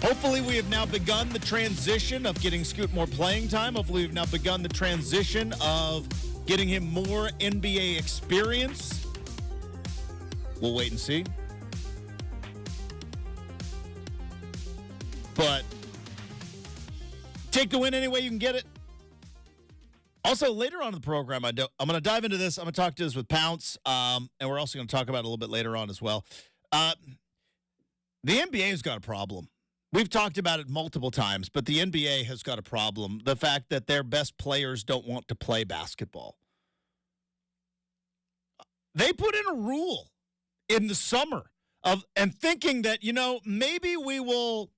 Hopefully we have now begun the transition of getting Scoot more playing time. Hopefully we've now begun the transition of getting him more NBA experience. We'll wait and see. But take the win any way you can get it. Also, later on in the program, I'm going to dive into this. I'm going to talk to this with Pounce, and we're also going to talk about it a little bit later on as well. The NBA has got a problem. We've talked about it multiple times, but the NBA has got a problem. The fact that their best players don't want to play basketball. They put in a rule in the summer and thinking that, maybe we will,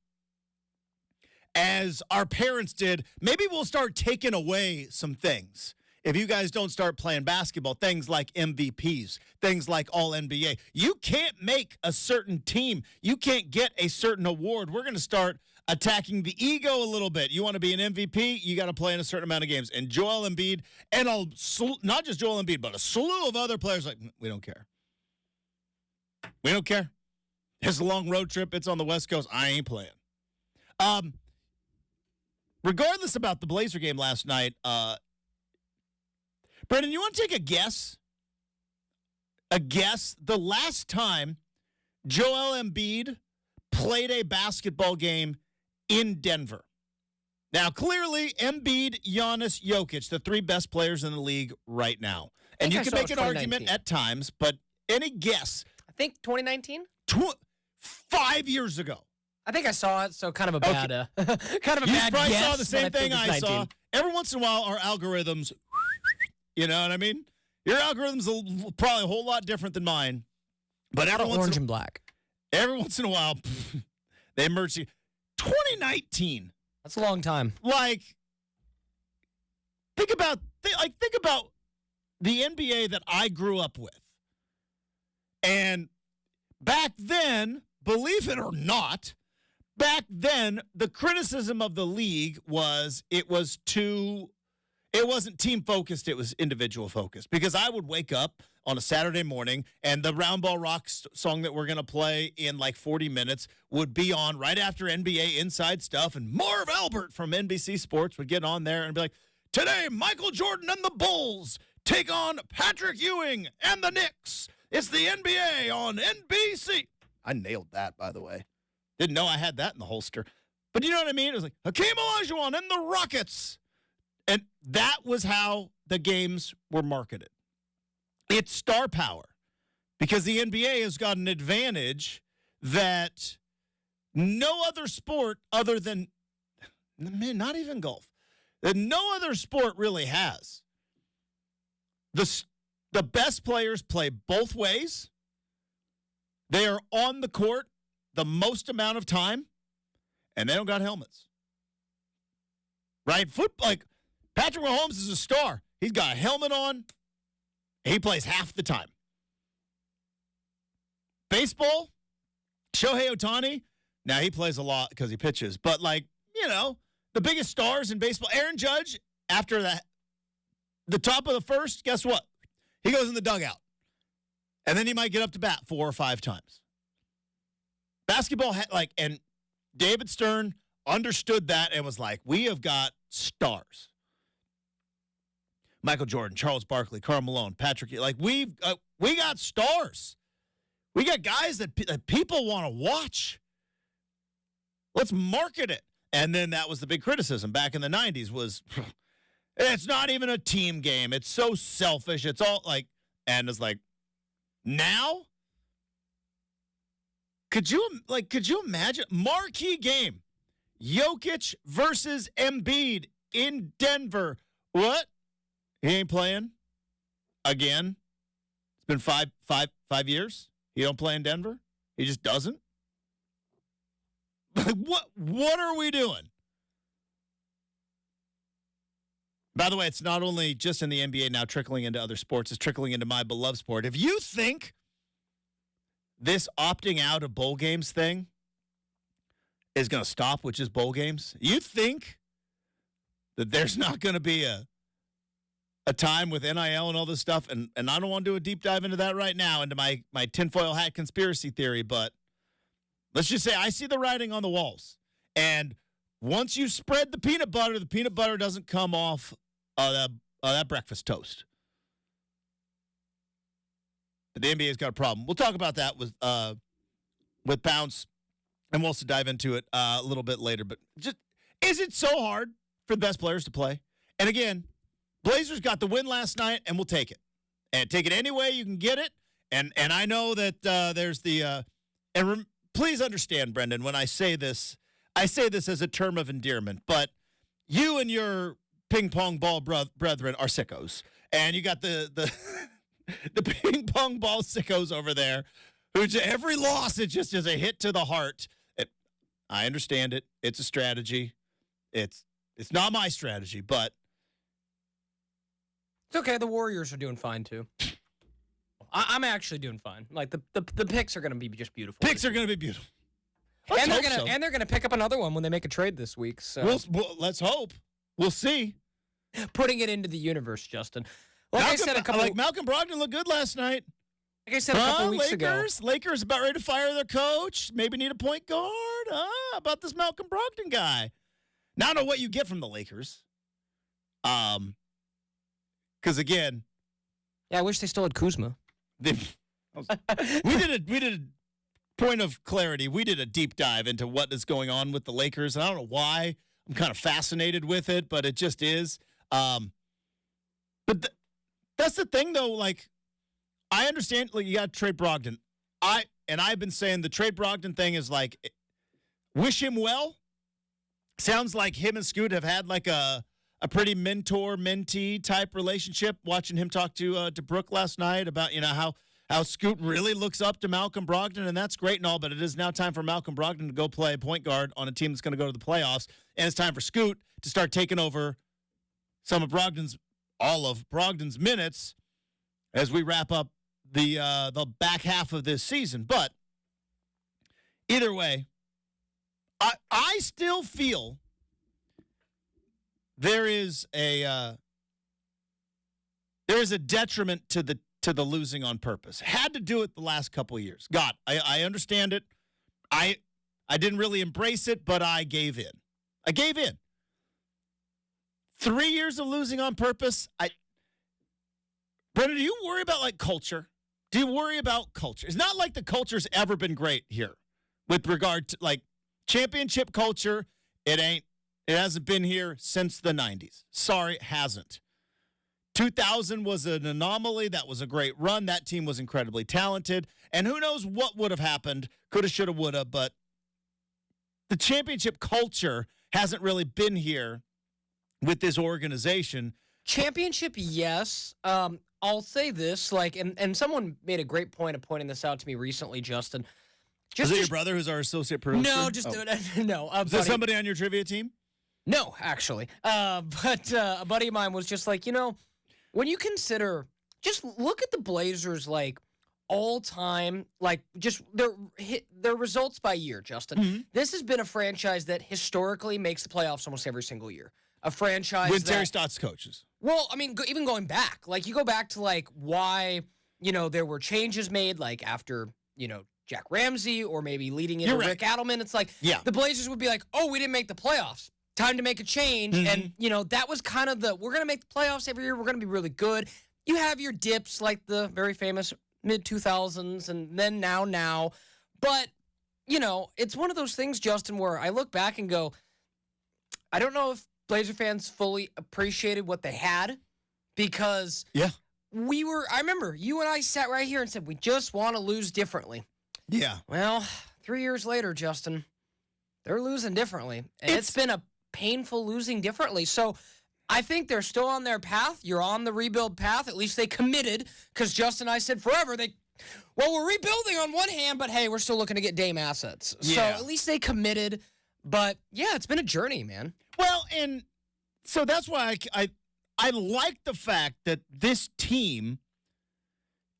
as our parents did, maybe we'll start taking away some things. If you guys don't start playing basketball, things like MVPs, things like All-NBA, you can't make a certain team. You can't get a certain award. We're going to start attacking the ego a little bit. You want to be an MVP, you got to play in a certain amount of games. And Joel Embiid, and not just Joel Embiid, but a slew of other players like, we don't care. We don't care. It's a long road trip. It's on the West Coast. I ain't playing. Regardless about the Blazer game last night, Brendan, you want to take a guess? A guess? The last time Joel Embiid played a basketball game in Denver. Now, clearly, Embiid, Giannis, Jokic, the three best players in the league right now. And you can make an argument at times, but any guess? I think 2019? 5 years ago. I think I saw it, so kind of a bad, bad You probably guess. saw the same thing I saw. Every once in a while, our algorithms, you know what I mean? Your algorithm's probably a whole lot different than mine. But orange and black. Every once in a while, they merge. 2019. That's a long time. Think about the NBA that I grew up with. And back then, believe it or not, the criticism of the league was it wasn't team focused, it was individual focused. Because I would wake up on a Saturday morning and the Round Ball Rock song that we're going to play in 40 minutes would be on right after NBA Inside Stuff, and Marv Albert from NBC Sports would get on there and be like, today, Michael Jordan and the Bulls take on Patrick Ewing and the Knicks. It's the NBA on NBC. I nailed that, by the way. Didn't know I had that in the holster. But you know what I mean? It was like, Hakeem Olajuwon and the Rockets. And that was how the games were marketed. It's star power. Because the NBA has got an advantage that no other sport other than, not even golf, that no other sport really has. The best players play both ways. They are on the court the most amount of time, and they don't got helmets. Right? Patrick Mahomes is a star. He's got a helmet on. He plays half the time. Baseball, Shohei Ohtani, now he plays a lot because he pitches. But, the biggest stars in baseball, Aaron Judge, after the top of the first, guess what? He goes in the dugout. And then he might get up to bat 4 or 5 times. Basketball, and David Stern understood that and was like, we have got stars. Michael Jordan, Charles Barkley, Karl Malone, Patrick, we got stars. We got guys that people want to watch. Let's market it. And then that was the big criticism back in the 90s was, it's not even a team game. It's so selfish. It's all and it's like, now, could you imagine marquee game, Jokic versus Embiid in Denver? What? He ain't playing again. It's been five years. He don't play in Denver. He just doesn't. What are we doing? By the way, it's not only just in the NBA now trickling into other sports, it's trickling into my beloved sport. If you think this opting out of bowl games thing is going to stop with just bowl games, you think that there's not going to be a time with NIL and all this stuff, and I don't want to do a deep dive into that right now, into my tinfoil hat conspiracy theory, but let's just say I see the writing on the walls. And once you spread the peanut butter doesn't come off that breakfast toast. But the NBA's got a problem. We'll talk about that with Pounce, and we'll also dive into it a little bit later. But just, is it so hard for the best players to play? And again, Blazers got the win last night, and we'll take it. And take it any way you can get it. And I know that there's the please understand, Brendan, when I say this as a term of endearment, but you and your ping pong ball brethren are sickos. And you got the the ping pong ball sickos over there who every loss, it just is a hit to the heart. I understand it. It's a strategy. It's not my strategy, but it's okay. The Warriors are doing fine, too. I'm actually doing fine. Like, the picks are going to be just beautiful. Picks are going to be beautiful. And they're gonna pick up another one when they make a trade this week. So let's hope. We'll see. Putting it into the universe, Justin. I said Malcolm Brogdon looked good last night. Like I said a couple weeks ago. Lakers about ready to fire their coach. Maybe need a point guard. About this Malcolm Brogdon guy. Now I don't know what you get from the Lakers. Because again, yeah, I wish they still had Kuzma. we did a point of clarity. We did a deep dive into what is going on with the Lakers, and I don't know why. I'm kind of fascinated with it, but it just is. But that's the thing, though. Like, I understand. Like, you got to trade Brogdon. I've been saying the trade Brogdon thing is like, wish him well. Sounds like him and Scoot have had like a pretty mentor-mentee type relationship. Watching him talk to Brooke last night about how Scoot really looks up to Malcolm Brogdon, and that's great and all, but it is now time for Malcolm Brogdon to go play point guard on a team that's going to go to the playoffs, and it's time for Scoot to start taking over all of Brogdon's minutes as we wrap up the back half of this season. But either way, I still feel there is a detriment to the losing on purpose. Had to do it the last couple of years. God, I understand it. I didn't really embrace it, but I gave in. 3 years of losing on purpose. Brendan, do you worry about like culture? Do you worry about culture? It's not like the culture's ever been great here with regard to like championship culture. It hasn't been here since the 90s. Sorry, it hasn't. 2000 was an anomaly. That was a great run. That team was incredibly talented. And who knows what would have happened. Coulda, shoulda, woulda. But the championship culture hasn't really been here with this organization. Championship, yes. I'll say this, like, and someone made a great point of pointing this out to me recently, Justin. Is it your brother who's our associate producer? No, no. Is that somebody on your trivia team? No, actually. But a buddy of mine was just like, when you consider, just look at the Blazers, like, all-time, like, just their results by year, Justin. Mm-hmm. This has been a franchise that historically makes the playoffs almost every single year. A franchise when Terry Stotts coaches. Well, I mean, even going back, like, you go back to, like, why, there were changes made, like, after, Jack Ramsey or maybe leading into Rick Adelman. It's like, the Blazers would be like, oh, we didn't make the playoffs. Time to make a change. Mm-hmm. And, that was kind of we're going to make the playoffs every year. We're going to be really good. You have your dips, like the very famous mid-2000s and then now. But, it's one of those things, Justin, where I look back and go, I don't know if Blazer fans fully appreciated what they had because I remember you and I sat right here and said, we just want to lose differently. Yeah. Well, 3 years later, Justin, they're losing differently. And it's been a painful losing differently. So I think they're still on their path. You're on the rebuild path. At least they committed because Justin and I said forever, we're rebuilding on one hand, but hey, we're still looking to get Dame assets. Yeah. So at least they committed. But yeah, it's been a journey, man. Well, and so that's why I like the fact that this team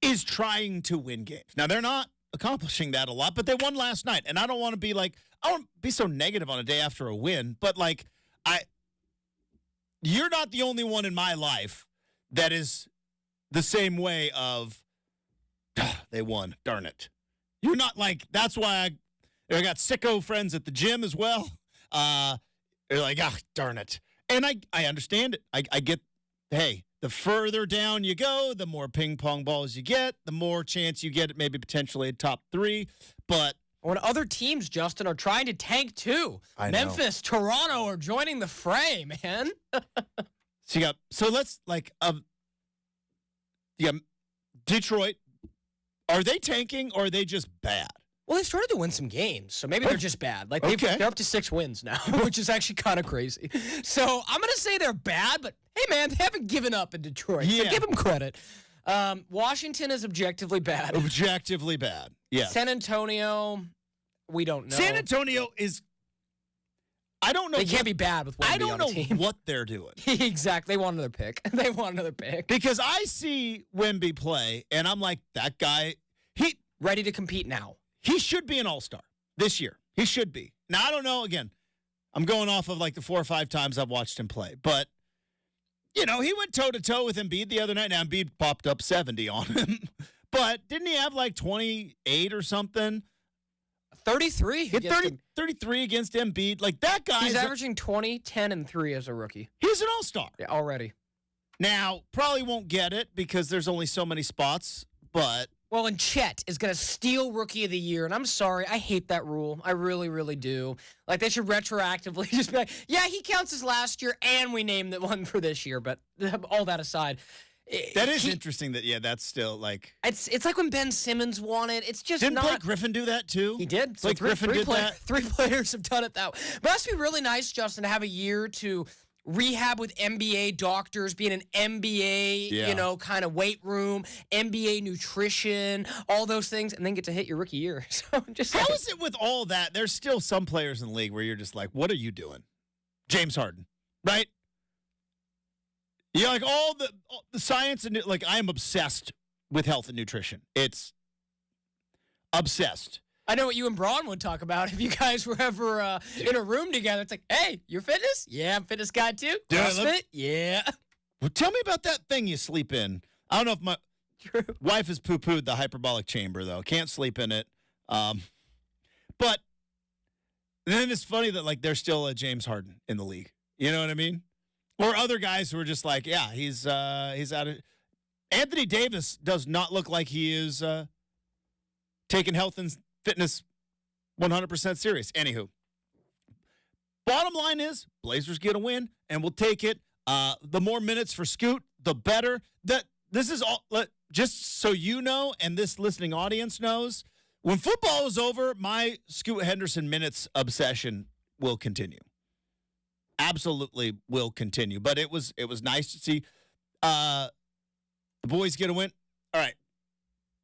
is trying to win games. Now, they're not accomplishing that a lot, but they won last night. And I don't want to be like, I don't be so negative on a day after a win, but like, you're not the only one in my life that is the same way of, they won, darn it. You're not like, that's why I got sicko friends at the gym as well. you're like, darn it. And I understand it. I get, hey, the further down you go, the more ping pong balls you get, the more chance you get at maybe potentially a top 3. But when other teams, Justin, are trying to tank too. Memphis, Toronto are joining the fray, man. So let's Detroit. Are they tanking or are they just bad? Well, they've started to win some games, so maybe they're just bad. Like they're up to 6 wins now, which is actually kind of crazy. So I'm gonna say they're bad, but hey, man, they haven't given up in Detroit. Yeah. So give them credit. Washington is objectively bad. Objectively bad. Yeah. San Antonio, we don't know. San Antonio is. I don't know. They can't be bad with Wemby I don't on the team. know what they're doing. Exactly. They want another pick. Because I see Wemby play, and I'm like, that guy, ready to compete now. He should be an all-star this year. He should be. Now, I don't know. Again, I'm going off of like the 4 or 5 times I've watched him play. But, he went toe-to-toe with Embiid the other night. Now, Embiid popped up 70 on him. But didn't he have like 28 or something? 33. Hit 33 against Embiid. Like, that guy. He's averaging 20, 10, and 3 as a rookie. He's an all-star. Yeah, already. Now, probably won't get it because there's only so many spots, but. Well, and Chet is going to steal Rookie of the Year, and I'm sorry, I hate that rule. I really, really do. Like, they should retroactively just be like, yeah, he counts as last year, and we named the one for this year, but all that aside. That is interesting that, that's still, like. It's like when Ben Simmons won it. It's just Didn't Blake Griffin do that, too? He did. Blake Griffin did that? 3 players have done it that way. But it must be really nice, Justin, to have a year to rehab with NBA doctors, being an NBA, kind of weight room, NBA nutrition, all those things, and then get to hit your rookie year. So how is it with all that? There's still some players in the league where you're just like, what are you doing? James Harden, right? Like all the science and like I am obsessed with health and nutrition. It's obsessed. I know what you and Braun would talk about if you guys were ever in a room together. It's like, hey, you're fitness? Yeah, I'm a fitness guy too. CrossFit? Yeah. Well, tell me about that thing you sleep in. I don't know if my wife has poo-pooed the hyperbolic chamber, though. Can't sleep in it. But then it's funny that, like, there's still a James Harden in the league. You know what I mean? Or other guys who are just like, yeah, he's out of – Anthony Davis does not look like he is taking health and fitness 100% serious. Anywho, bottom line is Blazers get a win, and we'll take it. The more minutes for Scoot, the better. This is all just so you know, and this listening audience knows. When football is over, my Scoot Henderson minutes obsession will continue. Absolutely will continue. But it was nice to see the boys get a win. All right,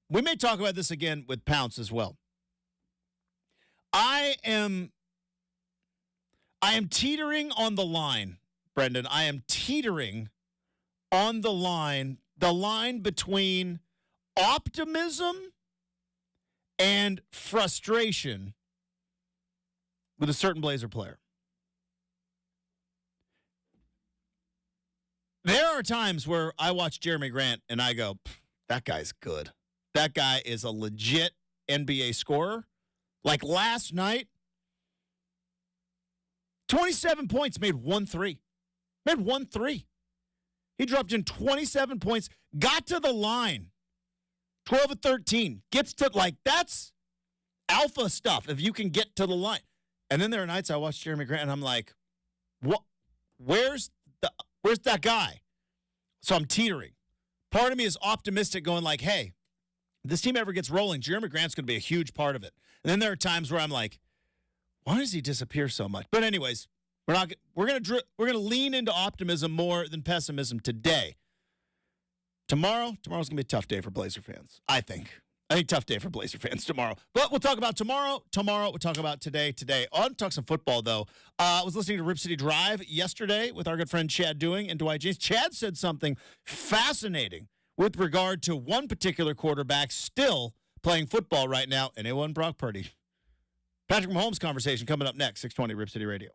we may talk about this again with Pounce as well. I am teetering on the line, Brendan. I am teetering on the line between optimism and frustration with a certain Blazer player. There are times where I watch Jeremy Grant and I go, that guy's good. That guy is a legit NBA scorer. Like last night, 27 points, made 1 3. Made 1 3. He dropped in 27 points, got to the line, 12 of 13. Gets to, like, that's alpha stuff if you can get to the line. And then there are nights I watch Jeremy Grant and I'm like, what? Where's that guy? So I'm teetering. Part of me is optimistic going like, hey, if this team ever gets rolling, Jeremy Grant's going to be a huge part of it. And then there are times where I'm like, why does he disappear so much? But anyways, we're going to lean into optimism more than pessimism today. Tomorrow's going to be a tough day for Blazer fans, I think. Tough day for Blazer fans tomorrow. But we'll talk about tomorrow. We'll talk about today. I want to talk some football, though. I was listening to Rip City Drive yesterday with our good friend Chad Doing and Dwight James. Chad said something fascinating with regard to one particular quarterback still playing football right now, and it wasn't Brock Purdy. Patrick Mahomes conversation coming up next, 620 Rip City Radio.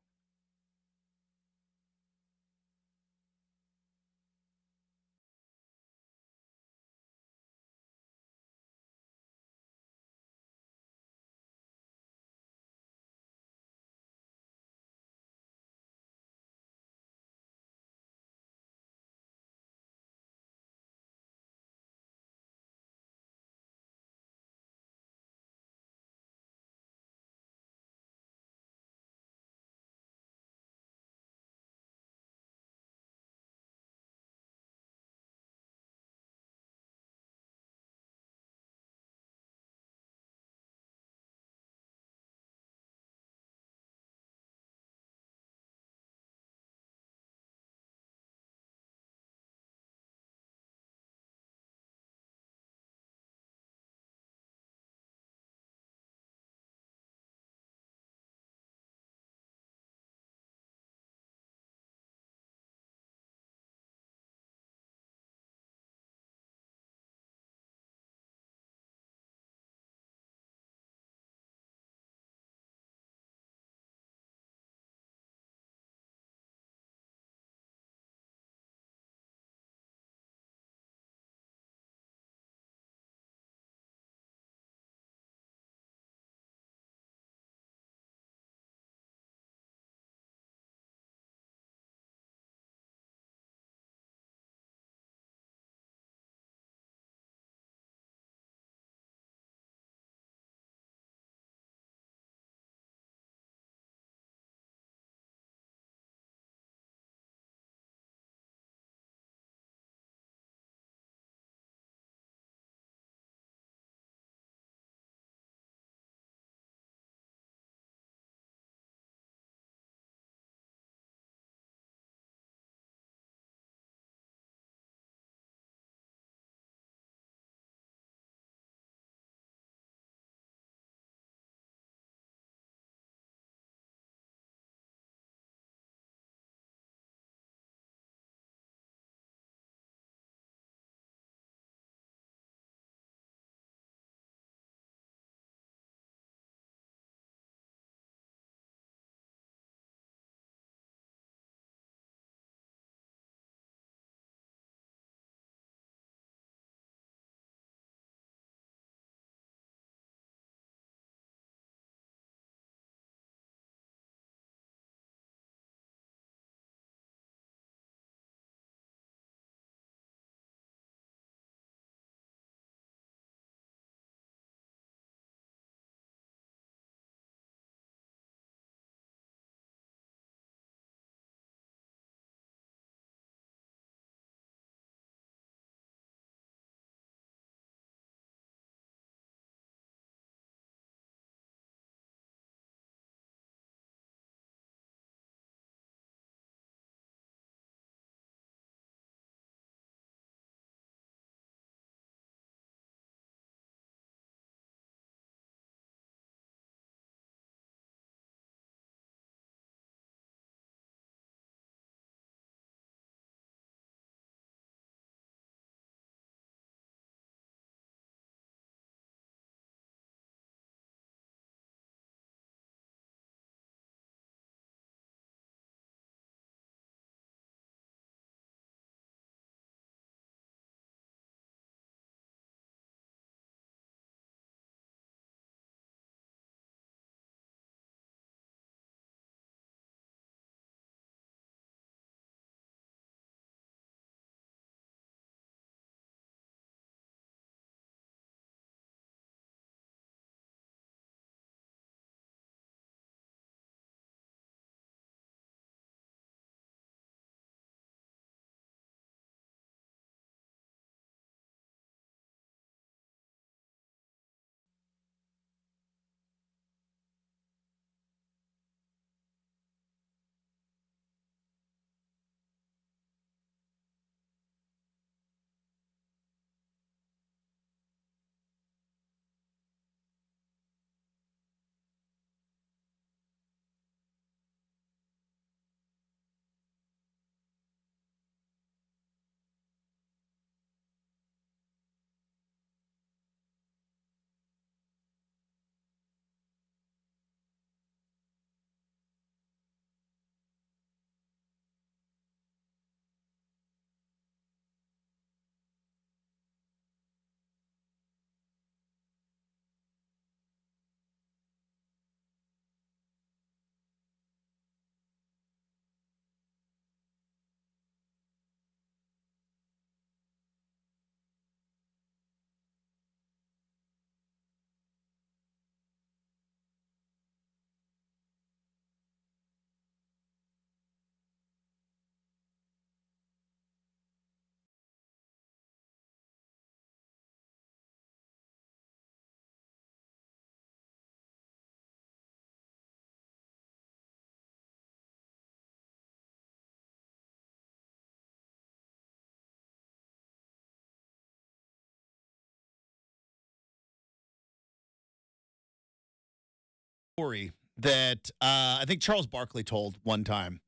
story that I think Charles Barkley told one time.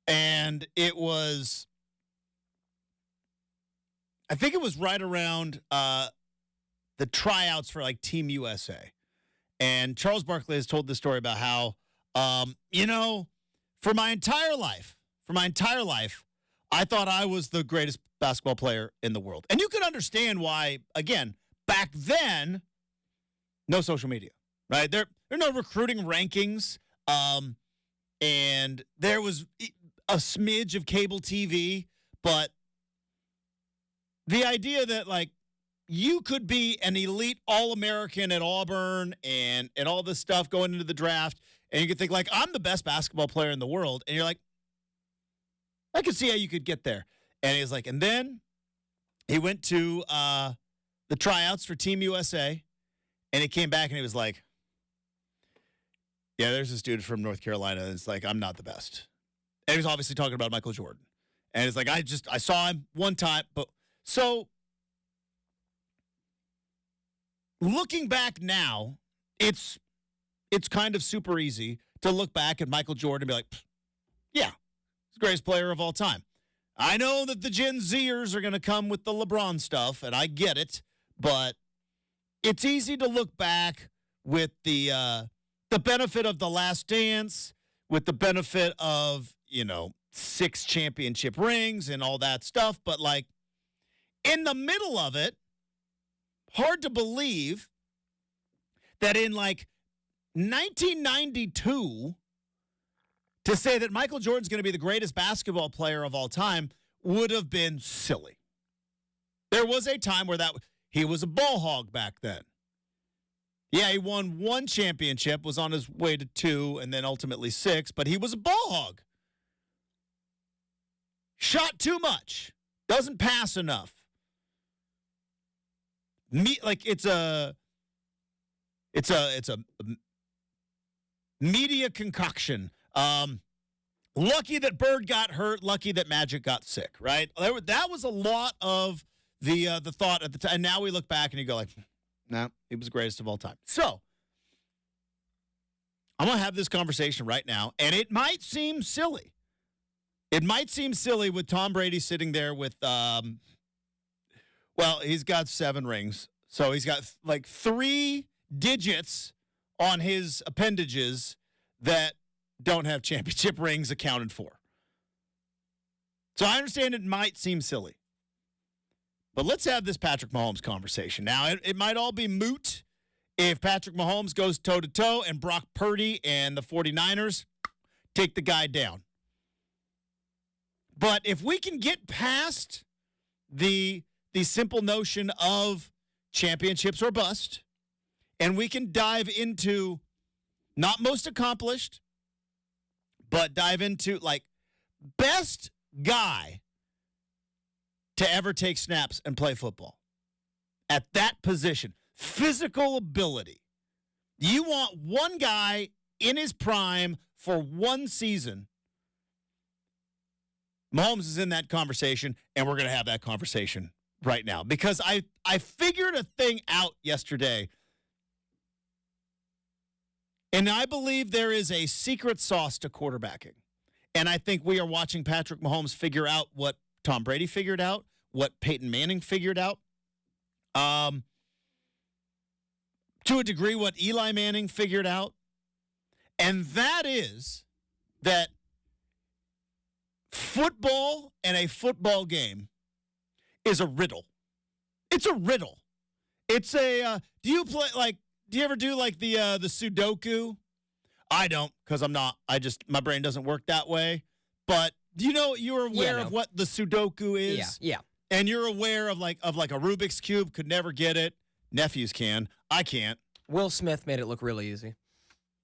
And it was, I think it was right around the tryouts for like Team USA. And Charles Barkley has told this story about how, for my entire life, I thought I was the greatest basketball player in the world. And you can understand why, again, back then, no social media, right? There are no recruiting rankings. And there was a smidge of cable TV, but the idea that, like, you could be an elite All-American at Auburn and all this stuff going into the draft, and you could think, like, I'm the best basketball player in the world. And you're like, I could see how you could get there. And he's like, and then he went to the tryouts for Team USA, and he came back and he was like, yeah, there's this dude from North Carolina that's like, I'm not the best. And he was obviously talking about Michael Jordan. And it's like, I saw him one time. But so looking back now, it's kind of super easy to look back at Michael Jordan and be like, yeah, he's the greatest player of all time. I know that the Gen Zers are going to come with the LeBron stuff, and I get it, but it's easy to look back with the benefit of The Last Dance, with the benefit of, 6 championship rings and all that stuff. But, like, in the middle of it, hard to believe that in, like, 1992, to say that Michael Jordan's going to be the greatest basketball player of all time would have been silly. There was a time where he was a ball hog back then. Yeah, he won 1 championship, was on his way to 2, and then ultimately 6, but he was a ball hog. Shot too much. Doesn't pass enough. It's a media concoction. Lucky that Bird got hurt. Lucky that Magic got sick. Right? That was a lot of the thought at the time. And now we look back and you go like, no, he was the greatest of all time. So I'm gonna have this conversation right now, and it might seem silly. It might seem silly with Tom Brady sitting there with, he's got 7 rings. So he's got like 3 digits on his appendages that don't have championship rings accounted for. So I understand it might seem silly. But let's have this Patrick Mahomes conversation. Now, it might all be moot if Patrick Mahomes goes toe-to-toe and Brock Purdy and the 49ers take the guy down. But if we can get past the simple notion of championships or bust, and we can dive into not most accomplished, but dive into, like, best guy to ever take snaps and play football at that position, physical ability. You want one guy in his prime for 1 season. Mahomes is in that conversation, and we're going to have that conversation right now because I figured a thing out yesterday, and I believe there is a secret sauce to quarterbacking. And I think we are watching Patrick Mahomes figure out what Tom Brady figured out, what Peyton Manning figured out, to a degree what Eli Manning figured out. And that is that football and a football game is a riddle. It's a riddle. It's a, do you ever do like the Sudoku? I don't, because I'm not. My brain doesn't work that way. But you're aware of what the Sudoku is? Yeah. And you're aware of like a Rubik's Cube, could never get it. Nephews can. I can't. Will Smith made it look really easy.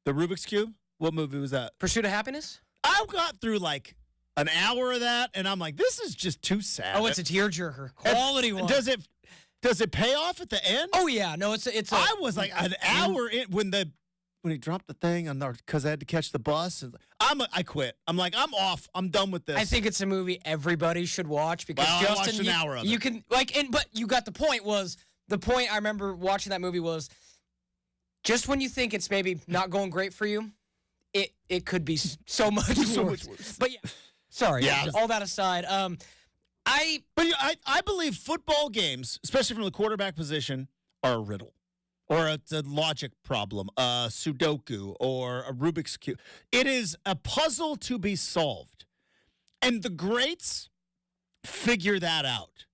The Rubik's Cube? What movie was that? Pursuit of Happiness? I got through like an hour of that, and I'm like, this is just too sad. Oh, it's a tearjerker. Quality one. Does it pay off at the end? Oh yeah, no, it's. I was like an hour in when he dropped the thing because I had to catch the bus. I quit. I'm like, I'm off. I'm done with this. I think it's a movie everybody should watch because I watched an hour of it. You can but you got the point. The point I remember watching that movie was Just when you think it's maybe not going great for you, it could be so much worse. But yeah, sorry. Yeah. All that aside, I believe football games, especially from the quarterback position, are a riddle. Or a logic problem, a Sudoku, or a Rubik's Cube. It is a puzzle to be solved. And the greats figure that out.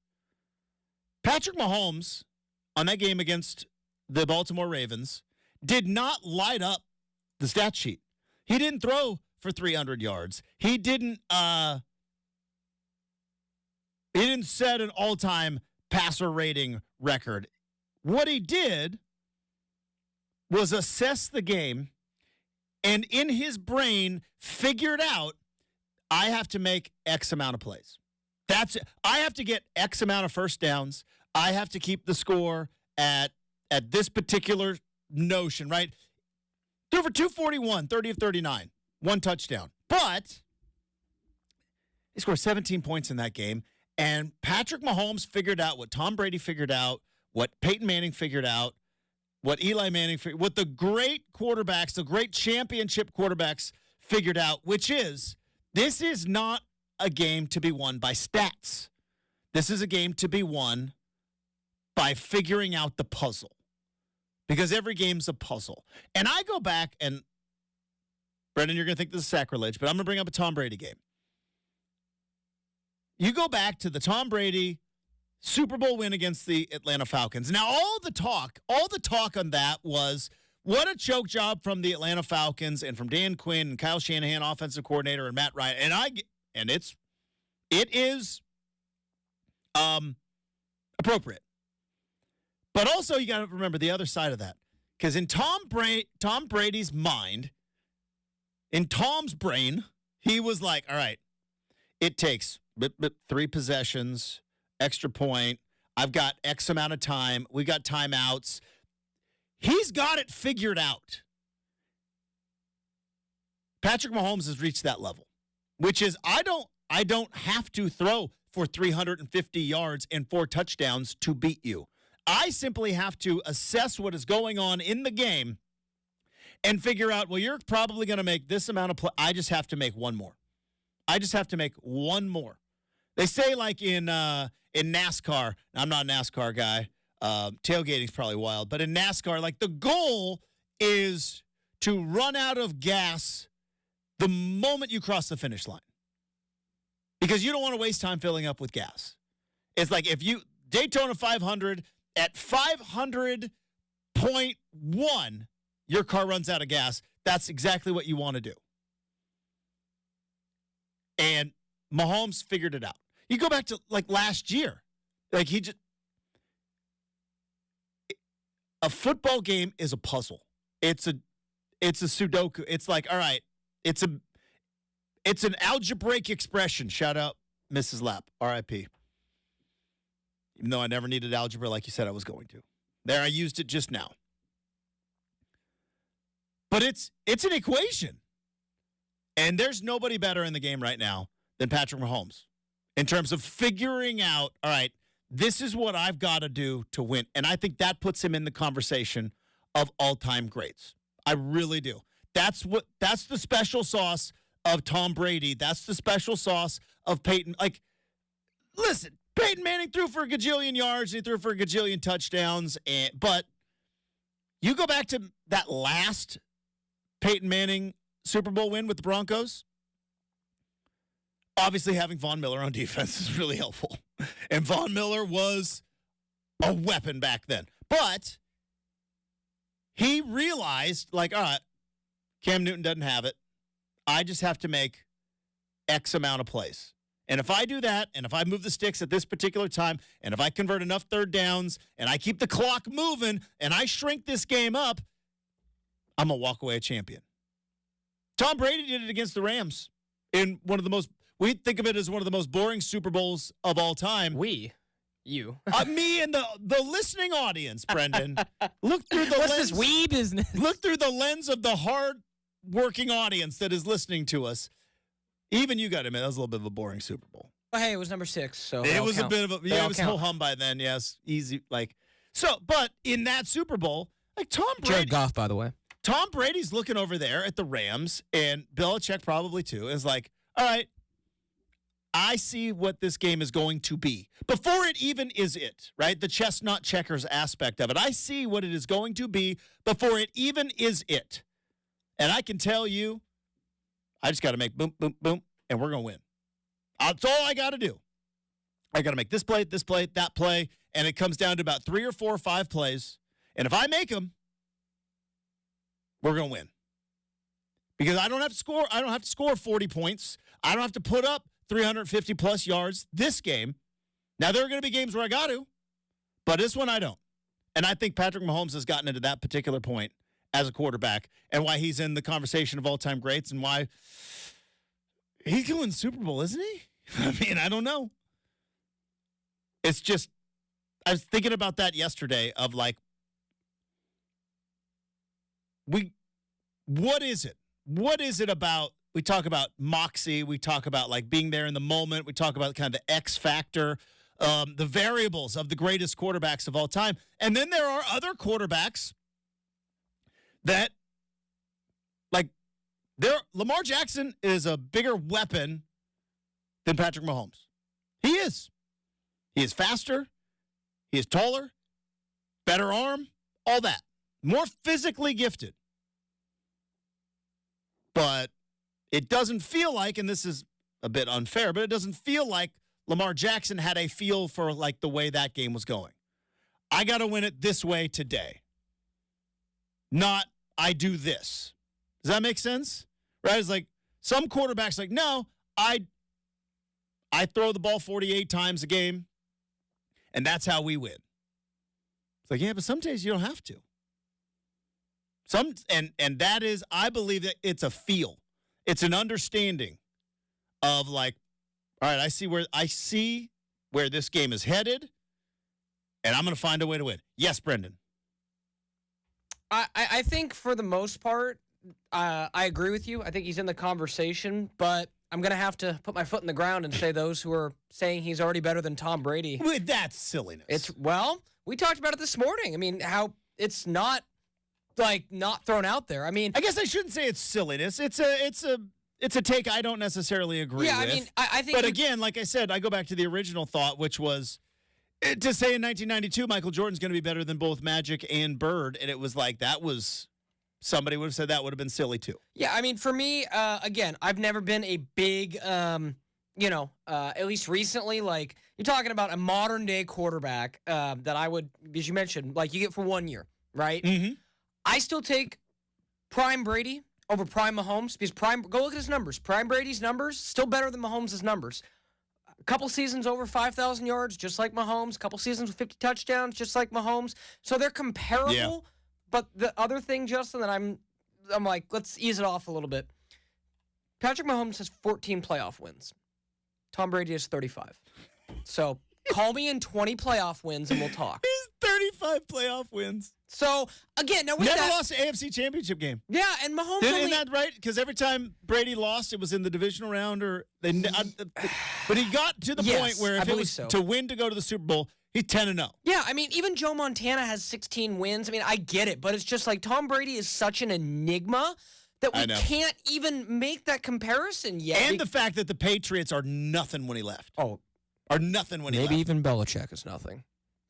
Patrick Mahomes, on that game against the Baltimore Ravens, did not light up the stat sheet. He didn't throw for 300 yards. He didn't set an all-time passer rating record. What he did was assess the game and in his brain figured out, I have to make X amount of plays. That's it. I have to get X amount of first downs. I have to keep the score at this particular notion, right? Threw for 241, 30 of 39, 1 touchdown. But he scored 17 points in that game, and Patrick Mahomes figured out what Tom Brady figured out, what Peyton Manning figured out, what Eli Manning figured, what the great quarterbacks, the great championship quarterbacks figured out, which is this is not a game to be won by stats. This is a game to be won by figuring out the puzzle. Because every game's a puzzle. And I go back, and Brendan, you're going to think this is sacrilege, but I'm going to bring up a Tom Brady game. You go back to the Tom Brady Super Bowl win against the Atlanta Falcons. Now, all the talk on that was what a choke job from the Atlanta Falcons and from Dan Quinn and Kyle Shanahan, offensive coordinator, and Matt Ryan. And it is appropriate. But also, you got to remember the other side of that. Because in Tom Brady's mind, in Tom's brain, he was like, all right, it takes 3 possessions, extra point. I've got X amount of time. We got timeouts. He's got it figured out. Patrick Mahomes has reached that level, which is I don't have to throw for 350 yards and 4 touchdowns to beat you. I simply have to assess what is going on in the game and figure out, well, you're probably going to make this amount of play. I just have to make one more. They say like in NASCAR, I'm not a NASCAR guy. Tailgating's probably wild. But in NASCAR, like the goal is to run out of gas the moment you cross the finish line. Because you don't want to waste time filling up with gas. It's like if you, Daytona 500, at 500.1, your car runs out of gas. That's exactly what you want to do. And Mahomes figured it out. You go back to like last year. Like a football game is a puzzle. It's a Sudoku. It's like, all right, it's an algebraic expression. Shout out Mrs. Lapp, R.I.P. Even though I never needed algebra like you said I was going to. There, I used it just now. But it's an equation. And there's nobody better in the game right now than Patrick Mahomes in terms of figuring out, all right, this is what I've got to do to win. And I think that puts him in the conversation of all-time greats. I really do. That's the special sauce of Tom Brady. That's the special sauce of Peyton. Like, listen, Peyton Manning threw for a gajillion yards. He threw for a gajillion touchdowns. But you go back to that last Peyton Manning Super Bowl win with the Broncos. Obviously, having Von Miller on defense is really helpful. And Von Miller was a weapon back then. But he realized, like, all right, Cam Newton doesn't have it. I just have to make X amount of plays. And if I do that, and if I move the sticks at this particular time, and if I convert enough third downs, and I keep the clock moving, and I shrink this game up, I'm going to walk away a champion. Tom Brady did it against the Rams in one of the most, we think of it as one of the most boring Super Bowls of all time. You. Me and the listening audience, Brendan. Look through the What's lens. This we business? Look through the lens of the hard-working audience that is listening to us. Even you got to admit, that was a little bit of a boring Super Bowl. Well, hey, it was number 6, so it was count. A bit of a, yeah, it was ho-hum by then, yes. Easy, like, so, but in that Super Bowl, Like Tom Brady. Jared Goff, by the way. Tom Brady's looking over there at the Rams, and Belichick probably too, is like, all right, I see what this game is going to be. Before it even is it, right? The chestnut checkers aspect of it. I see what it is going to be before it even is it. And I can tell you, I just got to make boom, boom, boom, and we're going to win. That's all I got to do. I got to make this play, that play, and it comes down to about 3 or 4 or 5 plays. And if I make them, we're going to win. Because I don't have to score 40 points. I don't have to put up 350 plus yards this game. Now, there are going to be games where I got to, but this one I don't. And I think Patrick Mahomes has gotten into that particular point as a quarterback and why he's in the conversation of all-time greats and why he's going Super Bowl, isn't he? I mean, I don't know. It's just, I was thinking about that yesterday of like, what is it? What is it about? We talk about moxie. We talk about like being there in the moment. We talk about kind of the X factor, the variables of the greatest quarterbacks of all time. And then there are other quarterbacks that, like, Lamar Jackson is a bigger weapon than Patrick Mahomes. He is. He is faster. He is taller, better arm, all that. More physically gifted. But it doesn't feel like, and this is a bit unfair, but it doesn't feel like Lamar Jackson had a feel for like the way that game was going. I got to win it this way today. Not, I do this. Does that make sense? Right? It's like some quarterbacks like, no, I throw the ball 48 times a game, and that's how we win. It's like, yeah, but some days you don't have to. And that is, I believe that it's a feel. It's an understanding of like, all right, I see where this game is headed, and I'm going to find a way to win. Yes, Brendan. I think for the most part, I agree with you. I think he's in the conversation, but I'm going to have to put my foot in the ground and say those who are saying he's already better than Tom Brady. That's silliness. Well, we talked about it this morning. I mean, how it's not thrown out there. I mean, I guess I shouldn't say it's silliness. It's a take I don't necessarily agree with. Yeah, I mean, I think. But again, like I said, I go back to the original thought, which was to say in 1992 Michael Jordan's going to be better than both Magic and Bird, and it was like somebody would have said that would have been silly too. Yeah, I mean, for me, again, I've never been a big, at least recently, like you're talking about a modern day quarterback that I would, as you mentioned, like you get for 1 year, right? Mm-hmm. I still take prime Brady over prime Mahomes because go look at his numbers. Prime Brady's numbers still better than Mahomes' numbers. A couple seasons over 5,000 yards, just like Mahomes. A couple seasons with 50 touchdowns, just like Mahomes. So they're comparable. Yeah. But the other thing, Justin, that I'm like, let's ease it off a little bit. Patrick Mahomes has 14 playoff wins. Tom Brady has 35. So call me in 20 playoff wins and we'll talk. He's 35 playoff wins. So, again, now with never lost an AFC championship game. Yeah, and Mahomes Isn't that right? Because every time Brady lost, it was in the divisional round. But he got to the point where if it was to win to go to the Super Bowl, he's 10-0. Yeah, I mean, even Joe Montana has 16 wins. I mean, I get it, but it's just like Tom Brady is such an enigma that we can't even make that comparison yet. And the fact that the Patriots are nothing when he left. Oh. Are nothing when he left. Maybe even Belichick is nothing.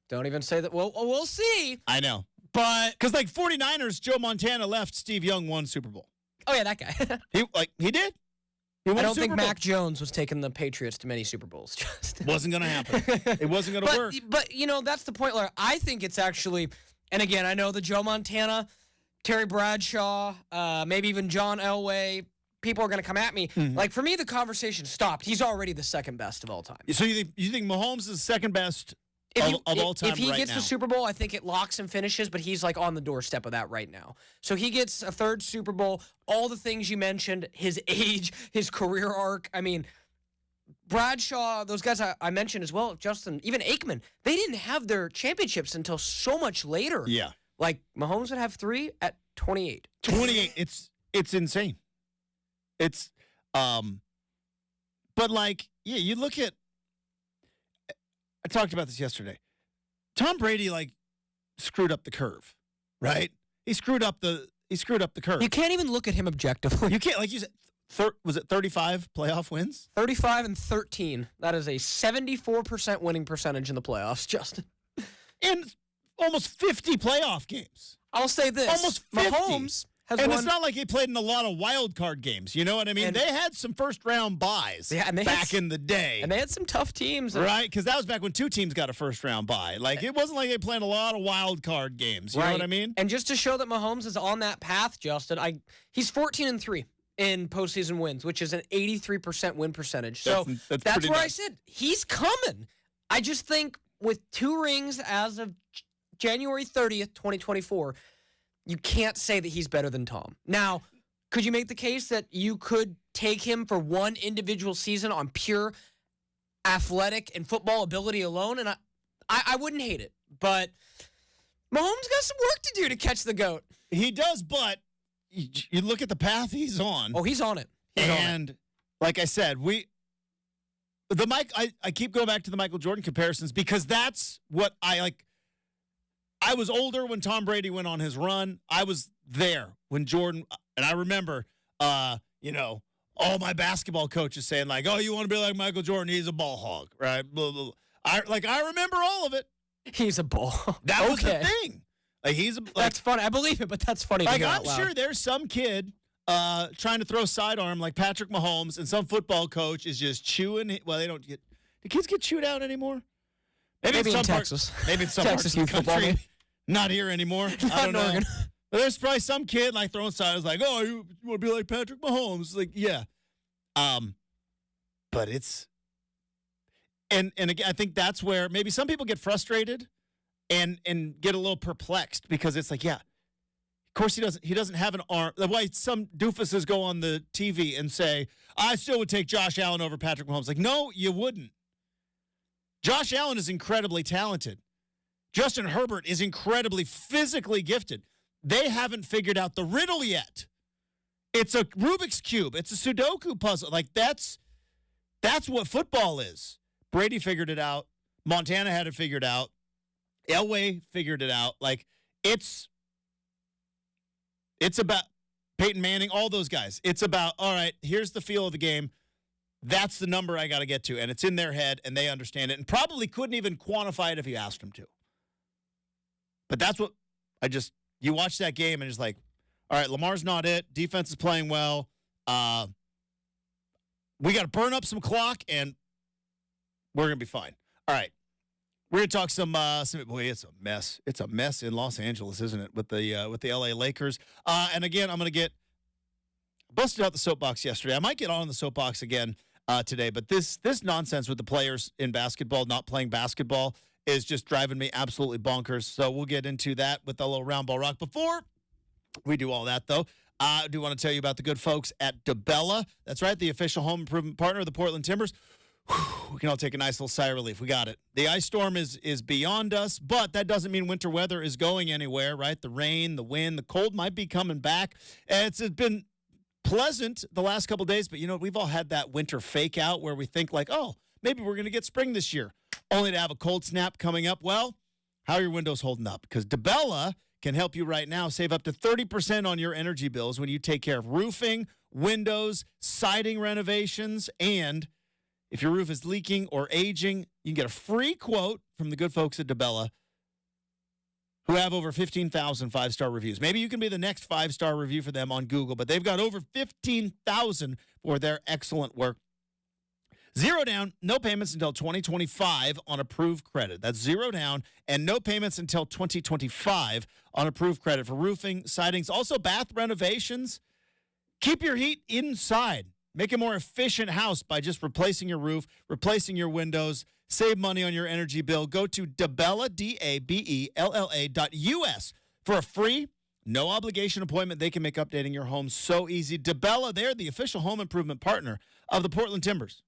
Don't even say that. Well, we'll see. I know. But because like 49ers, Joe Montana left, Steve Young won Super Bowl. Oh yeah, that guy. he did. He won I don't Super think Bowl. Mac Jones was taking the Patriots to many Super Bowls. Just wasn't going to happen. It wasn't going to work. But that's the point where I think it's actually. And again, I know the Joe Montana, Terry Bradshaw, maybe even John Elway. People are going to come at me. Mm-hmm. Like for me, the conversation stopped. He's already the second best of all time. So you think Mahomes is second best? Of all time. If he right gets now. the Super Bowl, I think it locks and finishes, but he's like on the doorstep of that right now. So he gets a third Super Bowl, all the things you mentioned, his age, his career arc. I mean, Bradshaw, those guys I mentioned as well, Justin, even Aikman, they didn't have their championships until so much later. Yeah. Like Mahomes would have 3 at 28. 28. It's insane. It's but like, yeah, you look at I talked about this yesterday. Tom Brady, like, screwed up the curve, right? he screwed up the curve. You can't even look at him objectively. You can't, like you said. Was it 35 playoff wins? 35-13. That is a 74% winning percentage in the playoffs, Justin. In almost 50 playoff games. I'll say this. Almost 50. Mahomes has and won. It's not like he played in a lot of wild card games. You know what I mean? They had some first-round buys back in the day. And they had some tough teams. Right? Because that was back when 2 teams got a first-round bye. Like, it wasn't like they played a lot of wild card games. You know what I mean? And just to show that Mahomes is on that path, Justin, he's 14-3. In postseason wins, which is an 83% win percentage. So that's where nice. I said he's coming. I just think with 2 rings as of January 30th, 2024, you can't say that he's better than Tom. Now, could you make the case that you could take him for one individual season on pure athletic and football ability alone? And I wouldn't hate it. But Mahomes got some work to do to catch the GOAT. He does, but you look at the path he's on. Oh, he's on it. Like I said, I keep going back to the Michael Jordan comparisons because that's what I like. I was older when Tom Brady went on his run. I was there when Jordan, and I remember, all my basketball coaches saying like, "Oh, you want to be like Michael Jordan? He's a ball hog, right?" Blah, blah, blah. I remember all of it. He's a ball hog. That was the thing. Like that's funny. I believe it, but that's funny. Like I'm sure there's some kid trying to throw sidearm like Patrick Mahomes, and some football coach is just chewing. Well, they don't get. Do kids get chewed out anymore? Maybe in Texas. Maybe in some Texas parts of the country. Football. Not here anymore. I don't know. Oregon. But there's probably some kid like throwing sidearms like, "Oh, you want to be like Patrick Mahomes?" Like, yeah. But it's and again, I think that's where maybe some people get frustrated. And get a little perplexed because it's like, yeah, of course he doesn't have an arm. That's why some doofuses go on the TV and say, I still would take Josh Allen over Patrick Mahomes. Like, no, you wouldn't. Josh Allen is incredibly talented. Justin Herbert is incredibly physically gifted. They haven't figured out the riddle yet. It's a Rubik's Cube. It's a Sudoku puzzle. Like, that's what football is. Brady figured it out. Montana had it figured out. Elway figured it out. Like, it's about Peyton Manning, all those guys. It's about, all right, here's the feel of the game. That's the number I got to get to. And it's in their head, and they understand it, and probably couldn't even quantify it if you asked them to. But that's what you watch that game, and it's like, all right, Lamar's not it. Defense is playing well. We got to burn up some clock, and we're going to be fine. All right. We're going to talk some boy, it's a mess. It's a mess in Los Angeles, isn't it, with the LA Lakers. And again, I'm going to get busted out the soapbox yesterday. I might get on the soapbox again today, but this nonsense with the players in basketball not playing basketball is just driving me absolutely bonkers. So we'll get into that with a little round ball rock. Before we do all that, though, I do want to tell you about the good folks at DeBella. That's right, the official home improvement partner of the Portland Timbers. We can all take a nice little sigh of relief. We got it. The ice storm is beyond us, but that doesn't mean winter weather is going anywhere, right? The rain, the wind, the cold might be coming back. It's been pleasant the last couple of days, but, we've all had that winter fake out where we think like, oh, maybe we're going to get spring this year, only to have a cold snap coming up. Well, how are your windows holding up? Because DeBella can help you right now save up to 30% on your energy bills when you take care of roofing, windows, siding renovations, and if your roof is leaking or aging, you can get a free quote from the good folks at DeBella who have over 15,000 5-star reviews. Maybe you can be the next 5-star review for them on Google, but they've got over 15,000 for their excellent work. 0 down, no payments until 2025 on approved credit. That's 0 down and no payments until 2025 on approved credit for roofing, sidings, also bath renovations. Keep your heat inside. Make a more efficient house by just replacing your roof, replacing your windows. Save money on your energy bill. Go to DeBella, DABELLA.us for a free, no obligation appointment. They can make updating your home so easy. DeBella, they're the official home improvement partner of the Portland Timbers.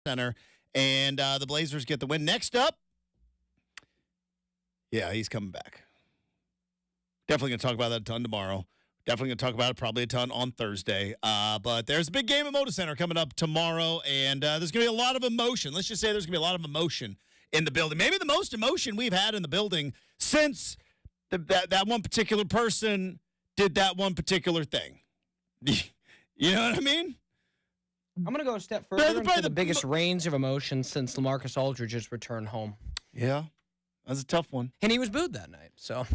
center, and the Blazers get the win. Next up, yeah, he's coming back. Definitely going to talk about that a ton tomorrow. Definitely going to talk about it probably a ton on Thursday. But there's a big game at Moda Center coming up tomorrow, and there's going to be a lot of emotion. Let's just say there's going to be a lot of emotion in the building. Maybe the most emotion we've had in the building since that one particular person did that one particular thing. You know what I mean? I'm going to go a step further into the biggest range of emotion since LaMarcus Aldridge's return home. Yeah, that's a tough one. And he was booed that night, so.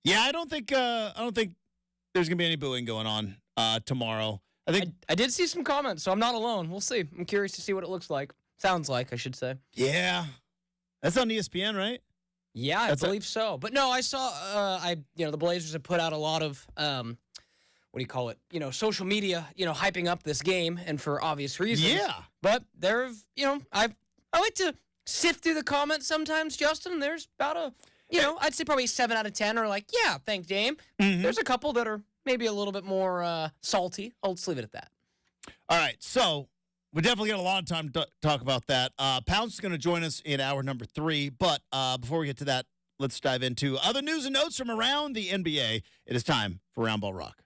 Yeah, I don't think there's gonna be any booing going on tomorrow. I did see some comments, so I'm not alone. We'll see. I'm curious to see what it looks like. Sounds like, I should say. Yeah, that's on ESPN, right? Yeah, I believe so. But no, I saw the Blazers have put out a lot of what do you call it? Social media, hyping up this game, and for obvious reasons. Yeah. But I like to sift through the comments sometimes, Justin. There's about I'd say probably 7 out of 10 are like, yeah, thanks, Dame. Mm-hmm. There's a couple that are maybe a little bit more salty. I'll just leave it at that. All right, so we definitely got a lot of time to talk about that. Pounce is going to join us in hour number 3, but before we get to that, let's dive into other news and notes from around the NBA. It is time for Round Ball Rock.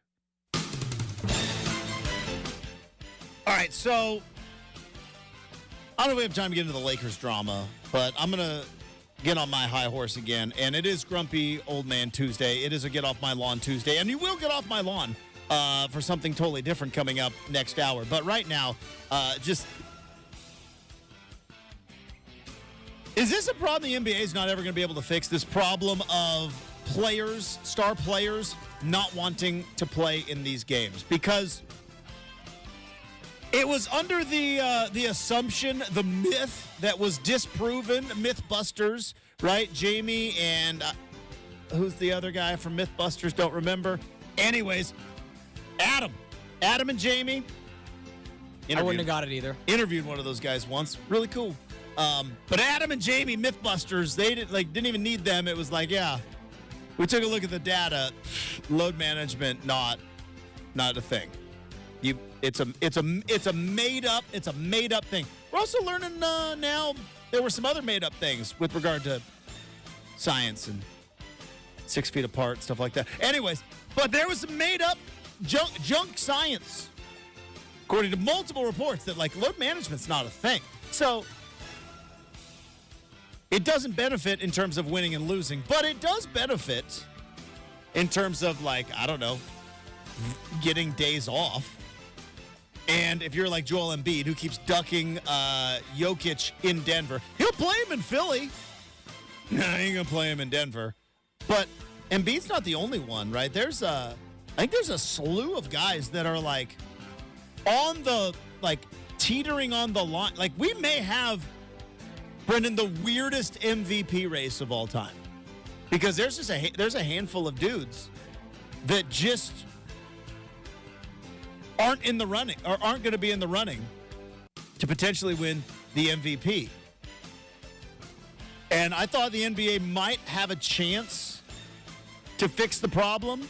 All right, so I don't know if we have time to get into the Lakers drama, but I'm going to get on my high horse again, and it is Grumpy Old Man Tuesday. It is a Get Off My Lawn Tuesday, and you will get off my lawn for something totally different coming up next hour. But right now, is this a problem the NBA is not ever going to be able to fix, this problem of players, star players, not wanting to play in these games? Because it was under the assumption, the myth that was disproven, Mythbusters, right? Jamie and who's the other guy from Mythbusters? Don't remember. Anyways, Adam and Jamie. I wouldn't have got it either. Interviewed one of those guys once. Really cool. But Adam and Jamie, Mythbusters, they didn't even need them. It was like, yeah, we took a look at the data. Load management, not a thing. It's a made up thing. We're also learning now there were some other made up things with regard to science and 6 feet apart, stuff like that. Anyways, but there was some made up junk science, according to multiple reports, that load management's not a thing. So it doesn't benefit in terms of winning and losing, but it does benefit in terms of getting days off. And if you're like Joel Embiid, who keeps ducking Jokic in Denver, he'll play him in Philly. No, he ain't going to play him in Denver. But Embiid's not the only one, right? I think there's a slew of guys that are on the, teetering on the line. We may have, Brendan, the weirdest MVP race of all time. Because there's a handful of dudes that just aren't in the running, or aren't going to be in the running to potentially win the MVP. And I thought the NBA might have a chance to fix the problem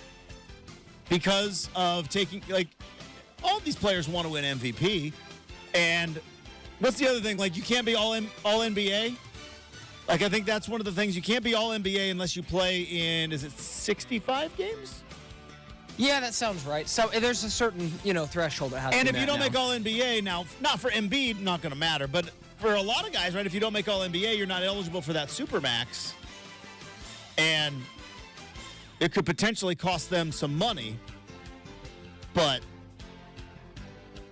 because of taking, all these players want to win MVP. And what's the other thing? You can't be all NBA? I think that's one of the things. You can't be all NBA unless you play in, is it 65 games? Yeah, that sounds right. So there's a certain, threshold that has to be met. And if you don't make all NBA, now, not for Embiid, not going to matter, but for a lot of guys, right, if you don't make all NBA, you're not eligible for that Supermax. And it could potentially cost them some money. But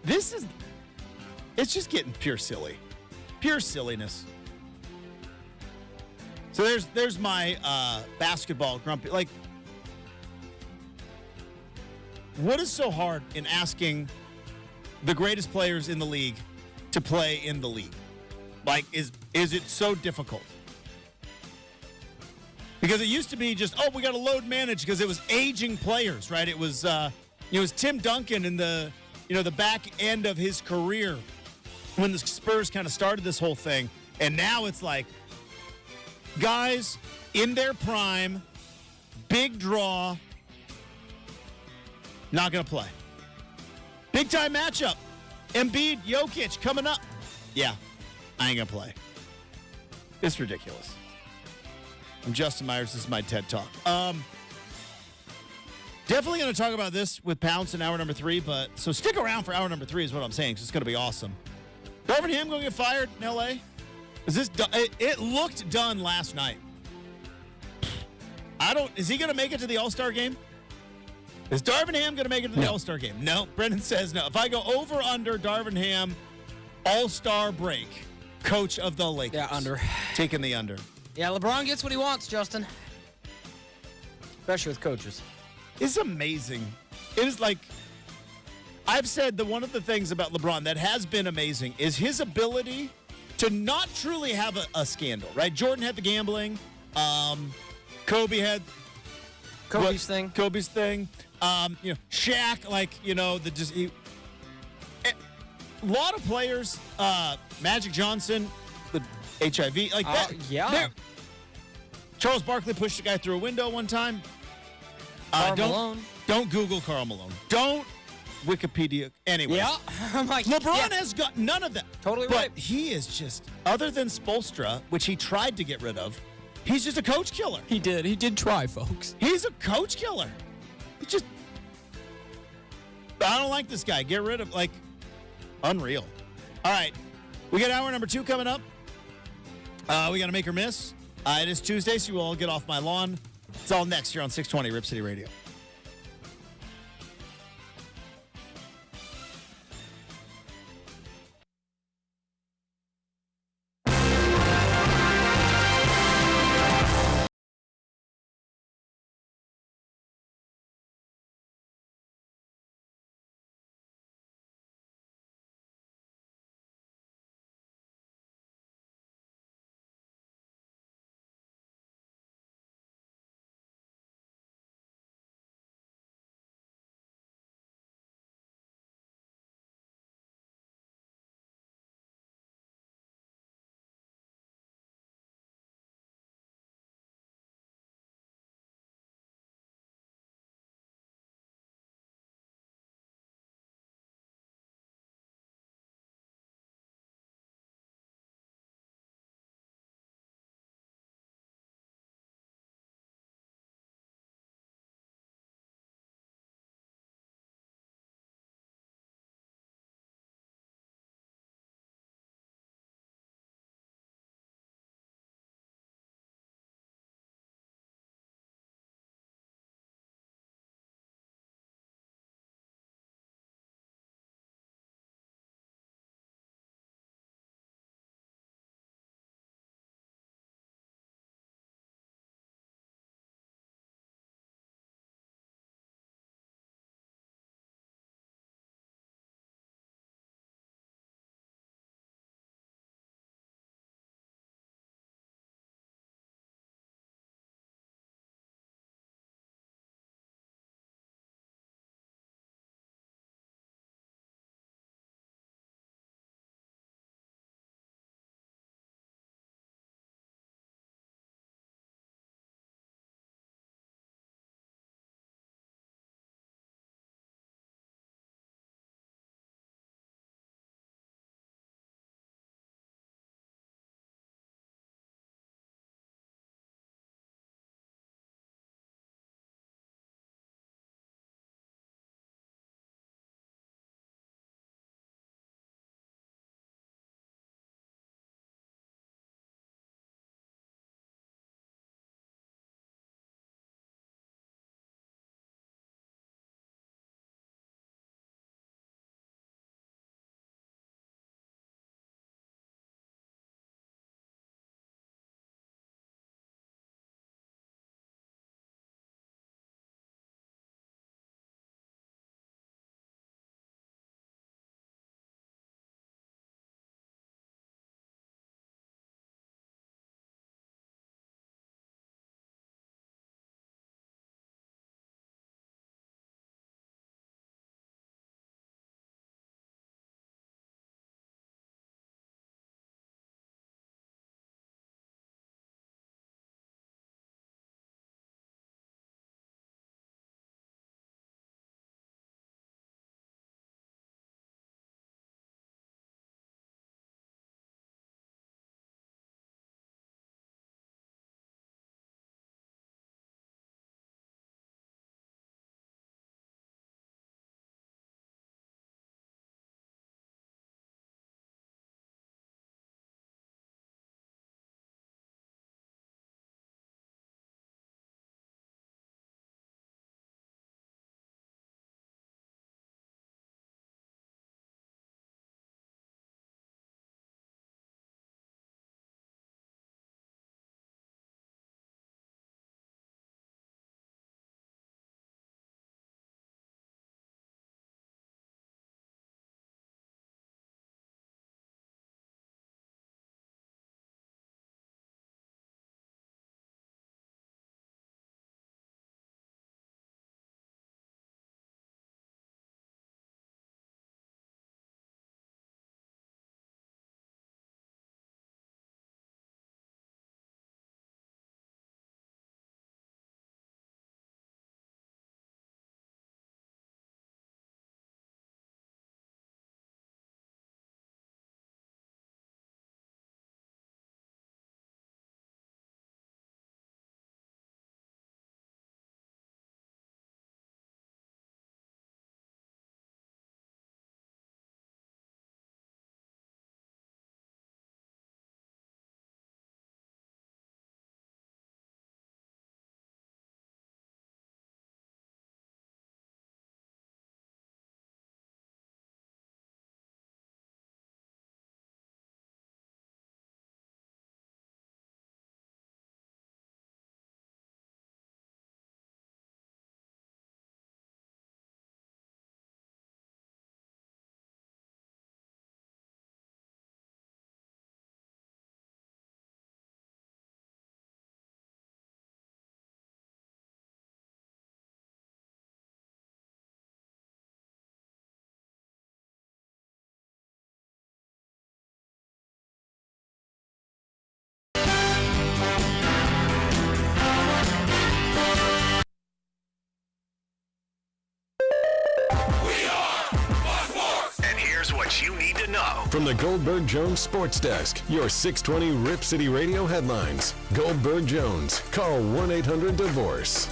it's just getting pure silly. Pure silliness. So there's my basketball grumpy. What is so hard in asking the greatest players in the league to play in the league? Is it so difficult? Because it used to be just, we got to load manage because it was aging players, right? It was Tim Duncan in the back end of his career when the Spurs kind of started this whole thing. And now it's guys in their prime, big draw, not going to play. Big time matchup. Embiid, Jokic coming up. Yeah, I ain't going to play. It's ridiculous. I'm Justin Myers. This is my TED Talk. Definitely going to talk about this with Pounce in hour number 3, so stick around for hour number 3 is what I'm saying, because it's going to be awesome. Devon Pouncey going to get fired in L.A.? Is this done? It looked done last night. Is he going to make it to the All-Star game? Is Devon Pouncey going to make it to the All-Star game? No. Brendan says no. If I go over under Devon Pouncey All-Star break, coach of the Lakers. Yeah, under. Taking the under. Yeah, LeBron gets what he wants, Justin. Especially with coaches. It's amazing. It is like, I've said that one of the things about LeBron that has been amazing is his ability to not truly have a scandal, right? Jordan had the gambling. Kobe had Kobe's thing. Shaq, a lot of players, Magic Johnson, the HIV, like that. Yeah. Charles Barkley pushed a guy through a window one time. Malone. Don't Google Karl Malone. Don't Wikipedia. Anyway. Yeah. I'm like, LeBron has got none of that. Totally right. But he is just, other than Spoelstra, which he tried to get rid of, he's just a coach killer. He did try, folks. He's a coach killer. I don't like this guy. Get rid of, unreal. All right. We got hour number 2 coming up. We got to make or miss. It is Tuesday, so you will all get off my lawn. It's all next here on 620 Rip City Radio. what you need to know. From the Goldberg Jones Sports Desk, your 620 Rip City Radio headlines. Goldberg Jones. Call 1-800-DIVORCE.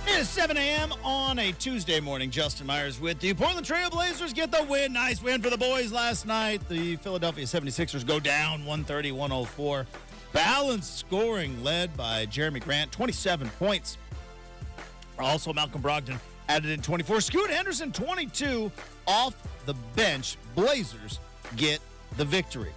It is 7 a.m. on a Tuesday morning. Justin Myers with you. Portland Trail Blazers get the win. Nice win for the boys last night. The Philadelphia 76ers go down 130-104. Balanced scoring led by Jeremy Grant, 27 points. Also, Malcolm Brogdon added in 24. Scoot Henderson, 22 off the bench. Blazers get the victory.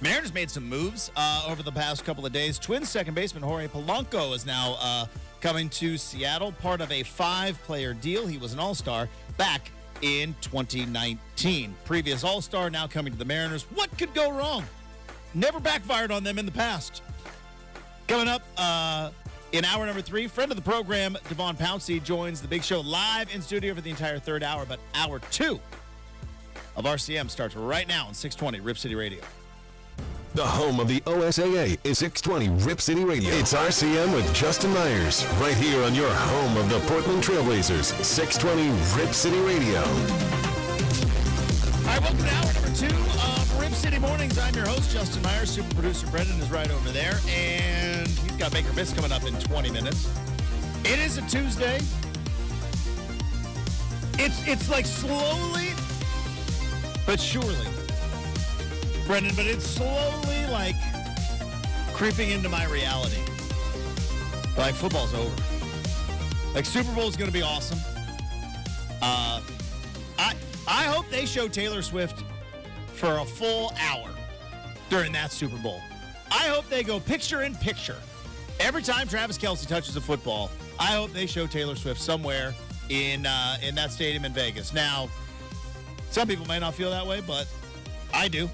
Mariners made some moves over the past couple of days. Twins second baseman Jorge Polanco is now coming to Seattle, part of a 5-player deal. He was an all-star back in 2019. Previous all-star, now coming to the Mariners. What could go wrong? Never backfired on them in the past. Coming up in hour number 3, friend of the program, Devon Pouncey, joins the big show live in studio for the entire third hour. But hour 2 of RCM starts right now on 620 Rip City Radio. The home of the OSAA is 620 Rip City Radio. It's RCM with Justin Myers, right here on your home of the Portland Trailblazers, 620 Rip City Radio. All right, welcome to hour number 2 of Rip City Mornings. I'm your host, Justin Myers. Super producer Brendan is right over there, and he's got Baker Miss coming up in 20 minutes. It is a Tuesday. It's like slowly but surely, Brendan, but it's slowly like creeping into my reality. Like football's over. Like Super Bowl's going to be awesome. I hope they show Taylor Swift for a full hour during that Super Bowl. I hope they go picture in picture. Every time Travis Kelce touches a football, I hope they show Taylor Swift somewhere in that stadium in Vegas. Now, some people may not feel that way, but I do.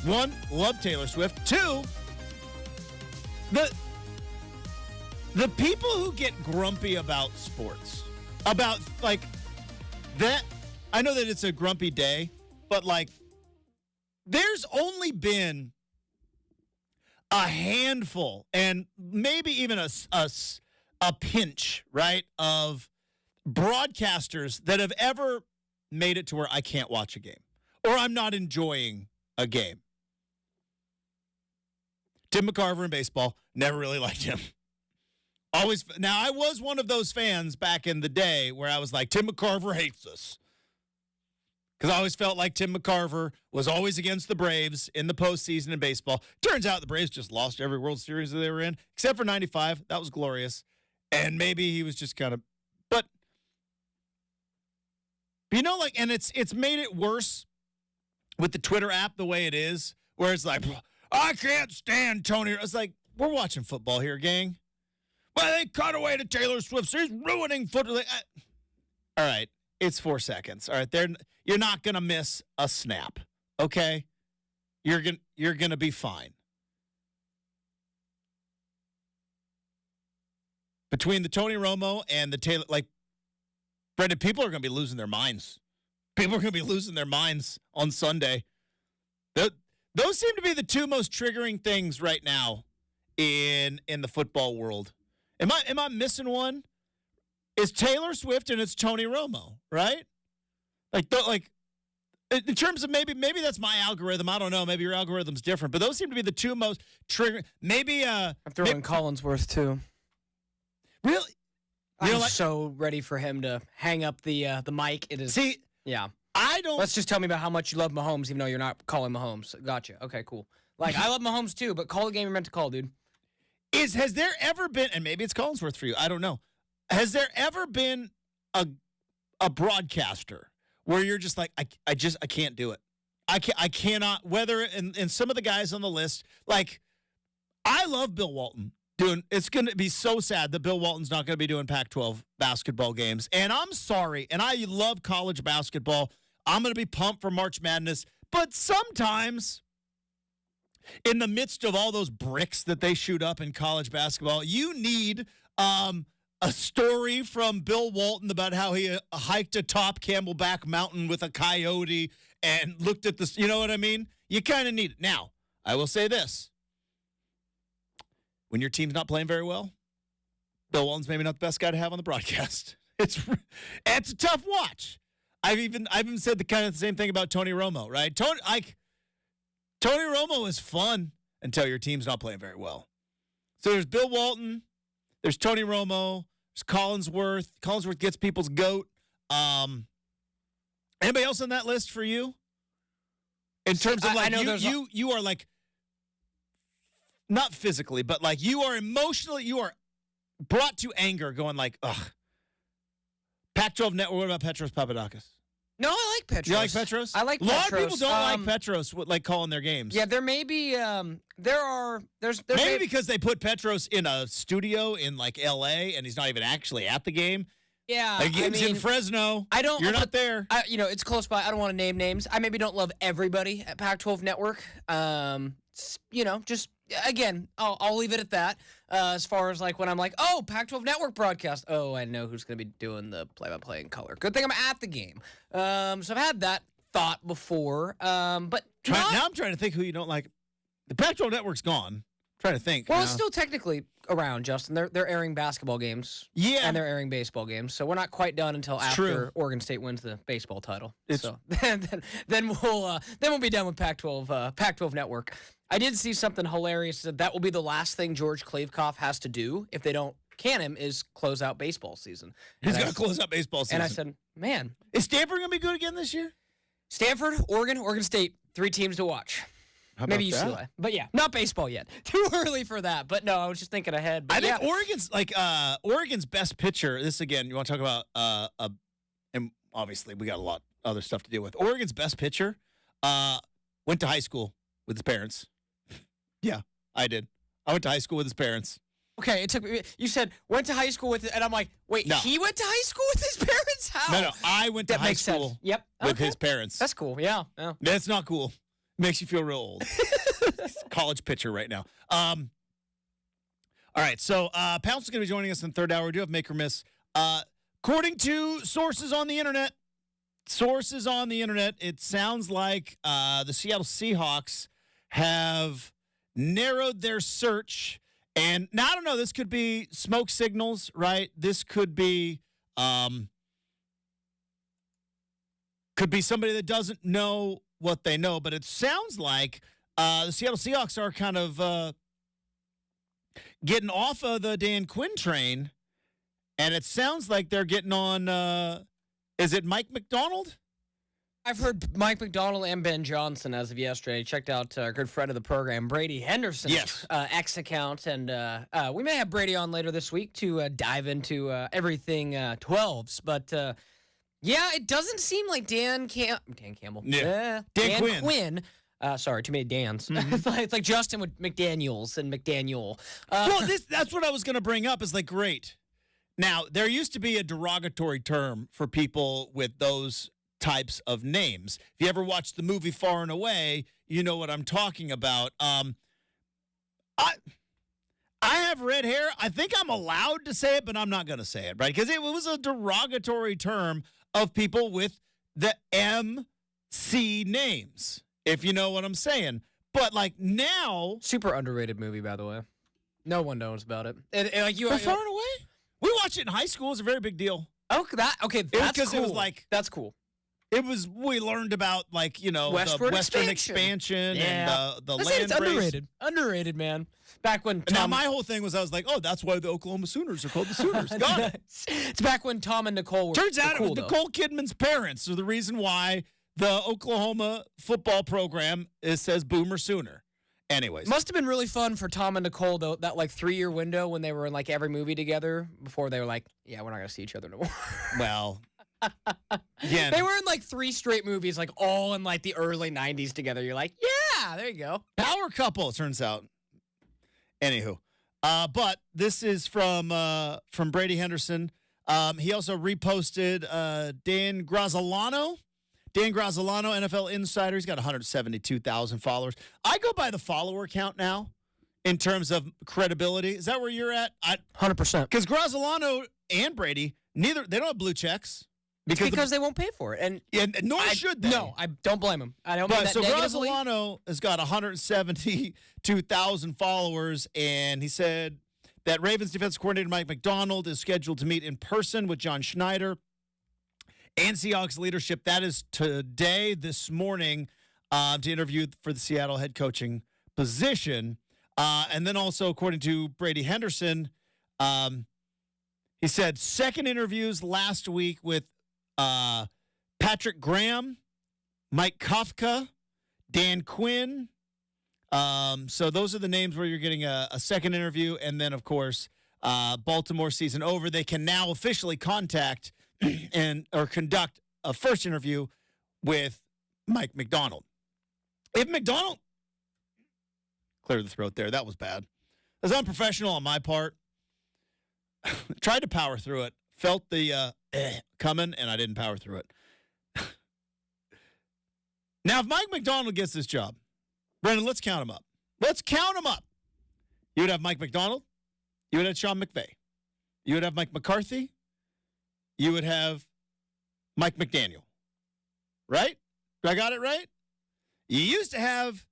1, love Taylor Swift. 2, the people who get grumpy about sports, about like that, I know that it's a grumpy day, but like there's only been a handful and maybe even a pinch, right, of broadcasters that have ever made it to where I can't watch a game or I'm not enjoying a game. Tim McCarver in baseball, never really liked him. Always. Now, I was one of those fans back in the day where I was like, Tim McCarver hates us. Because I always felt like Tim McCarver was always against the Braves in the postseason in baseball. Turns out the Braves just lost every World Series that they were in, except for 95. That was glorious. And maybe he was just kind of, but you know, like, and it's made it worse with the Twitter app the way it is, where it's like, I can't stand Tony. It's like, we're watching football here, gang. Well, they cut away to Taylor Swift. So he's ruining football. All right, it's 4 seconds. All right, you're not gonna miss a snap. Okay, you're gonna be fine. Between the Tony Romo and the Taylor, like, Brendan, people are gonna be losing their minds. People are gonna be losing their minds on Sunday. Those seem to be the two most triggering things right now in the football world. Am I missing one? It's Taylor Swift and it's Tony Romo, right? Like in terms of maybe that's my algorithm. I don't know. Maybe your algorithm's different, but those seem to be the two most triggering. Maybe I'm throwing Collinsworth too. Really? I'm so ready for him to hang up the mic. It is. See, yeah. I don't. Let's just tell me about how much you love Mahomes, even though you're not calling Mahomes. Gotcha. Okay, cool. Like, I love Mahomes too, but call the game you're meant to call, dude. Has there ever been, and maybe it's Collinsworth for you, I don't know. Has there ever been a broadcaster where you're just like, I can't do it. I cannot, whether, and some of the guys on the list, like, I love Bill Walton. It's going to be so sad that Bill Walton's not going to be doing Pac-12 basketball games. And I'm sorry, and I love college basketball. I'm going to be pumped for March Madness. But sometimes, in the midst of all those bricks that they shoot up in college basketball, you need a story from Bill Walton about how he hiked atop Camelback Mountain with a coyote and looked at this. You know what I mean? You kind of need it. Now, I will say this. When your team's not playing very well, Bill Walton's maybe not the best guy to have on the broadcast. It's a tough watch. I've even said the same thing about Tony Romo, right? Tony Romo is fun until your team's not playing very well. So there's Bill Walton, there's Tony Romo, there's Collinsworth. Collinsworth gets people's goat. Anybody else on that list for you? In terms of like you are like not physically, but like you are emotionally, you are brought to anger, going like, ugh. Pac-12 Network. What about Petros Papadakis? No, I like Petros. You like Petros? I like Petros. A lot of people don't like Petros, like calling their games. Yeah, there may be, there's maybe because they put Petros in a studio in like L.A. and he's not even actually at the game. Yeah, the game's in Fresno. You're not there. It's close by. I don't want to name names. I maybe don't love everybody at Pac-12 Network. Just again, I'll leave it at that. As far as like when I'm like, oh, Pac-12 Network broadcast. Oh, I know who's going to be doing the play-by-play in color. Good thing I'm at the game. So I've had that thought before. But now I'm trying to think who you don't like. The Pac-12 Network's gone. Trying to think. Well, it's still technically around, Justin. They're airing basketball games. Yeah. And they're airing baseball games. So we're not quite done until after Oregon State wins the baseball title. So then we'll be done with Pac-12 Network. I did see something hilarious that will be the last thing George Klavekoff has to do if they don't can him is close out baseball season. He's going to close out baseball season. And I said, man. Is Stanford going to be good again this year? Stanford, Oregon State, 3 teams to watch. Maybe UCLA. That? But yeah, not baseball yet. Too early for that. But no, I was just thinking ahead. But I think Oregon's best pitcher, this again, you want to talk about, and obviously we got a lot of other stuff to deal with. Oregon's best pitcher went to high school with his parents. Yeah, I did. I went to high school with his parents. Okay, it took me. You said went to high school with, and I'm like, wait, no. He went to high school with his parents? How? No, I went to high school. Sense. Yep. With his parents. That's cool. Yeah. That's not cool. Makes you feel real old. College pitcher right now. All right, so Pouncey's going to be joining us in the third hour. We do have Make or Miss. According to sources on the internet, it sounds like the Seattle Seahawks have narrowed their search. And now I don't know, this could be smoke signals, right? This could be somebody that doesn't know what they know, but it sounds like the Seattle Seahawks are kind of getting off of the Dan Quinn train, and it sounds like they're getting on, is it Mike Macdonald? I've heard Mike Macdonald and Ben Johnson as of yesterday. Checked out our good friend of the program, Brady Henderson, X account, and we may have Brady on later this week to dive into everything 12s. But yeah, it doesn't seem like Dan Campbell. Yeah. Dan Quinn. Sorry, too many Dans. Mm-hmm. It's like Justin with McDaniels and McDaniel. That's what I was going to bring up. Is like, great. Now, there used to be a derogatory term for people with those types of names. If you ever watched the movie Far and Away, you know what I'm talking about. I have red hair. I think I'm allowed to say it, but I'm not going to say it, right? Because it was a derogatory term of people with the MC names, if you know what I'm saying. But like now, super underrated movie, by the way. No one knows about it. And like Far and Away. We watched it in high school. It was a very big deal. Okay, that's cool. It was like that's cool. It was. We learned about the Western expansion and the land race. Underrated, man. Back when Now my whole thing was, I was like, oh, that's why the Oklahoma Sooners are called the Sooners. Got it. It's back when Tom and Nicole were. Turns out cool, it was Nicole Kidman's parents are the reason why the Oklahoma football program says Boomer Sooner. Anyways, must have been really fun for Tom and Nicole though, that 3-year window when they were in every movie together before they were like, yeah, we're not gonna see each other no more. Well. Yeah, they were in 3 straight movies, all in the early 90s together. You're like, yeah, there you go. Power couple, it turns out. Anywho, but this is from Brady Henderson. He also reposted Dan Graziano. Dan Graziano, NFL Insider. He's got 172,000 followers. I go by the follower count now in terms of credibility. Is that where you're at? 100%. Because Graziano and Brady, they don't have blue checks. Because they won't pay for it. And nor should they. No, I don't blame them. I don't mean that negatively. Graziano has got 172,000 followers, and he said that Ravens defensive coordinator Mike Macdonald is scheduled to meet in person with John Schneider and Seahawks leadership. That is today, this morning, to interview for the Seattle head coaching position. And then also, according to Brady Henderson, he said second interviews last week with Patrick Graham, Mike Kafka, Dan Quinn. So those are the names where you're getting a second interview. And then, of course, Baltimore season over. They can now officially contact or conduct a first interview with Mike McDonald. If McDonald clear the throat there, that was bad. It was unprofessional on my part. Tried to power through it. Felt the coming, and I didn't power through it. Now, if Mike McDonald gets this job, Brendan, let's count him up. Let's count him up. You would have Mike McDonald. You would have Sean McVay. You would have Mike McCarthy. You would have Mike McDaniel. Right? I got it right? You used to have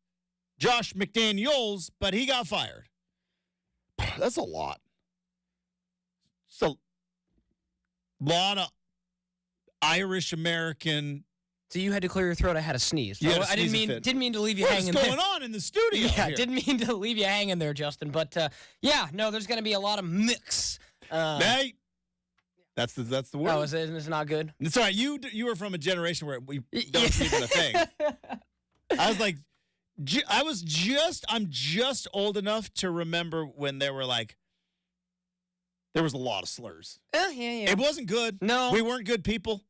Josh McDaniels, but he got fired. That's a lot. It's a lot of Irish-American. So you had to clear your throat. I had a sneeze. So I didn't mean to leave you hanging there. What's going on in the studio? Yeah, here? didn't mean to leave you hanging there, Justin. But there's going to be a lot of mix. Hey, that's the word. Oh, is it not good? It's all right. You were from a generation where we don't even a thing. I was like, I'm just old enough to remember when there was a lot of slurs. Yeah. It wasn't good. No. We weren't good people.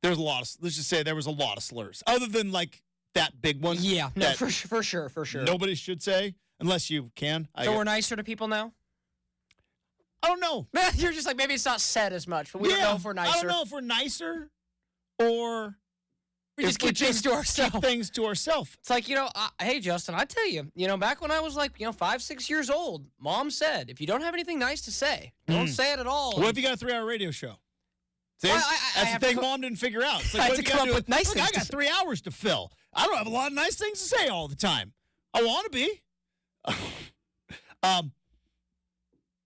There's let's just say there was a lot of slurs. Other than like that big one. Yeah, no, for sure. Nobody should say, unless you can. We're nicer to people now? I don't know. You're just like, maybe it's not said as much, but we don't know if we're nicer. I don't know if we're nicer or we just keep things to ourselves. Keep things to ourselves. It's like, hey, Justin, I tell you, back when I was like, 5, 6 years old, Mom said, if you don't have anything nice to say, don't say it at all. What if you got a 3-hour radio show? See? That's the thing Mom didn't figure out. It's like, I had to come up with nice things. I got 3 hours to fill. I don't have a lot of nice things to say all the time. I want to be.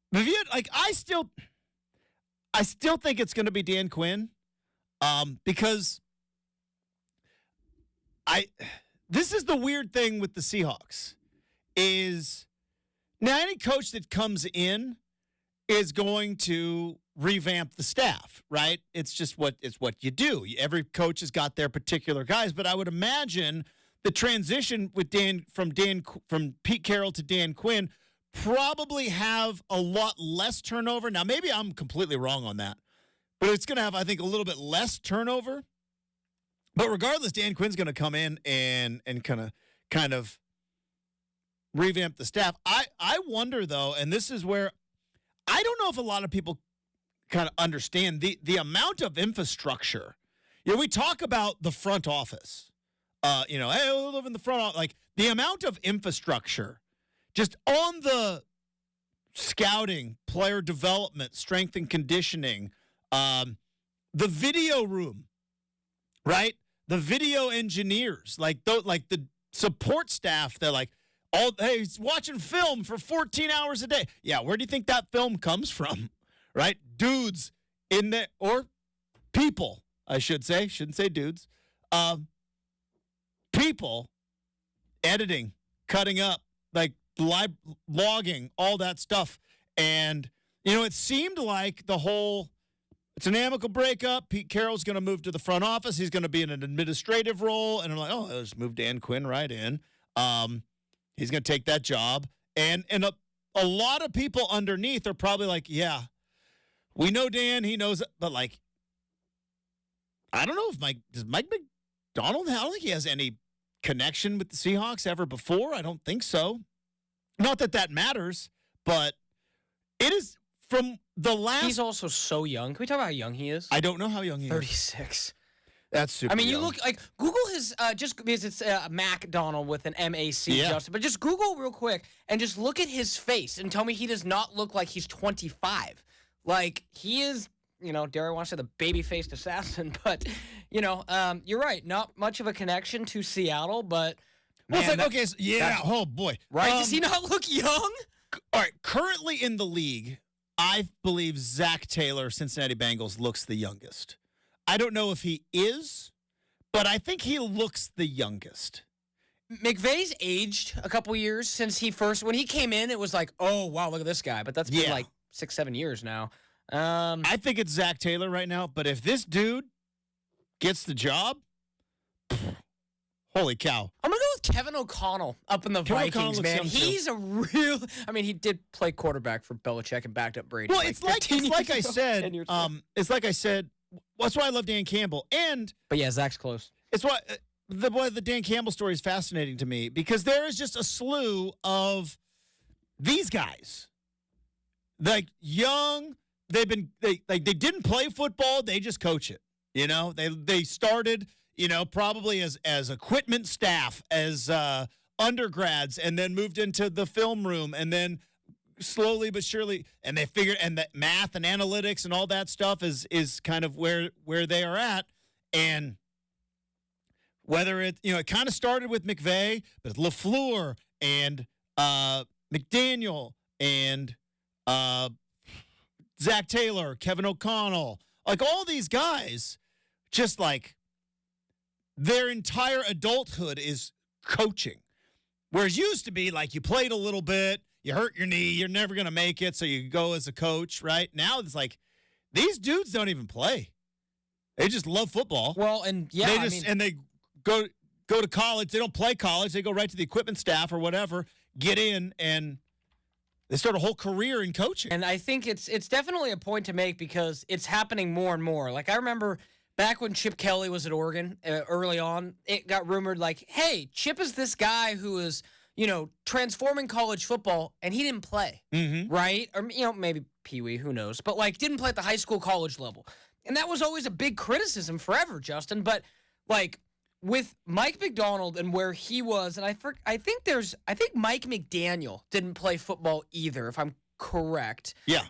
But if you, I still think it's going to be Dan Quinn, because this is the weird thing with the Seahawks is now any coach that comes in is going to revamp the staff, right? It's just what you do. Every coach has got their particular guys, but I would imagine the transition with from Pete Carroll to Dan Quinn probably have a lot less turnover. Now, maybe I'm completely wrong on that, but it's going to have, I think, a little bit less turnover. But regardless, Dan Quinn's going to come in and kind of revamp the staff. I wonder, though, and this is where I don't know if a lot of people kind of understand the amount of infrastructure. We talk about the front office. Hey, we live in the front office. Like, the amount of infrastructure just on the scouting, player development, strength and conditioning, the video room, right? The video engineers, like the support staff, they're like, hey, he's watching film for 14 hours a day. Yeah, where do you think that film comes from, right? Dudes in there, or people, I should say. Shouldn't say dudes. People editing, cutting up, like live logging, all that stuff. And, it seemed like it's an amicable breakup. Pete Carroll's going to move to the front office. He's going to be in an administrative role. And I'm like, oh, let's move Dan Quinn right in. He's going to take that job. And a lot of people underneath are probably like, yeah, we know Dan. He knows it. But, I don't know if does Mike McDonald, I don't think he has any connection with the Seahawks ever before. I don't think so. Not that matters, but it is from the last. He's also so young. Can we talk about how young he is? I don't know how young he is. 36. That's super young. You look like Google his just because it's MacDonald with an M-A-C, Justin. But just Google real quick and just look at his face and tell me he does not look like he's 25. Like, he is, dare I want to say the baby-faced assassin, but, you're right. Not much of a connection to Seattle, but. Well, it's like, okay, oh boy. Right? Does he not look young? All right, currently in the league, I believe Zach Taylor, Cincinnati Bengals, looks the youngest. I don't know if he is, but I think he looks the youngest. McVay's aged a couple years since when he came in, it was like, oh, wow, look at this guy. But that's been like 6-7 years now. I think it's Zach Taylor right now, but if this dude gets the job, holy cow. I'm going to go with Kevin O'Connell up in the Vikings, man. He's he did play quarterback for Belichick and backed up Brady. Well, it's like I said, that's why I love Dan Campbell. But yeah, Zach's close. It's why the Dan Campbell story is fascinating to me because there is just a slew of these guys. Like young, they didn't play football, they just coach it. They started, probably as equipment staff, as undergrads, and then moved into the film room, and then slowly but surely, and they figured, and that math and analytics and all that stuff is kind of where they are at. And whether it kind of started with McVay, but LaFleur and McDaniel and Zach Taylor, Kevin O'Connell, like all these guys, just like their entire adulthood is coaching. Whereas used to be like you played a little bit, you hurt your knee, you're never going to make it, so you go as a coach, right? Now it's like these dudes don't even play. They just love football. Well, and and they go to college. They don't play college. They go right to the equipment staff or whatever, get in, and they start a whole career in coaching. And I think it's definitely a point to make because it's happening more and more. Like I remember back when Chip Kelly was at Oregon early on, it got rumored like, hey, Chip is this guy who is, transforming college football, and he didn't play, right? Or, maybe Pee Wee, who knows? But, didn't play at the high school, college level. And that was always a big criticism forever, Justin. But, with Mike McDonald and where he was, and I think Mike McDaniel didn't play football either, if I'm correct. Yeah.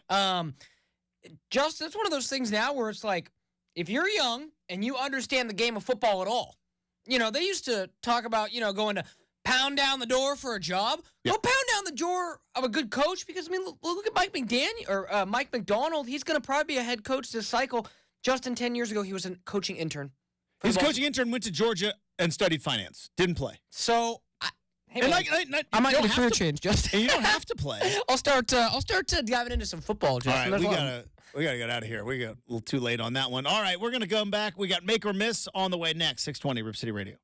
Justin, it's one of those things now where it's like, if you're young and you understand the game of football at all, they used to talk about, going to pound down the door for a job. Yeah. Go pound down the door of a good coach because, look at Mike McDaniel or Mike McDonald. He's going to probably be a head coach this cycle. Justin, 10 years ago, he was a coaching intern. He's a coaching intern, went to Georgia and studied finance. Didn't play. So, I might need a career change, Justin. You don't have to play. I'll start diving into some football, Justin. All right, we gotta get out of here. We got a little too late on that one. All right, we're gonna come back. We got Make or Miss on the way next. 620 Rip City Radio.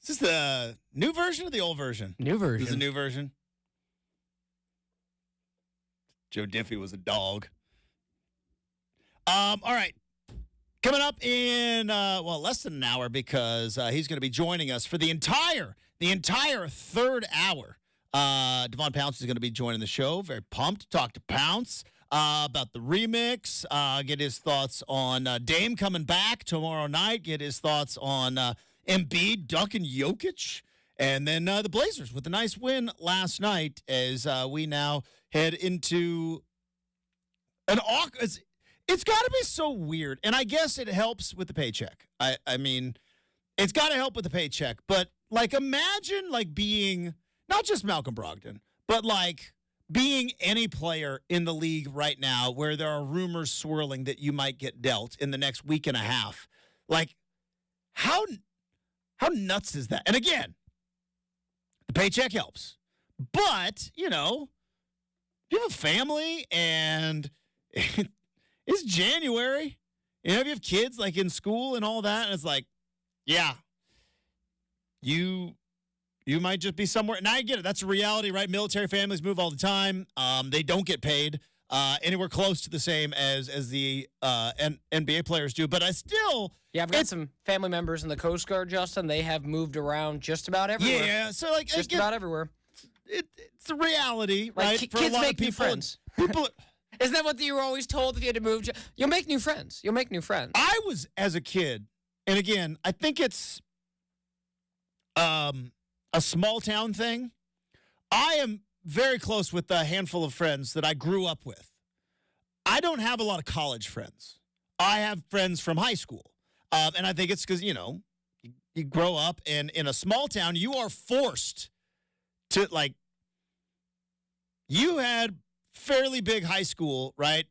Is this the new version or the old version? New version. This is the new version. Joe Diffie was a dog. All right. Coming up in, less than an hour because he's going to be joining us for the entire third hour. Devon Pouncey is going to be joining the show. Very pumped to talk to Pounce about the remix, get his thoughts on Dame coming back tomorrow night, get his thoughts on Embiid ducking Jokic, and then the Blazers with a nice win last night as we now head into an awkward. It's got to be so weird, and I guess it helps with the paycheck. I mean, it's got to help with the paycheck, but like imagine like being not just Malcolm Brogdon, but like being any player in the league right now where there are rumors swirling that you might get dealt in the next week and a half. Like how nuts is that? And again, the paycheck helps. But, you know, if you have a family and it's January, you know, if you have kids like in school and all that, and it's like, yeah, you might just be somewhere. And I get it. That's a reality, right? Military families move all the time. They don't get paid anywhere close to the same as the NBA players do. But I still... Yeah, I've got some family members in the Coast Guard, Justin. They have moved around just about everywhere. Yeah, so like... Just about everywhere. It's a reality, right? Like, kids make new friends. People... Isn't that what you were always told if you had to move? You'll make new friends. You'll make new friends. I was, as a kid, and again, I think it's a small town thing. I am very close with a handful of friends that I grew up with. I don't have a lot of college friends. I have friends from high school. And I think it's because, you know, you grow up and in a small town, you are forced to, like, you had fairly big high school, right?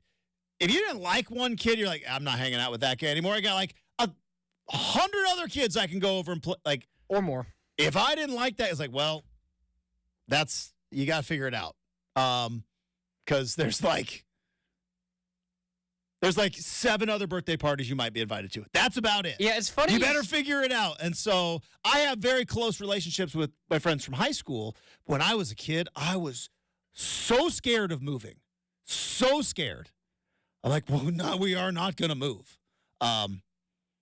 If you didn't like one kid, you're like, I'm not hanging out with that guy anymore. I got like 100 other kids I can go over and play, like, or more. If I didn't like that, it's like, well, you got to figure it out. Because there's like 7 other birthday parties you might be invited to. That's about it. Yeah, it's funny. You better figure it out. And so I have very close relationships with my friends from high school. When I was a kid, I was so scared of moving. So scared. I'm like, well, no, we are not going to move.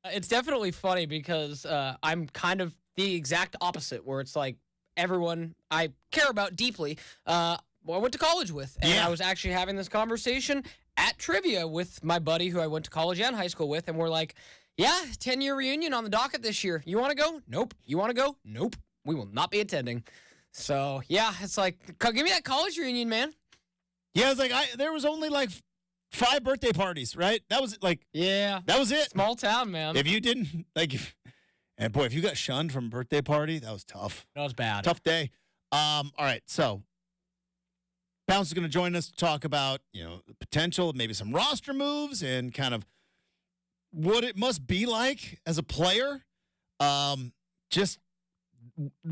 It's definitely funny because I'm kind of the exact opposite, where it's like everyone I care about deeply, I went to college with. And I was actually having this conversation at trivia with my buddy who I went to college and high school with, and we're like, yeah, 10-year reunion on the docket this year. You want to go? Nope. You want to go? Nope. We will not be attending. So, yeah, it's like, give me that college reunion, man. Yeah, it's like, there was only like 5 birthday parties, right? That was like, yeah, that was it. Small town, man. If you didn't, like, and boy, if you got shunned from a birthday party, that was tough. That was bad. Tough day. All right, so Pounce is going to join us to talk about, you know, the potential, maybe some roster moves and kind of what it must be like as a player. Just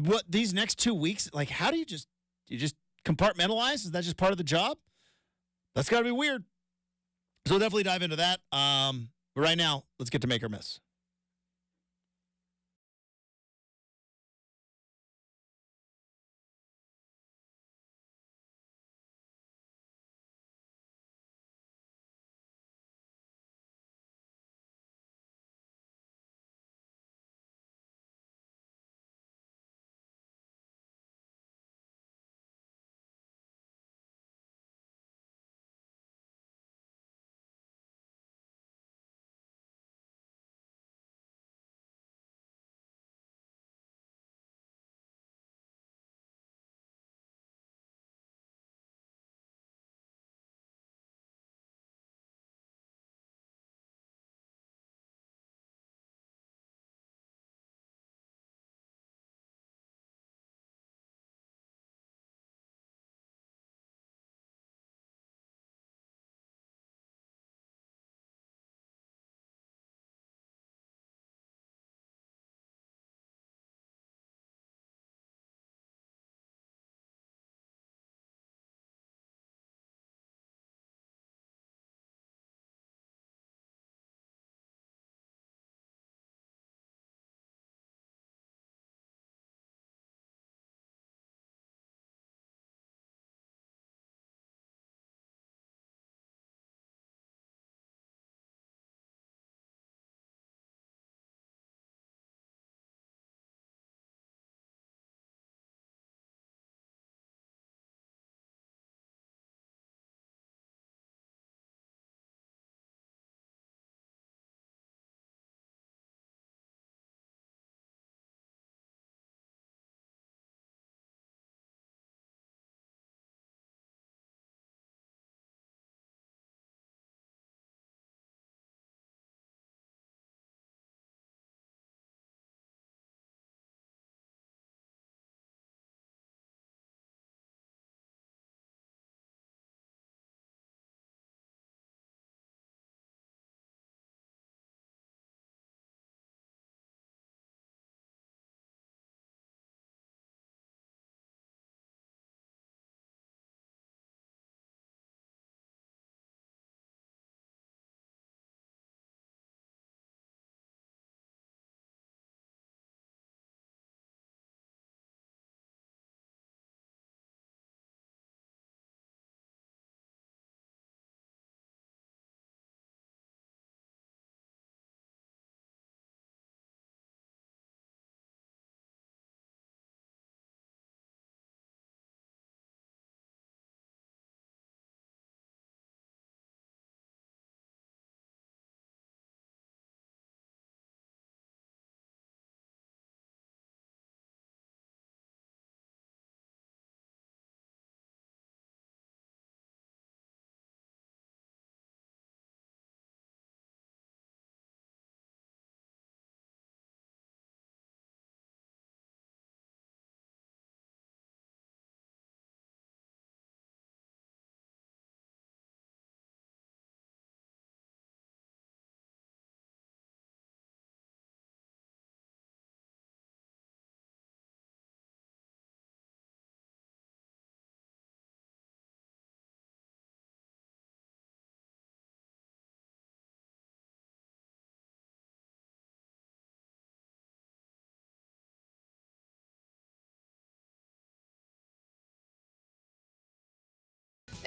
what these next 2 weeks, like, how do you just compartmentalize? Is that just part of the job? That's got to be weird. So we'll definitely dive into that. But right now, let's get to Make or Miss.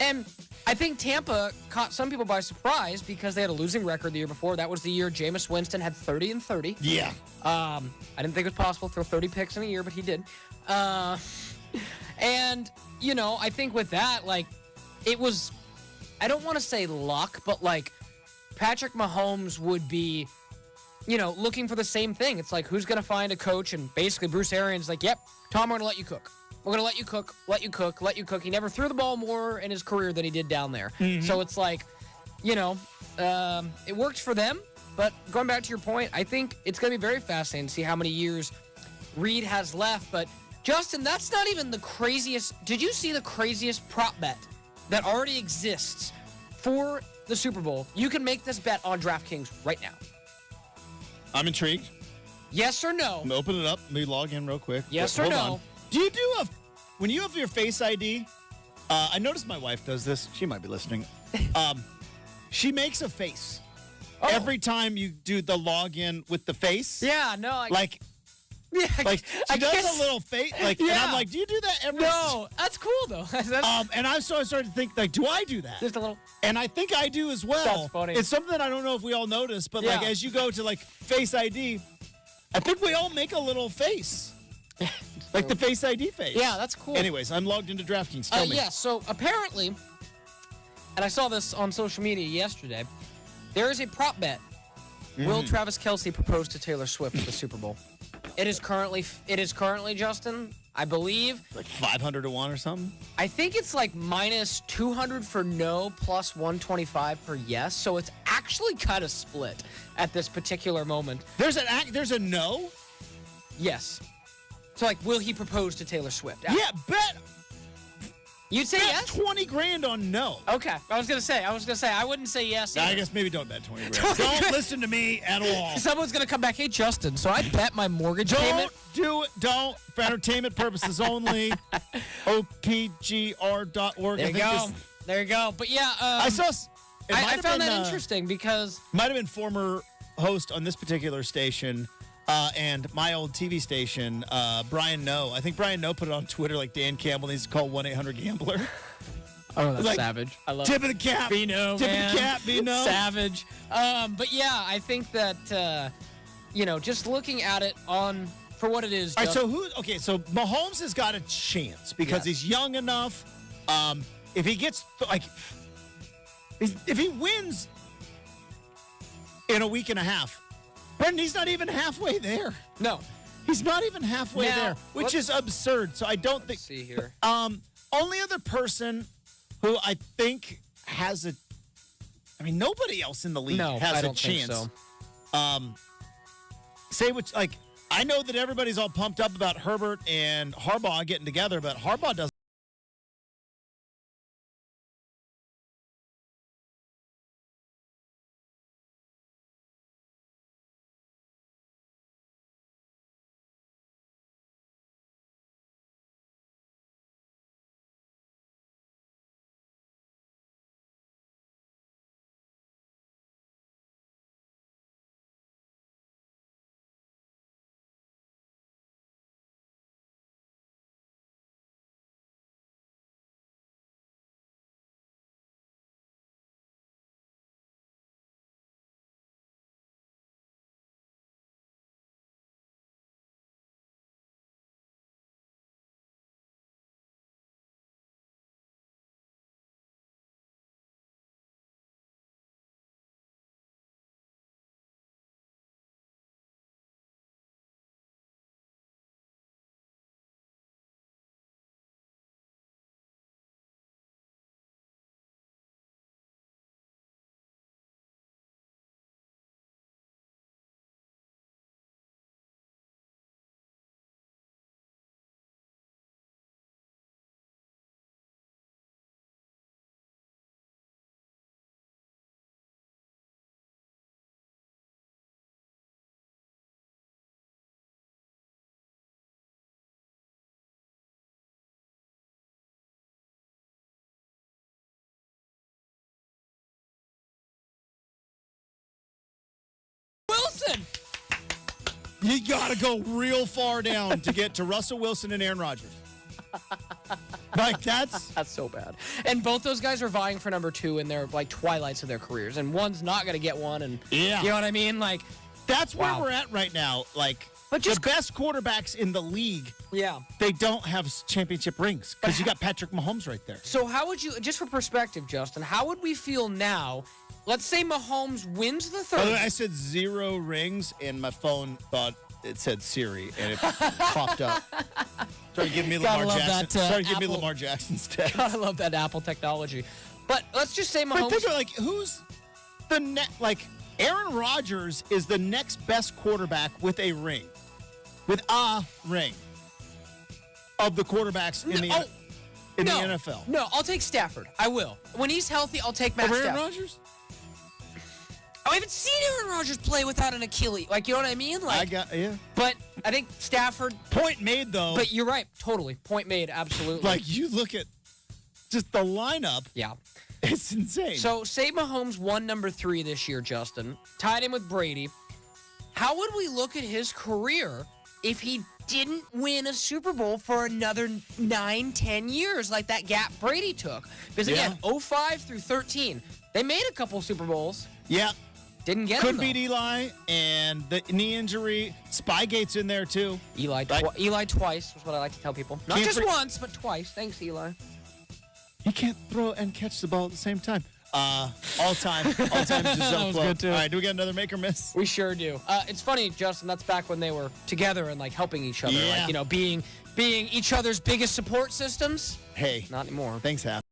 And I think Tampa caught some people by surprise because they had a losing record the year before. That was the year Jameis Winston had 30-30. Yeah. I didn't think it was possible to throw 30 picks in a year, but he did. And, you know, I think with that, like, it was, I don't want to say luck, but, like, Patrick Mahomes would be, you know, looking for the same thing. It's like, who's going to find a coach? And basically Bruce Arians like, yep, Tom, we're going to let you cook. We're going to let you cook, let you cook, let you cook. He never threw the ball more in his career than he did down there. Mm-hmm. So it's like, you know, it worked for them. But going back to your point, I think it's going to be very fascinating to see how many years Reed has left. But, Justin, that's not even the craziest. Did you see the craziest prop bet that already exists for the Super Bowl? You can make this bet on DraftKings right now. I'm intrigued. Yes or no? I'm gonna open it up. Let me log in real quick. Yes or Hold no? on. Do you do when you have your Face ID? I noticed my wife does this. She might be listening. She makes a face every time you do the login with the face. Yeah, no, she does a little face, and I'm like, do you do that every? No, that's cool though. And I started to think, like, do I do that? Just a little. And I think I do as well. That's funny. It's something that I don't know if we all notice, but like as you go to like Face ID, I think we all make a little face, like the Face ID face. Yeah, that's cool. Anyways, I'm logged into DraftKings. Tell me. Yeah, so apparently, and I saw this on social media yesterday, there is a prop bet. Will Travis Kelce propose to Taylor Swift at the Super Bowl? It is currently, Justin, I believe. Like 500 to 1 or something? I think it's like minus 200 for no, plus 125 for yes. So it's actually kind of split at this particular moment. There's a no? Yes. So, like, will he propose to Taylor Swift? Yeah, bet. You'd say yes? 20 grand on no. Okay. I was going to say, I wouldn't say yes either. I guess maybe don't bet 20 grand. Don't listen to me at all. Someone's going to come back, hey, Justin, so I bet my mortgage payment. Don't do it. Don't. For entertainment purposes only. OPGR.org. There you go. But yeah. I found that interesting because. Might have been former host on this particular station. And my old TV station, Brian Noe. I think Brian Noe put it on Twitter like Dan Campbell needs to call 1-800-GAMBLER. Oh, that's savage. I love it. Tip of the cap. Bino, Tip man. of the cap, Bino. Savage. But yeah, I think that, just looking at it for what it is. All right, so Mahomes has got a chance because he's young enough. If he gets, if he wins in a week and a half, Brendan, he's not even halfway there. No. He's not even halfway there, which is absurd. So I don't think. Let's see here. Only other person who I think has nobody else in the league has a chance. Think so. I know that everybody's all pumped up about Herbert and Harbaugh getting together, but Harbaugh doesn't. Wilson! You got to go real far down to get to Russell Wilson and Aaron Rodgers. Like, that's so bad. And both those guys are vying for number 2 in their, like, twilights of their careers. And one's not going to get one. And you know what I mean? Like, that's where we're at right now. Like, but the best quarterbacks in the league, they don't have championship rings because you got Patrick Mahomes right there. So how would you, just for perspective, Justin, how would we feel now? Let's say Mahomes wins the third. By the way, I said 0 rings, and my phone thought it said Siri, and it popped up. Started giving me Lamar Jackson. Started giving me Lamar Jackson stats. Gotta love that Apple technology. But let's just say Mahomes. But think about, like, who's the Aaron Rodgers is the next best quarterback with a ring. With a ring of the quarterbacks in the NFL. No, I'll take Stafford. I will. When he's healthy, I'll take Matt Stafford. Aaron Rodgers? I haven't seen Aaron Rodgers play without an Achilles. Like, you know what I mean? Like, But I think Stafford. Point made, though. But you're right. Totally. Point made. Absolutely. Like, you look at just the lineup. Yeah. It's insane. So, say Mahomes won number 3 this year, Justin. Tied him with Brady. How would we look at his career if he didn't win a Super Bowl for another 9-10 years like that gap Brady took? Because, again, 05 through 13, they made a couple Super Bowls. Yeah. Didn't get Could him, beat Eli, and the knee injury. Spygate's in there, too. Eli twice is what I like to tell people. Not just once, but twice. Thanks, Eli. He can't throw and catch the ball at the same time. All-time Giselle was good, too. All right, do we get another make or miss? We sure do. It's funny, Justin, that's back when they were together and, like, helping each other. Yeah. Like, you know, being each other's biggest support systems. Hey. Not anymore. Thanks, Hap.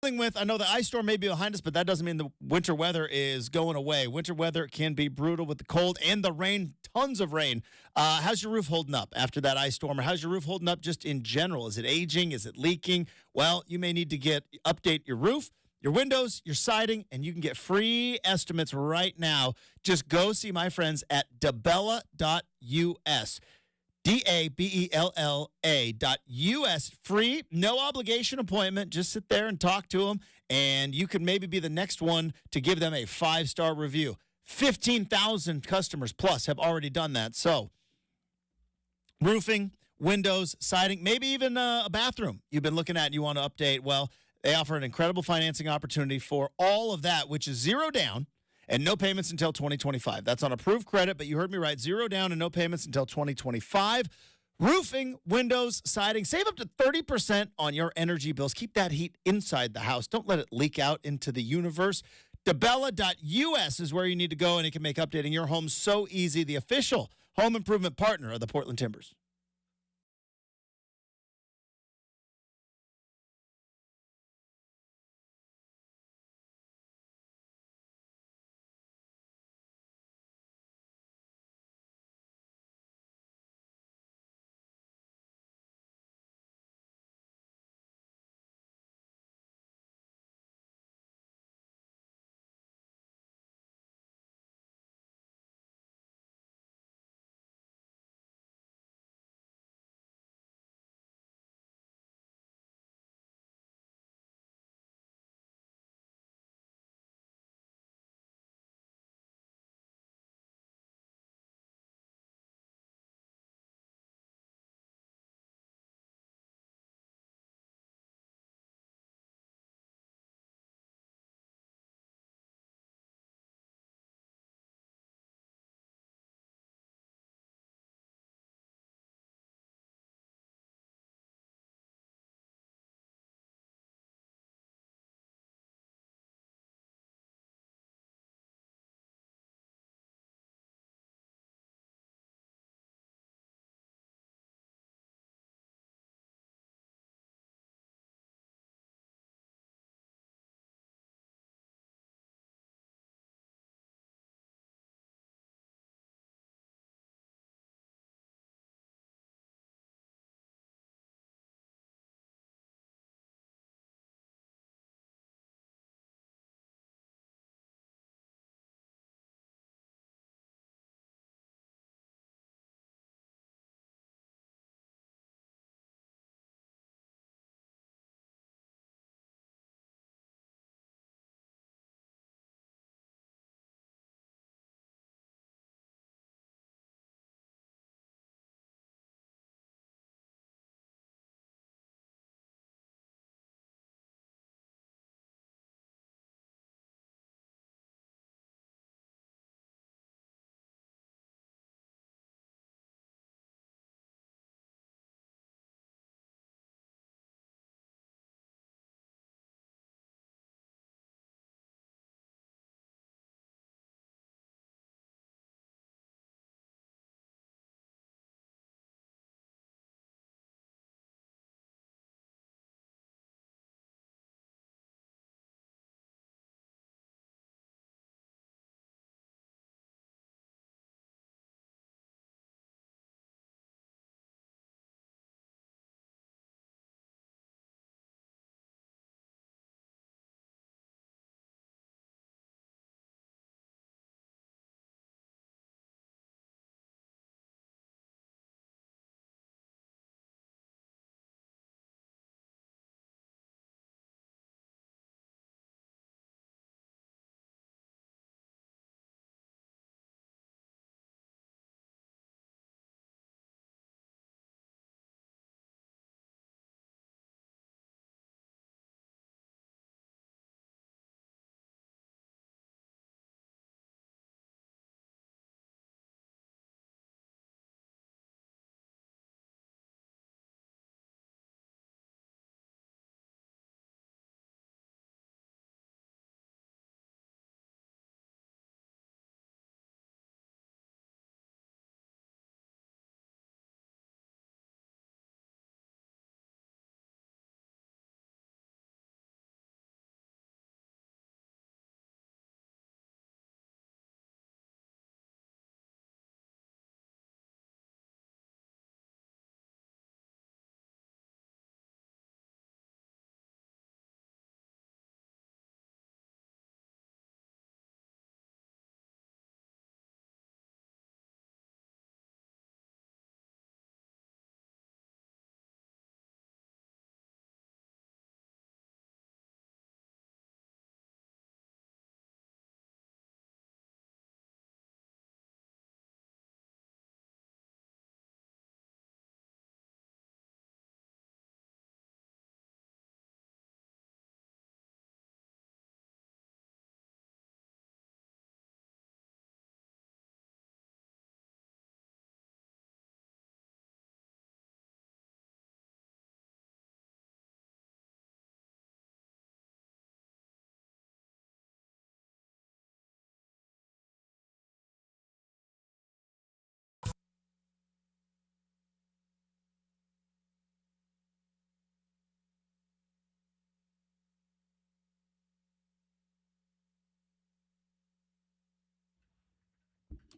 With, I know the ice storm may be behind us, but that doesn't mean the winter weather is going away. Winter weather can be brutal with the cold and the rain, tons of rain. How's your roof holding up after that ice storm? Or how's your roof holding up just in general? Is it aging? Is it leaking? Well, you may need to update your roof. your windows, your siding, and you can get free estimates right now. Just go see my friends at dabella.us. DABELLA.us. Free, no obligation appointment. Just sit there and talk to them, and you could maybe be the next one to give them a 5-star review. 15,000 customers plus have already done that. So, roofing, windows, siding, maybe even a bathroom you've been looking at and you want to update. Well, they offer an incredible financing opportunity for all of that, which is 0 down and no payments until 2025. That's on approved credit, but you heard me right. 0 down and no payments until 2025. Roofing, windows, siding. Save up to 30% on your energy bills. Keep that heat inside the house. Don't let it leak out into the universe. Dabella.us is where you need to go, and it can make updating your home so easy. The official home improvement partner of the Portland Timbers.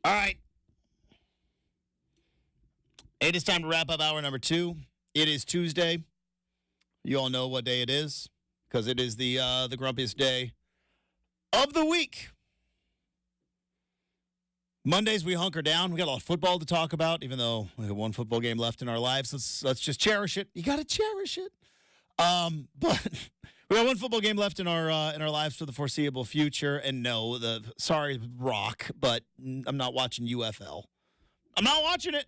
All right. It is time to wrap up hour number 2. It is Tuesday. You all know what day it is because it is the grumpiest day of the week. Mondays, we hunker down. We got a lot of football to talk about, even though we have one football game left in our lives. Let's just cherish it. You got to cherish it. But we have one football game left in our lives for the foreseeable future. And no, sorry, Rock, but I'm not watching UFL. I'm not watching it.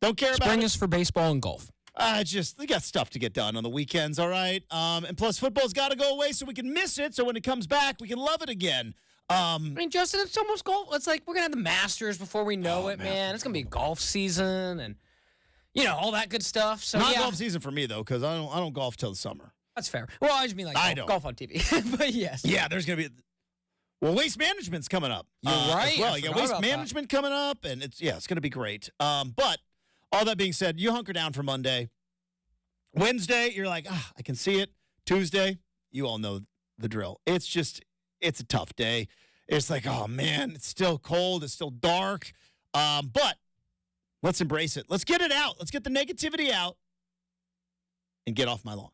Don't care about it. Spring is for baseball and golf. It's just, we got stuff to get done on the weekends, all right? And plus, football's got to go away so we can miss it. So when it comes back, we can love it again. I mean, Justin, it's almost golf. It's like we're going to have the Masters before we know it, man. It's going to be golf season and, all that good stuff. So not golf season for me, though, because I don't golf till the summer. That's fair. Well, I just mean golf on TV. But yes. Yeah, there's going to be... Well, waste management's coming up. You're right. Well, you got waste management coming up, and it's going to be great. But all that being said, you hunker down for Monday. Wednesday, you're like, I can see it. Tuesday, you all know the drill. It's a tough day. It's like, oh, man, it's still cold. It's still dark. But let's embrace it. Let's get it out. Let's get the negativity out and get off my lawn.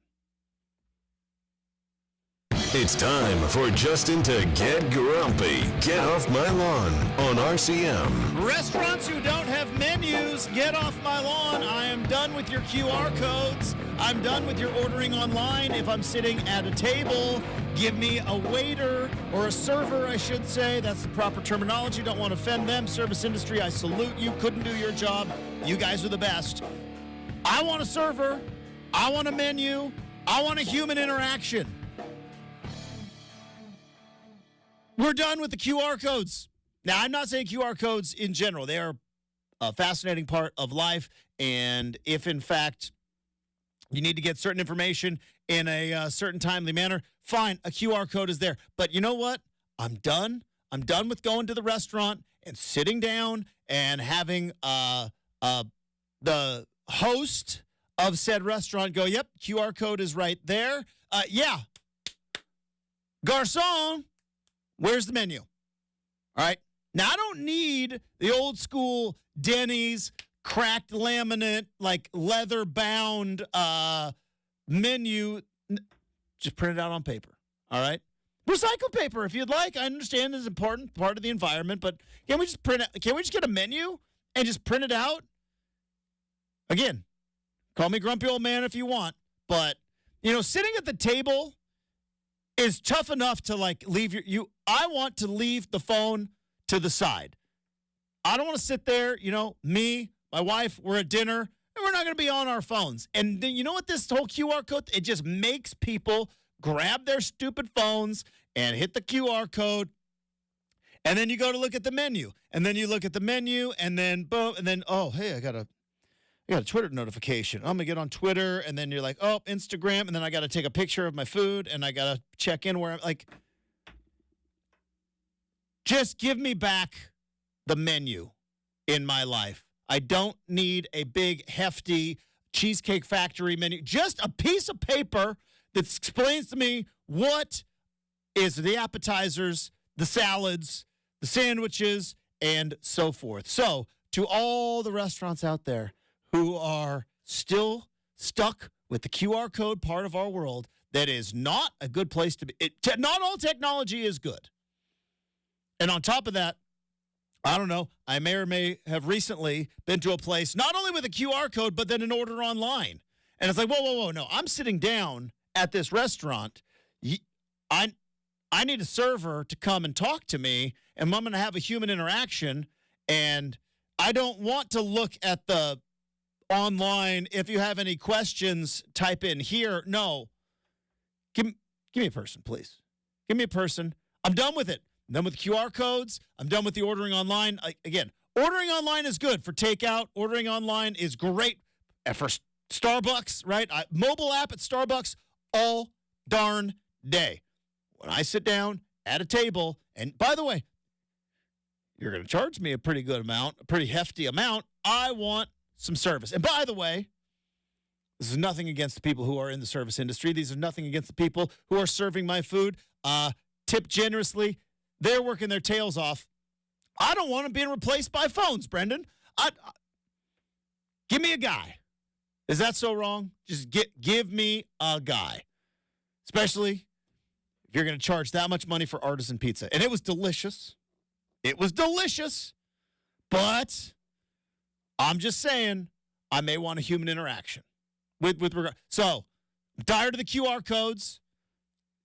It's time for Justin to get grumpy. Get off my lawn on RCM. Restaurants who don't have menus, get off my lawn. I am done with your QR codes. I'm done with your ordering online. If I'm sitting at a table, give me a waiter or a server, I should say. That's the proper terminology. Don't want to offend them. Service industry, I salute you. Couldn't do your job. You guys are the best. I want a server. I want a menu. I want a human interaction. We're done with the QR codes. Now, I'm not saying QR codes in general. They are a fascinating part of life. And if, in fact, you need to get certain information in a certain timely manner, fine, a QR code is there. But you know what? I'm done. I'm done with going to the restaurant and sitting down and having the host of said restaurant go, yep, QR code is right there. Yeah. Garçon. Where's the menu? All right. Now, I don't need the old school Denny's cracked laminate, like leather-bound menu. Just print it out on paper. All right. Recycle paper if you'd like. I understand it's an important part of the environment, but can't we just get a menu and just print it out? Again, call me grumpy old man if you want, but sitting at the table is tough enough to leave I want to leave the phone to the side. I don't want to sit there, me, my wife, we're at dinner, and we're not going to be on our phones. And then you know what this whole QR code, it just makes people grab their stupid phones and hit the QR code. And then you go to look at the menu. And then you look at the menu and then boom, and then, oh, hey, I got a Twitter notification. I'm going to get on Twitter, and then you're like, oh, Instagram, and then I got to take a picture of my food, and I got to check in where I'm like, just give me back the menu in my life. I don't need a big, hefty Cheesecake Factory menu. Just a piece of paper that explains to me what is the appetizers, the salads, the sandwiches, and so forth. So, to all the restaurants out there who are still stuck with the QR code part of our world, that is not a good place to be. Not all technology is good. And on top of that, I don't know, I may or may have recently been to a place, not only with a QR code, but then an order online. And it's like, whoa, no, I'm sitting down at this restaurant. I need a server to come and talk to me, and I'm going to have a human interaction, and I don't want to look at the online. If you have any questions, type in here. No. Give me a person, please. Give me a person. I'm done with it. I'm done with QR codes. I'm done with the ordering online. Again, ordering online is good for takeout. Ordering online is great for Starbucks, right? Mobile app at Starbucks all darn day. When I sit down at a table, and by the way, you're going to charge me a pretty good amount, a pretty hefty amount. I want some service. And by the way, this is nothing against the people who are in the service industry. These are nothing against the people who are serving my food. Tip generously. They're working their tails off. I don't want them being replaced by phones, Brendan. Give me a guy. Is that so wrong? Just give me a guy. Especially if you're going to charge that much money for artisan pizza. And it was delicious. It was delicious. But I'm just saying, I may want a human interaction with regard. So, I'm tired of the QR codes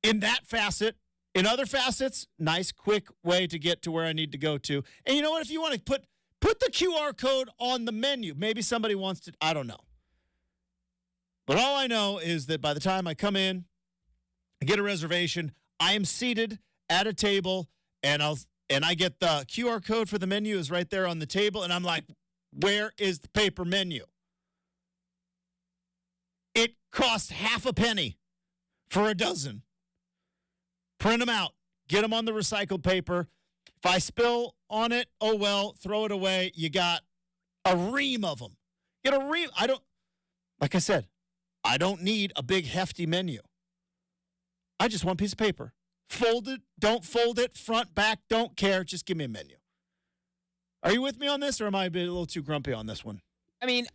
in that facet. In other facets, nice, quick way to get to where I need to go to. And you know what? If you want to put the QR code on the menu, maybe somebody wants to, I don't know. But all I know is that by the time I come in, I get a reservation, I am seated at a table, and I get the QR code for the menu is right there on the table, and I'm like, where is the paper menu? It costs half a penny for a dozen. Print them out. Get them on the recycled paper. If I spill on it, oh well, throw it away. You got a ream of them. Get a ream. Like I said, I don't need a big hefty menu. I just want a piece of paper. Fold it, don't fold it, front, back, don't care. Just give me a menu. Are you with me on this, or am I a little too grumpy on this one? I mean,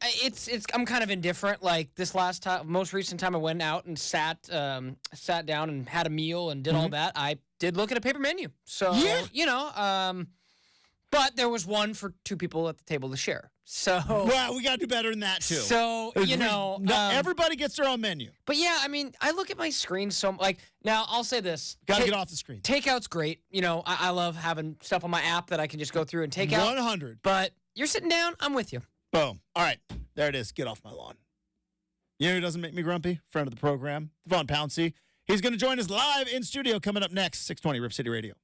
I'm kind of indifferent. Like this most recent time I went out and sat down and had a meal and did all that. I did look at a paper menu. So, but there was one for two people at the table to share. So, well, we got to do better than that too. So, everybody gets their own menu. But yeah, I mean, I look at my screen now I'll say this. Got to get off the screen. Takeout's great. I love having stuff on my app that I can just go through and take out. 100. But you're sitting down, I'm with you. Boom. All right. There it is. Get off my lawn. You know who doesn't make me grumpy? Friend of the program, Devon Pouncey. He's going to join us live in studio coming up next, 620 Rip City Radio.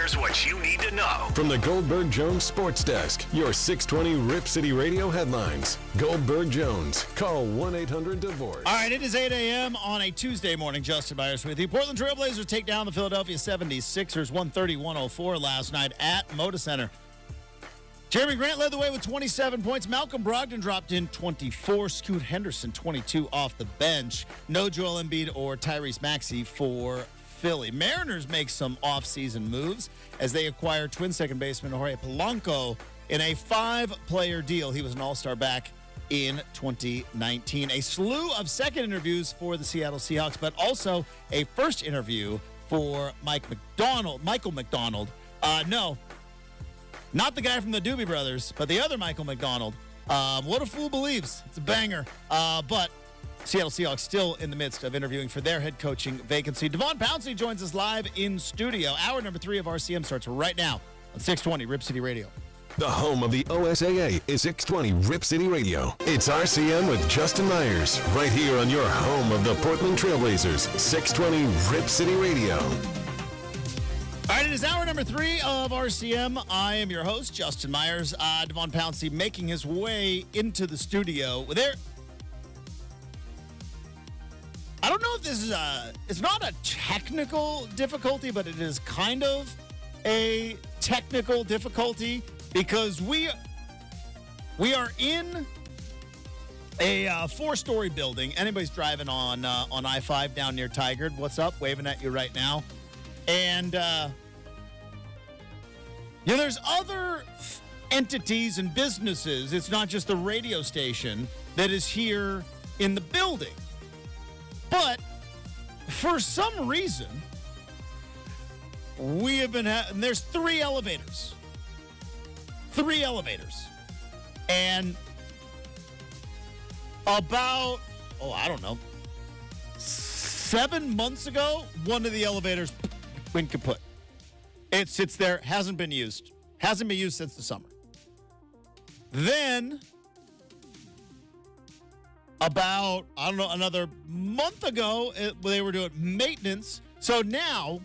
Here's what you need to know. From the Goldberg Jones Sports Desk, your 620 Rip City Radio headlines. Goldberg Jones. Call 1-800-DIVORCE. All right, it is 8 a.m. on a Tuesday morning. Justin Myers with you. Portland Trail Blazers take down the Philadelphia 76ers 130-104 last night at Moda Center. Jeremy Grant led the way with 27 points. Malcolm Brogdon dropped in 24. Scoot Henderson, 22 off the bench. No Joel Embiid or Tyrese Maxey for Philly. Mariners make some offseason moves as they acquire twin second baseman Jorge Polanco in a 5-player deal. He was an all-star back in 2019. A slew of second interviews for the Seattle Seahawks, but also a first interview for Michael McDonald. No. Not the guy from the Doobie Brothers, but the other Michael McDonald. What a Fool Believes. It's a banger. But Seattle Seahawks still in the midst of interviewing for their head coaching vacancy. Devon Pouncey joins us live in studio. Hour number 3 of RCM starts right now on 620 Rip City Radio. The home of the OSAA is 620 Rip City Radio. It's RCM with Justin Myers, right here on your home of the Portland Trailblazers, 620 Rip City Radio. All right, it is hour number 3 of RCM. I am your host, Justin Myers. Devon Pouncey making his way into the studio. I don't know if this is it's not a technical difficulty, but it is kind of a technical difficulty because we are in a 4-story building. Anybody's driving on I-5 down near Tigard, what's up? Waving at you right now. And, there's other entities and businesses. It's not just the radio station that is here in the building. But for some reason, we have been and there's 3 elevators. 3 elevators. And about, 7 months ago, one of the elevators went kaput. It sits there, hasn't been used. Hasn't been used since the summer. Then, about, another month ago, they were doing maintenance. So now,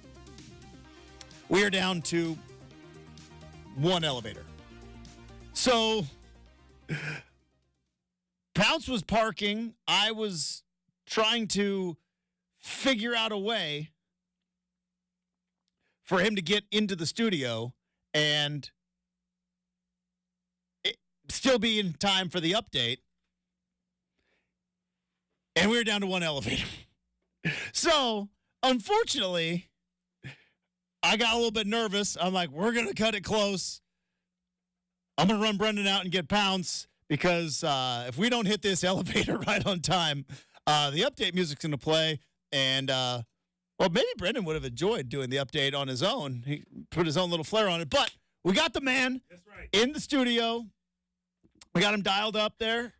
we are down to 1 elevator. So, Pounce was parking. I was trying to figure out a way for him to get into the studio and still be in time for the update. And we were down to 1 elevator. So, unfortunately, I got a little bit nervous. I'm like, we're going to cut it close. I'm going to run Brendan out and get Pounce because if we don't hit this elevator right on time, the update music's going to play. And, maybe Brendan would have enjoyed doing the update on his own. He put his own little flair on it. But we got the man in the studio. We got him dialed up there.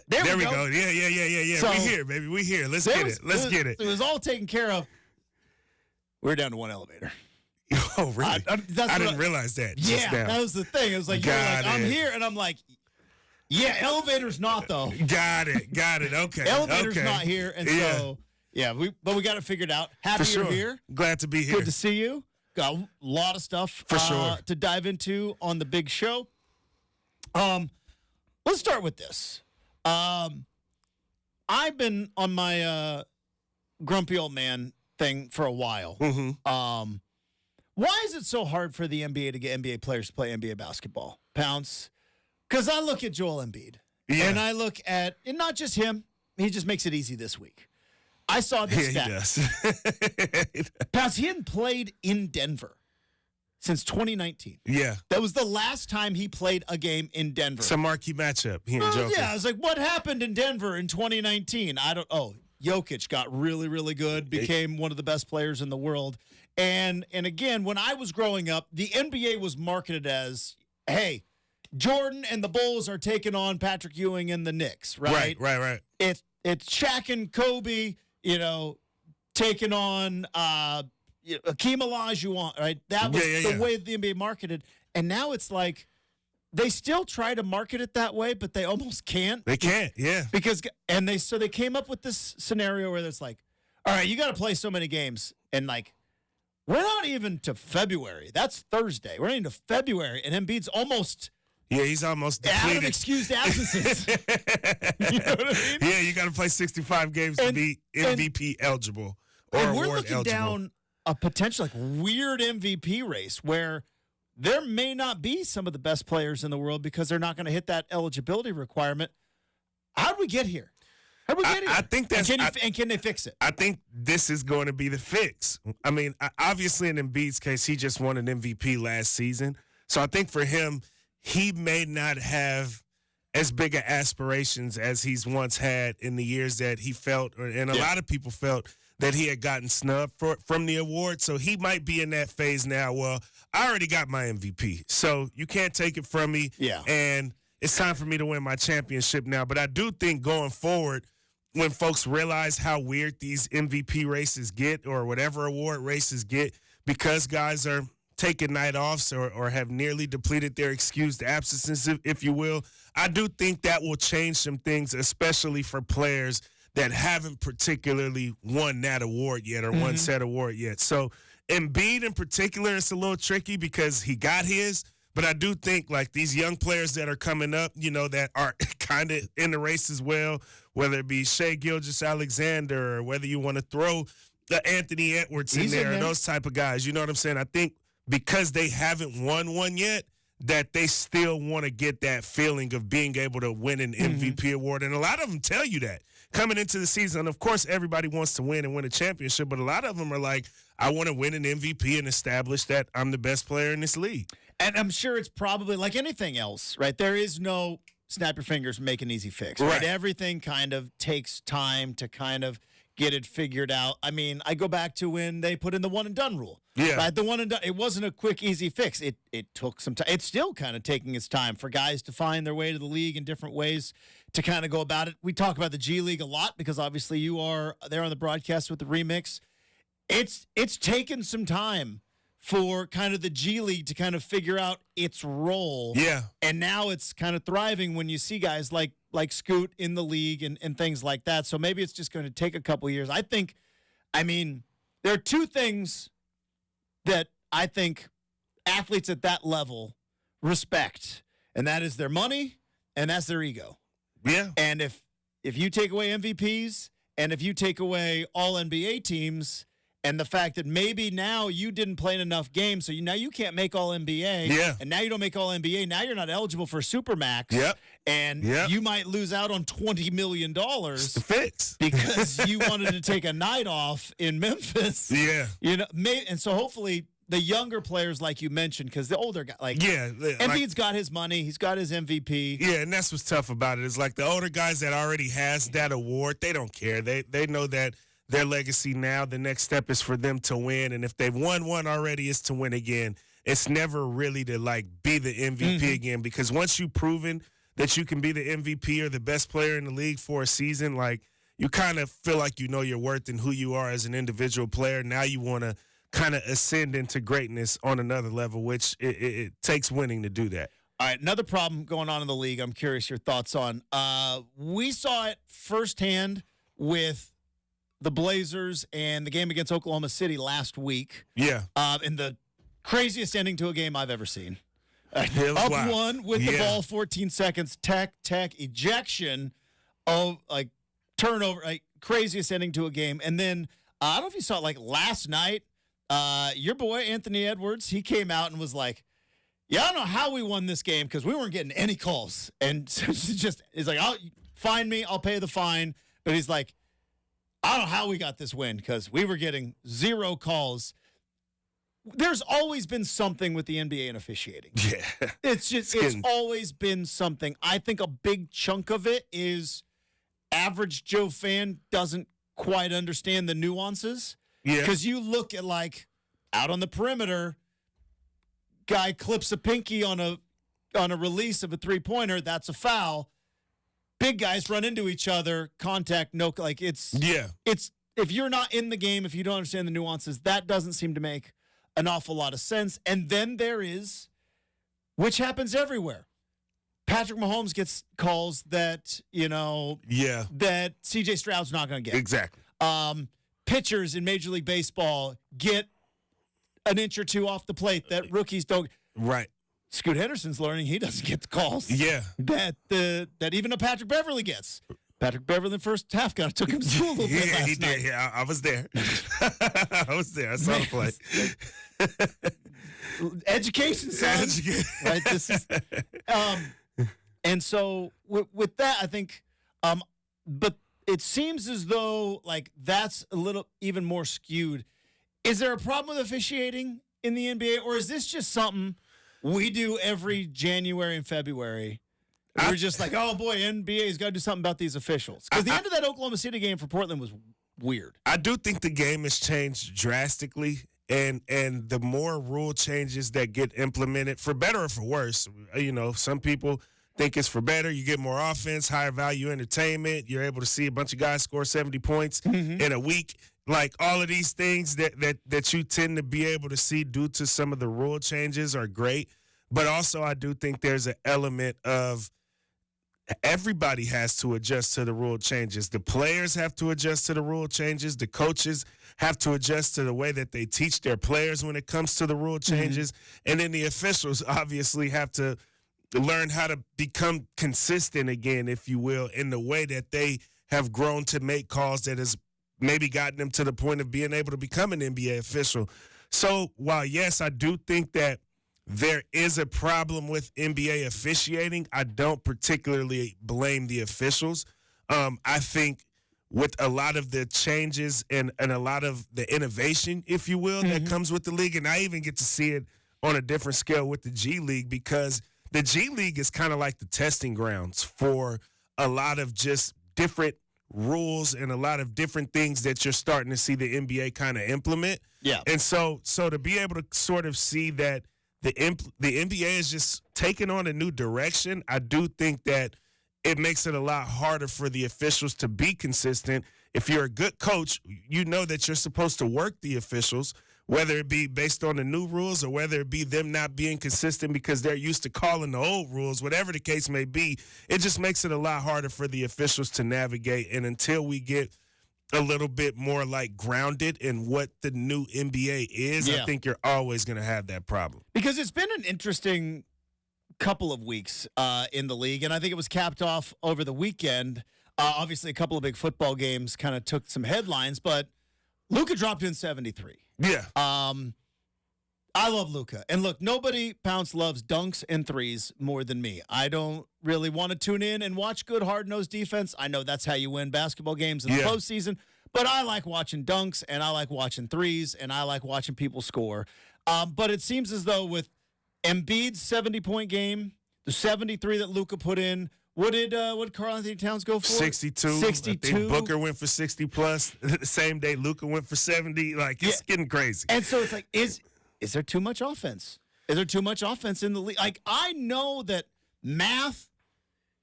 There we go. Yeah. So, we here, baby. We here. Let's get it. Let's get it. It was all taken care of. We're down to 1 elevator. Oh, really? I didn't realize that. Yeah, that was the thing. It was like, I'm here, and I'm like, yeah, elevator's not, though. Got it. Okay. Elevator's not here, and so, we got it figured out. Happy you're here. Glad to be here. Good to see you. Got a lot of stuff for sure to dive into on the big show. Let's start with this. I've been on my grumpy old man thing for a while. Mm-hmm. Why is it so hard for the NBA to get NBA players to play NBA basketball? Pounce? Because I look at Joel Embiid, and I look at, and not just him, he just makes it easy this week. I saw this stat. He does. Pounce, he hadn't played in Denver since 2019. Yeah. That was the last time he played a game in Denver. It's a marquee matchup. Yeah, I was like, what happened in Denver in 2019? Jokic got really, really good, became one of the best players in the world. And again, when I was growing up, the NBA was marketed as, hey, Jordan and the Bulls are taking on Patrick Ewing and the Knicks, right? Right. It's Shaq and Kobe, taking on Hakeem Olajuwon, right? That was the way the NBA marketed. And now it's like they still try to market it that way, but they almost can't. They can't, yeah. So they came up with this scenario where it's like, all right, you got to play so many games, and like we're not even to February. That's Thursday. We're not even to February, and Embiid's almost. Yeah, he's almost depleted. Out of excused absences. You know what I mean? Yeah, you got to play 65 games to be MVP eligible or and we're award looking eligible. Down a potential weird MVP race where there may not be some of the best players in the world because they're not going to hit that eligibility requirement. How'd we get here? How'd we get here? I think that's. And can they fix it? I think this is going to be the fix. I mean, obviously in Embiid's case, he just won an MVP last season. So I think for him, he may not have as big of aspirations as he's once had in the years that he felt, and a lot of people felt that he had gotten snubbed from the award. So he might be in that phase now. Well, I already got my MVP, so you can't take it from me. Yeah. And it's time for me to win my championship now. But I do think going forward, when folks realize how weird these MVP races get or whatever award races get, because guys are taking night offs or have nearly depleted their excused absences, if you will, I do think that will change some things, especially for players that haven't particularly won that award yet or won said award yet. So Embiid in particular, it's a little tricky because he got his, but I do think like these young players that are coming up, you know, that are kind of in the race as well, whether it be Shai Gilgeous-Alexander or whether you want to throw the Anthony Edwards in there, those type of guys, you know what I'm saying? I think because they haven't won one yet, that they still want to get that feeling of being able to win an MVP award. And a lot of them tell you that coming into the season. Of course, everybody wants to win and win a championship, but a lot of them are like, I want to win an MVP and establish that I'm the best player in this league. And I'm sure it's probably like anything else, right? There is no snap your fingers, make an easy fix, right? Everything kind of takes time to kind of get it figured out. I mean, I go back to when they put in the one and done rule. Yeah. Right? The one and done, it wasn't a quick, easy fix. It took some time. It's still kind of taking its time for guys to find their way to the league in different ways to kind of go about it. We talk about the G League a lot because obviously you are there on the broadcast with the remix. It's taken some time for kind of the G League to kind of figure out its role. Yeah. And now it's kind of thriving when you see guys like Scoot in the league and things like that. So maybe it's just going to take a couple years. I mean, there are two things that I think athletes at that level respect, and that is their money and that's their ego. Yeah. And if you take away MVPs and if you take away all NBA teams and the fact that maybe now you didn't play in enough games, so now you can't make all NBA. Yeah. And now you don't make all NBA. Now you're not eligible for Supermax. Yep. And you might lose out on $20 million it's the fix. because you wanted to take a night off in Memphis. Yeah. You know, and so hopefully the younger players, like you mentioned, because the older guy, Embiid's got his money, he's got his MVP. Yeah, and that's what's tough about it. Is like the older guys that already has that award, they don't care. They know that their legacy now, the next step is for them to win. And if they've won one already, it's to win again. It's never really to like be the MVP again, because once you've proven that you can be the MVP or the best player in the league for a season, like you kind of feel like you know your worth and who you are as an individual player. Now you want to kind of ascend into greatness on another level, which it takes winning to do that. All right, another problem going on in the league I'm curious your thoughts on. We saw it firsthand with the Blazers and the game against Oklahoma City last week. Yeah. In the craziest ending to a game I've ever seen. Up wild. one with the ball, 14 seconds, tech, ejection of like turnover, like craziest ending to a game. And then I don't know if you saw it like last night, your boy Anthony Edwards, he came out and was like, yeah, I don't know how we won this game because we weren't getting any calls. And he's like, fine me, I'll pay the fine. But he's like, I don't know how we got this win because we were getting 0 calls. There's always been something with the NBA and officiating. Yeah. It's always been something. I think a big chunk of it is average Joe fan doesn't quite understand the nuances. Yeah. Because you look at like out on the perimeter, guy clips a pinky on a release of a 3-pointer, that's a foul. Big guys run into each other, contact, no, like it's if you're not in the game, if you don't understand the nuances, that doesn't seem to make an awful lot of sense. And then there is, which happens everywhere. Patrick Mahomes gets calls that, that CJ Stroud's not going to get. Exactly. Pitchers in Major League Baseball get an inch or two off the plate that rookies don't. Right. Scoot Henderson's learning he doesn't get the calls. Yeah. That even a Patrick Beverly gets. Patrick Beverly in the first half kind of took him to school a little bit last night. Did. Yeah, I was there. I was there. I saw the play. Education, son. Right. This is, and so with that, I think, but it seems as though like that's a little even more skewed. Is there a problem with officiating in the NBA, or is this just something we do every January and February? We're just like, oh boy, NBA's got to do something about these officials. Because the end of that Oklahoma City game for Portland was weird. I do think the game has changed drastically, and the more rule changes that get implemented, for better or for worse, some people think it's for better. You get more offense, higher value entertainment. You're able to see a bunch of guys score 70 points in a week. Like all of these things that you tend to be able to see due to some of the rule changes are great. But also I do think there's an element of everybody has to adjust to the rule changes. The players have to adjust to the rule changes. The coaches have to adjust to the way that they teach their players when it comes to the rule changes. And then the officials obviously have to learn how to become consistent again, if you will, in the way that they have grown to make calls that has maybe gotten them to the point of being able to become an NBA official. So while, yes, I do think that there is a problem with NBA officiating, I don't particularly blame the officials. I think with a lot of the changes and a lot of the innovation, if you will, that comes with the league, and I even get to see it on a different scale with the G League, because the G League is kind of like the testing grounds for a lot of just different rules and a lot of different things that you're starting to see the NBA kind of implement. Yeah. And so to be able to sort of see that the NBA is just taking on a new direction, I do think that it makes it a lot harder for the officials to be consistent. If you're a good coach, you know that you're supposed to work the officials, whether it be based on the new rules or whether it be them not being consistent because they're used to calling the old rules, whatever the case may be. It just makes it a lot harder for the officials to navigate. And until we get a little bit more like grounded in what the new NBA is, I think you're always going to have that problem. Because it's been an interesting couple of weeks in the league, and I think it was capped off over the weekend. Obviously, a couple of big football games kind of took some headlines, but Luka dropped in 73. Yeah. I love Luka. And look, nobody, Pounce, loves dunks and threes more than me. I don't really want to tune in and watch good, hard-nosed defense. I know that's how you win basketball games in the postseason. But I like watching dunks, and I like watching threes, and I like watching people score. But it seems as though with Embiid's 70-point game, the 73 that Luka put in, what did Karl Anthony Towns go for? 62. 62. I think Booker went for 60 plus. The same day Luka went for 70. Like, it's getting crazy. And so it's like, is there too much offense? Is there too much offense in the league? Like, I know that math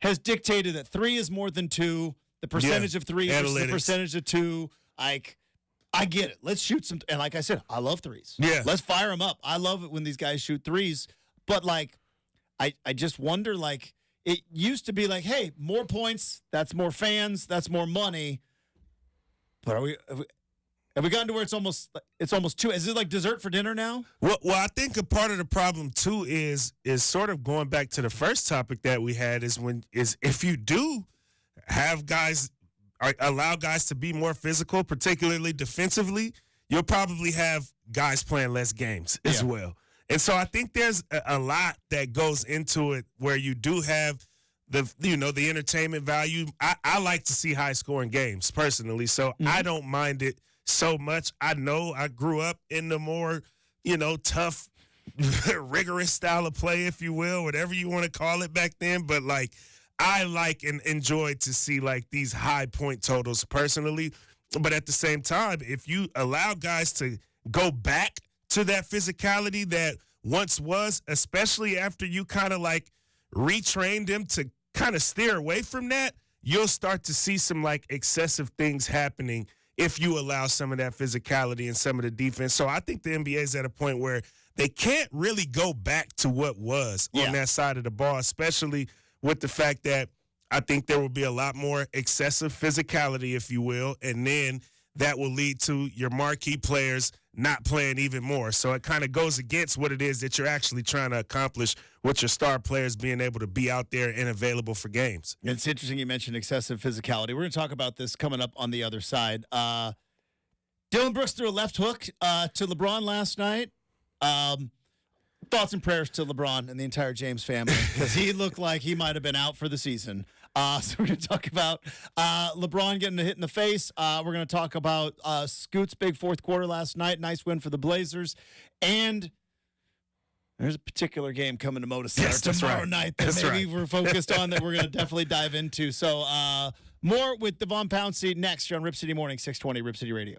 has dictated that 3 is more than 2. The percentage of 3 versus the percentage of 2. Like, I get it. Let's shoot some. And like I said, I love threes. Yeah. Let's fire them up. I love it when these guys shoot threes. But, like, I just wonder, like, it used to be like, hey, more points, that's more fans, that's more money. But have we gotten to where it's almost 2? Is it like dessert for dinner now? Well, I think a part of the problem too is sort of going back to the first topic that we had is if you do have guys allow guys to be more physical, particularly defensively, you'll probably have guys playing less games as well. And so I think there's a lot that goes into it where you do have the entertainment value. I like to see high scoring games personally, so I don't mind it so much. I know I grew up in the more, tough, rigorous style of play, if you will, whatever you want to call it back then. But like, I like and enjoy to see like these high point totals personally. But at the same time, if you allow guys to go back to that physicality that once was, especially after you kind of like retrained them to kind of steer away from that, you'll start to see some like excessive things happening if you allow some of that physicality and some of the defense. So I think the NBA is at a point where they can't really go back to what was on that side of the ball, especially with the fact that I think there will be a lot more excessive physicality, if you will, and then that will lead to your marquee players not playing even more. So it kind of goes against what it is that you're actually trying to accomplish with your star players being able to be out there and available for games. It's interesting you mentioned excessive physicality. We're going to talk about this coming up on the other side. Dylan Brooks threw a left hook to LeBron last night. Thoughts and prayers to LeBron and the entire James family because he looked like he might have been out for the season. So we're going to talk about LeBron getting a hit in the face. We're going to talk about Scoot's big fourth quarter last night. Nice win for the Blazers. And there's a particular game coming to Moda Center tomorrow night that maybe we're focused on that we're going to definitely dive into. So more with Devon Pouncey next here on Rip City Morning, 620 Rip City Radio.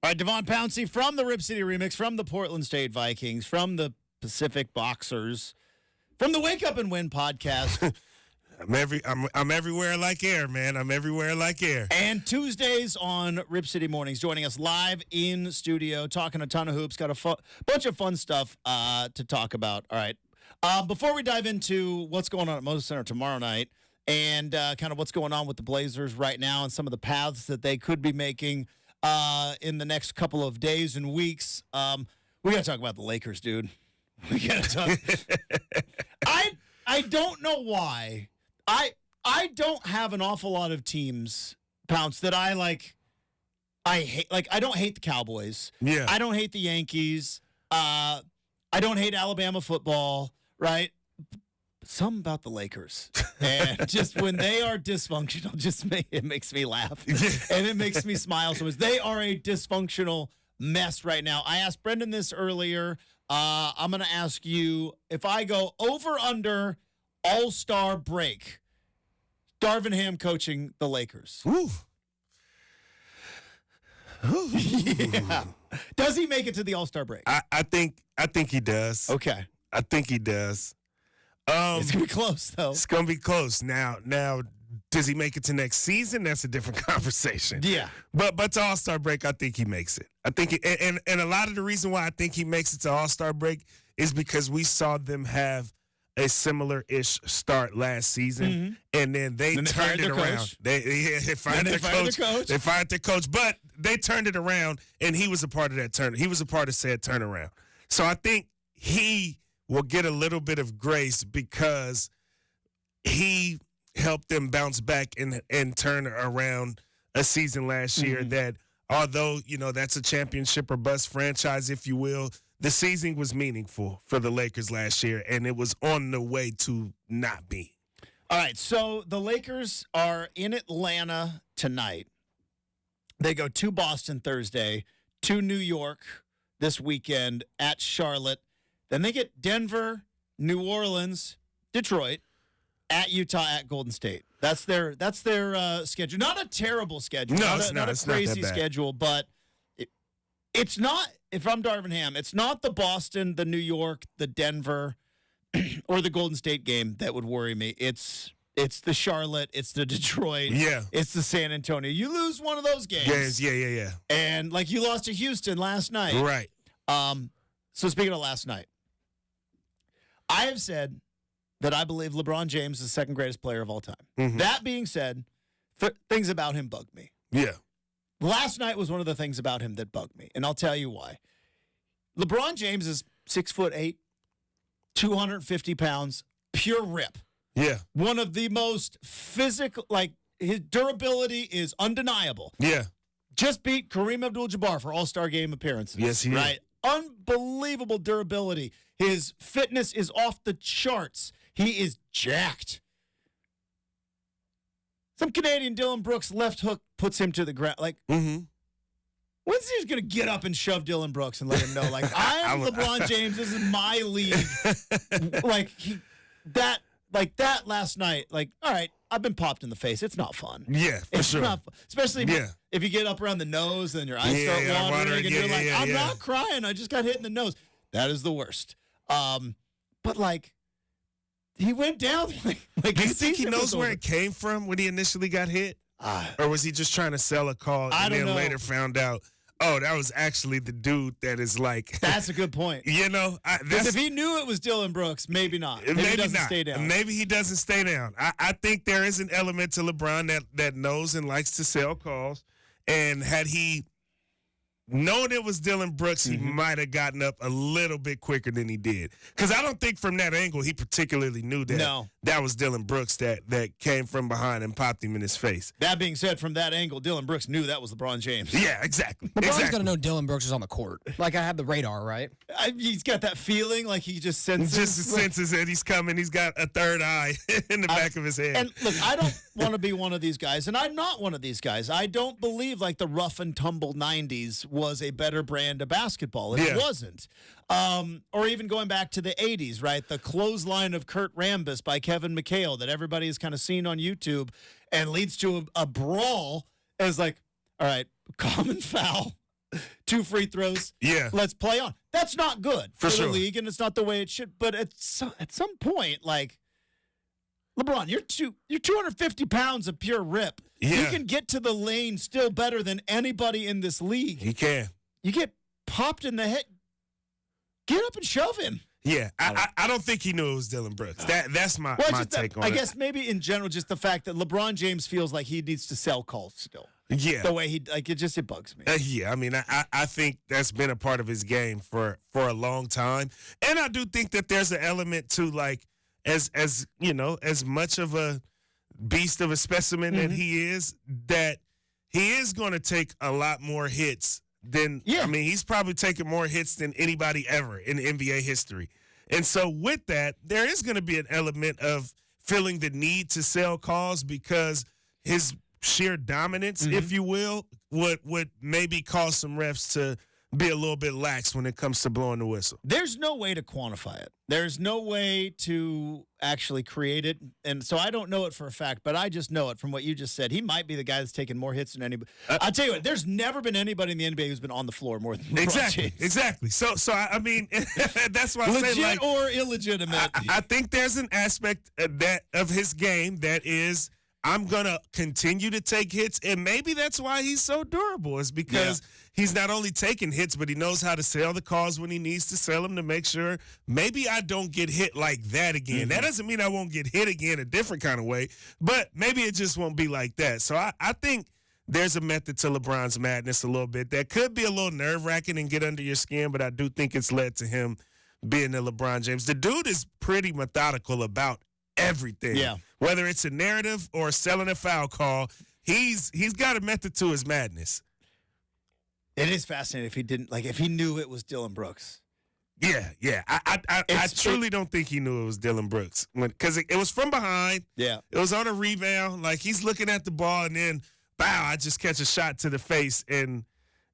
All right, Devon Pouncey from the RipCityRemix, from the Portland State Vikings, from the Pacific Boxers, from the Wake Up and Win podcast. I'm everywhere like air, man. I'm everywhere like air. And Tuesdays on Rip City Mornings, joining us live in studio, talking a ton of hoops. Got a bunch of fun stuff to talk about. All right. Before we dive into what's going on at Moda Center tomorrow night and kind of what's going on with the Blazers right now and some of the paths that they could be making in the next couple of days and weeks, we got to talk about the Lakers, dude. We got to talk. I don't know why. I don't have an awful lot of teams, Pounce, that I like. I hate. Like, I don't hate the Cowboys. Yeah. I don't hate the Yankees. I don't hate Alabama football. Right. But something about the Lakers, and just when they are dysfunctional, it makes me laugh, and it makes me smile so much. They are a dysfunctional mess right now. I asked Brendan this earlier. I'm going to ask you, if I go over under All-Star break, Darvin Ham coaching the Lakers. Ooh. Yeah. Does he make it to the All-Star break? I think he does. Okay. I think he does. It's gonna be close though. It's gonna be close. Now, does he make it to next season? That's a different conversation. Yeah. But to All-Star break, I think he makes it. I think and a lot of the reason why I think he makes it to All-Star break is because we saw them have a similar-ish start last season, and then they turned it around. They fired their coach. They fired their coach, but they turned it around, and he was a part of that turn. He was a part of said turnaround. So I think he will get a little bit of grace because he helped them bounce back and turn around a season last year that, although, that's a championship or bust franchise, if you will, the season was meaningful for the Lakers last year, and it was on the way to not be. All right, so the Lakers are in Atlanta tonight. They go to Boston Thursday, to New York this weekend, at Charlotte. Then they get Denver, New Orleans, Detroit, at Utah, at Golden State. That's their schedule. Not a terrible schedule. No, not a crazy schedule, but it's not. If I'm Darvin Ham, it's not the Boston, the New York, the Denver, or the Golden State game that would worry me. It's the Charlotte, it's the Detroit, it's the San Antonio. You lose one of those games. Yeah. And like you lost to Houston last night. Right. So speaking of last night, I have said that I believe LeBron James is the second greatest player of all time. That being said, things about him bug me. Yeah. Last night was one of the things about him that bugged me, and I'll tell you why. LeBron James is 6'8", 250 pounds, pure rip. Yeah. One of the most physical, his durability is undeniable. Yeah. Just beat Kareem Abdul-Jabbar for All-Star Game appearances. Yes, he right? Unbelievable durability. His fitness is off the charts. He is jacked. Some Canadian Dylan Brooks left hook puts him to the ground. When's he going to get up and shove Dylan Brooks and let him know, I'm LeBron James. This is my league. that last night. All right, I've been popped in the face. It's not fun. Yeah, for sure. Not fun. Especially if you get up around the nose and your eyes start watering and you're I'm not crying. I just got hit in the nose. That is the worst. But he went down. Do you think he knows where it came from when he initially got hit? Or was he just trying to sell a call and then later found out, oh, that was actually the dude that is That's a good point. Because if he knew it was Dylan Brooks, maybe not. Maybe he doesn't stay down. Maybe he doesn't stay down. I think there is an element to LeBron that knows and likes to sell calls. And had he known it was Dylan Brooks, he might have gotten up a little bit quicker than he did. Because I don't think from that angle he particularly knew that that was Dylan Brooks that came from behind and popped him in his face. That being said, from that angle, Dylan Brooks knew that was LeBron James. Yeah, exactly. LeBron's going to know Dylan Brooks is on the court. I have the radar, right? He's got that feeling he just senses. Senses that he's coming. He's got a third eye in the back of his head. And look, I don't want to be one of these guys, and I'm not one of these guys. I don't believe the rough and tumble 90s was a better brand of basketball. It wasn't. Or even going back to the 80s, right? The clothesline of Kurt Rambis by Kevin McHale that everybody has kind of seen on YouTube and leads to a brawl as all right, common foul. 2 free throws. Yeah. Let's play on. That's not good for sure. the league, and it's not the way it should. But at some point, like, LeBron, you're 250 pounds of pure rip. Yeah. You can get to the lane still better than anybody in this league. He can. You get popped in the head. Get up and shove him. Yeah, I don't think he knew it was Dylan Brooks. That's my take on it. I guess maybe in general, just the fact that LeBron James feels like he needs to sell calls still. Yeah. The way it bugs me. Yeah, I mean, I think that's been a part of his game for a long time. And I do think that there's an element to, like, as you know, as much of a beast of a specimen that he is, that he is going to take a lot more hits than, I mean, he's probably taken more hits than anybody ever in NBA history. And so with that, there is going to be an element of feeling the need to sell calls because his sheer dominance, if you will, would maybe cause some refs to be a little bit lax when it comes to blowing the whistle. There's no way to quantify it. There's no way to actually create it. And so I don't know it for a fact, but I just know it from what you just said. He might be the guy that's taken more hits than anybody. I'll tell you what, there's never been anybody in the NBA who's been on the floor more than LeBron James. Exactly. So I mean, that's why I say, legit or illegitimate. I think there's an aspect of his game that is, I'm going to continue to take hits, and maybe that's why he's so durable, is because he's not only taking hits, but he knows how to sell the calls when he needs to sell them to make sure maybe I don't get hit like that again. That doesn't mean I won't get hit again a different kind of way, but maybe it just won't be like that. So I think there's a method to LeBron's madness a little bit that could be a little nerve-wracking and get under your skin, but I do think it's led to him being the LeBron James. The dude is pretty methodical about everything. Yeah. Whether it's a narrative or selling a foul call, he's got a method to his madness. It is fascinating if he knew it was Dylan Brooks. Yeah. I truly don't think he knew it was Dylan Brooks because it was from behind. Yeah. It was on a rebound. Like, he's looking at the ball and then, bow, I just catch a shot to the face and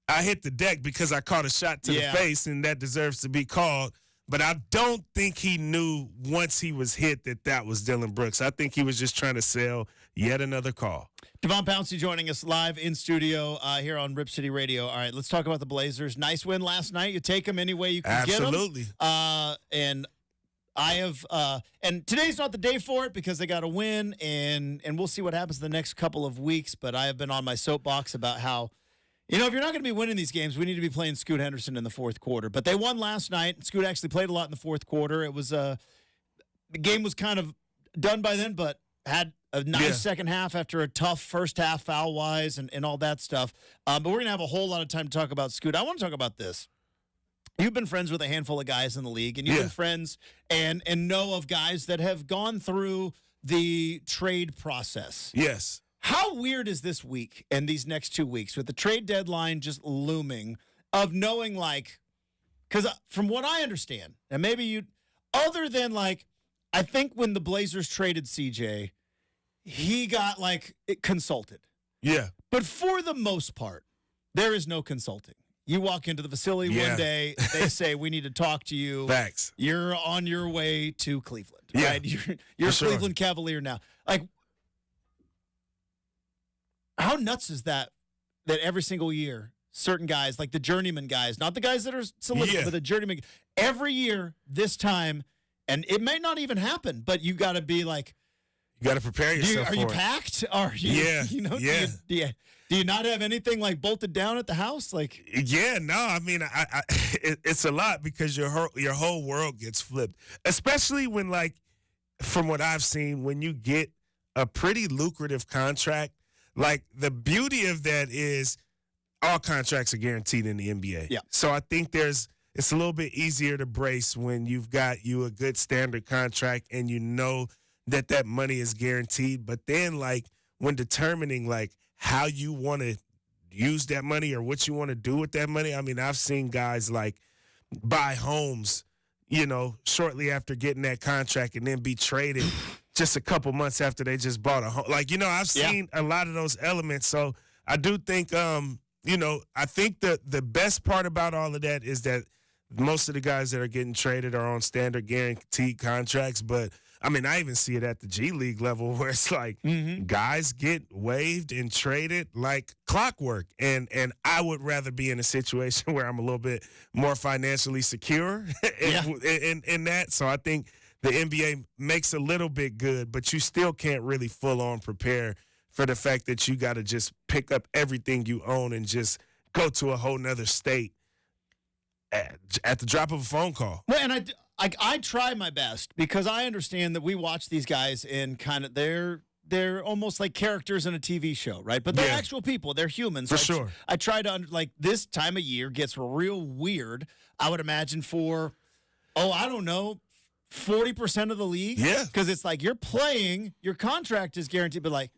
I hit the deck because I caught a shot to the face and that deserves to be called. But I don't think he knew once he was hit that was Dylan Brooks. I think he was just trying to sell yet another call. Devon Pouncey joining us live in studio here on Rip City Radio. All right, let's talk about the Blazers. Nice win last night. You take them any way you can get them. Absolutely. And I have and today's not the day for it because they got to win, and we'll see what happens the next couple of weeks. But I have been on my soapbox about how, if you're not going to be winning these games, we need to be playing Scoot Henderson in the fourth quarter. But they won last night. Scoot actually played a lot in the fourth quarter. It was the game was kind of done by then, but had a nice second half after a tough first half foul-wise and all that stuff. But we're going to have a whole lot of time to talk about Scoot. I want to talk about this. You've been friends with a handful of guys in the league, and you've been friends and know of guys that have gone through the trade process. Yes. How weird is this week and these next 2 weeks with the trade deadline just looming of knowing, like, because from what I understand, and maybe you, other than, like, I think when the Blazers traded CJ, he got, like, consulted. Yeah. But for the most part, there is no consulting. You walk into the facility one day, they say, we need to talk to you. Facts. You're on your way to Cleveland, right? You're a Cleveland Cavalier now. Like, how nuts is that every single year, certain guys, like the journeyman guys, not the guys that are solidified, but the journeyman, every year, this time, and it may not even happen, but you got to be like, you got to prepare yourself Are you packed? Are you, do you not have anything like bolted down at the house? Like, no, I mean, it's a lot because your whole world gets flipped, especially when, like, from what I've seen, when you get a pretty lucrative contract. Like, the beauty of that is all contracts are guaranteed in the NBA. Yeah. So I think it's a little bit easier to brace when you've got a good standard contract and you know that money is guaranteed. But then, like, when determining, like, how you want to use that money or what you want to do with that money, I mean, I've seen guys, like, buy homes, shortly after getting that contract and then be traded just a couple months after they just bought a home. Like, I've seen a lot of those elements. So I do think, I think the best part about all of that is that most of the guys that are getting traded are on standard guaranteed contracts. But I mean, I even see it at the G League level where it's like guys get waived and traded like clockwork. And I would rather be in a situation where I'm a little bit more financially secure in that. So I think the NBA makes a little bit good, but you still can't really full on prepare for the fact that you got to just pick up everything you own and just go to a whole nother state at the drop of a phone call. Well, and I try my best because I understand that we watch these guys and kind of they're almost like characters in a TV show, right? But they're actual people. They're humans. For sure. I try to, like, this time of year gets real weird, I would imagine, for, I don't know, 40% of the league. Yeah. Because it's like you're playing, your contract is guaranteed, but like,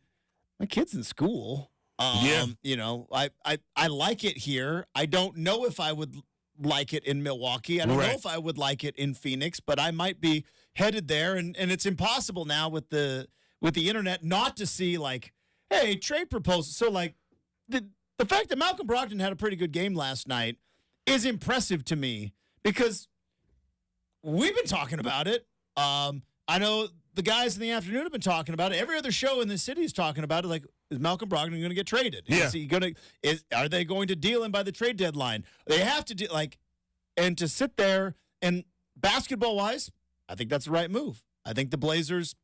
my kid's in school. You know, I like it here. I don't know if I would like it in Milwaukee. I don't know if I would like it in Phoenix, but I might be headed there. And it's impossible now with the internet not to see, like, hey, trade proposals. So, like, the fact that Malcolm Brogdon had a pretty good game last night is impressive to me because we've been talking about it. I know the guys in the afternoon have been talking about it. Every other show in the city is talking about it. Like, is Malcolm Brogdon going to get traded? Yeah. Are they going to deal him by the trade deadline? They have to do, like, and to sit there and basketball-wise, I think that's the right move. I think the Blazers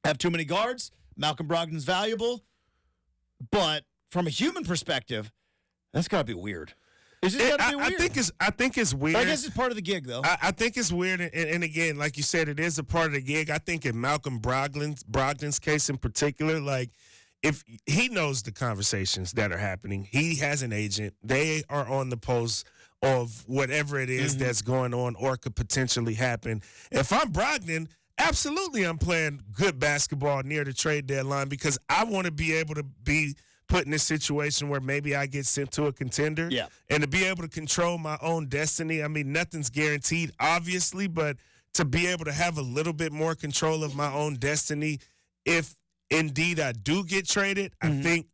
have too many guards. Malcolm Brogdon's valuable. But from a human perspective, that's got to be weird. It's just got to be weird. I think it's weird. I guess it's part of the gig, though. I think it's weird, and again, like you said, it is a part of the gig. I think in Malcolm Brogdon's case in particular, like, if he knows the conversations that are happening, he has an agent. They are on the pulse of whatever it is that's going on or could potentially happen. If I'm Brogdon, absolutely I'm playing good basketball near the trade deadline because I want to be able to be put in a situation where maybe I get sent to a contender and to be able to control my own destiny. I mean, nothing's guaranteed, obviously, but to be able to have a little bit more control of my own destiny, if indeed I do get traded, I think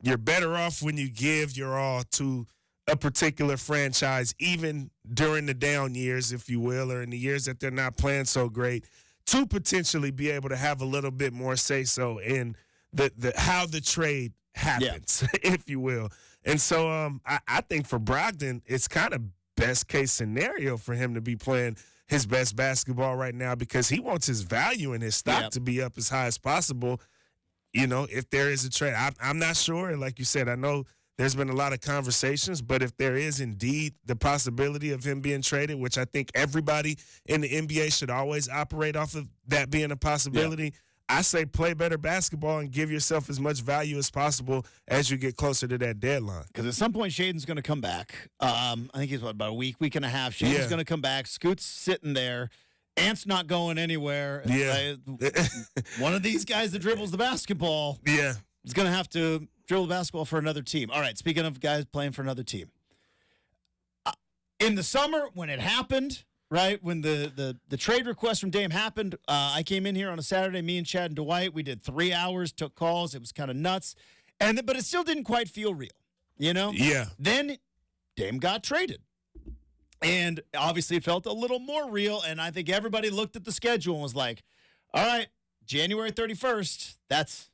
you're better off when you give your all to a particular franchise, even during the down years, if you will, or in the years that they're not playing so great, to potentially be able to have a little bit more say-so in the how the trade happens, if you will. And so I think for Brogdon, it's kind of best case scenario for him to be playing his best basketball right now because he wants his value and his stock to be up as high as possible. You know, if there is a trade, I'm not sure. Like you said, I know there's been a lot of conversations, but if there is indeed the possibility of him being traded, which I think everybody in the NBA should always operate off of that being a possibility, I say play better basketball and give yourself as much value as possible as you get closer to that deadline. Because at some point, Shaden's going to come back. I think he's, about a week and a half. Shaden's going to come back. Scoot's sitting there. Ant's not going anywhere. Yeah. One of these guys that dribbles the basketball is going to have to dribble the basketball for another team. All right, speaking of guys playing for another team. In the summer, when it happened, right, when the trade request from Dame happened, I came in here on a Saturday, me and Chad and Dwight. We did 3 hours, took calls. It was kind of nuts. But it still didn't quite feel real, you know? Yeah. Then Dame got traded. And obviously it felt a little more real, and I think everybody looked at the schedule and was like, all right, January 31st, that's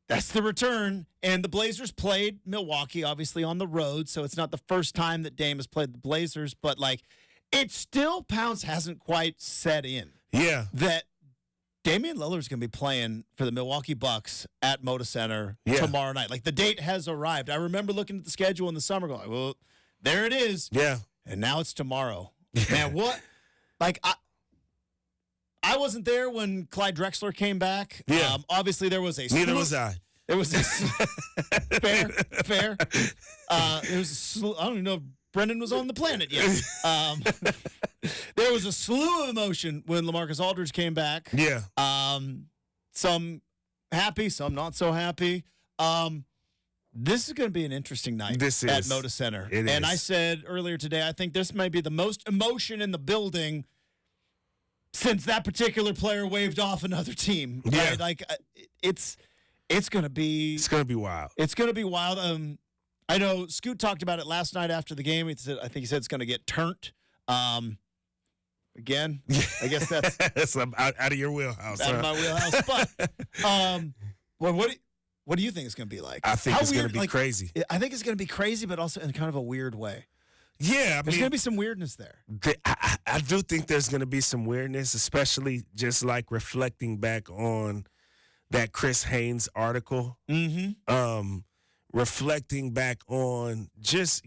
the return. And the Blazers played Milwaukee, obviously, on the road, so it's not the first time that Dame has played the Blazers, but, like, it still, Pounce hasn't quite set in. Yeah. That Damian Lillard's going to be playing for the Milwaukee Bucks at Moda Center tomorrow night. Like, the date has arrived. I remember looking at the schedule in the summer going, well, there it is. Yeah. And now it's tomorrow. Man, what? Like, I wasn't there when Clyde Drexler came back. Yeah. Obviously, there was a Neither was I. There was a fair. There was I don't even know if Brendan was on the planet yet. There was a slew of emotion when LaMarcus Aldridge came back. Yeah. Some happy, some not so happy. This is going to be an interesting night at Moda Center. And I said earlier today, I think this might be the most emotion in the building since that particular player waved off another team. Yeah. Right? Like, it's going to be... It's going to be wild. It's going to be wild. I know Scoot talked about it last night after the game. I think he said it's going to get turnt. again, I guess that's out of your wheelhouse. Out of my wheelhouse. But what do you think it's going to be like? I think it's going to be crazy. I think it's going to be crazy, but also in kind of a weird way. Yeah, there's going to be some weirdness there. I do think there's going to be some weirdness, especially just like reflecting back on that Chris Haynes article. Mm-hmm. Reflecting back on just,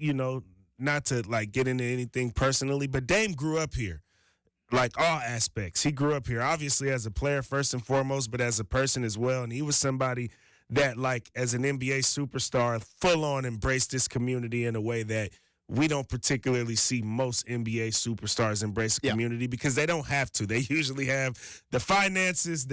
not to like get into anything personally, but Dame grew up here. Like all aspects. He grew up here, obviously as a player first and foremost, but as a person as well. And he was somebody that, like, as an NBA superstar, full on embraced this community in a way that we don't particularly see most NBA superstars embrace the community because they don't have to. They usually have the finances,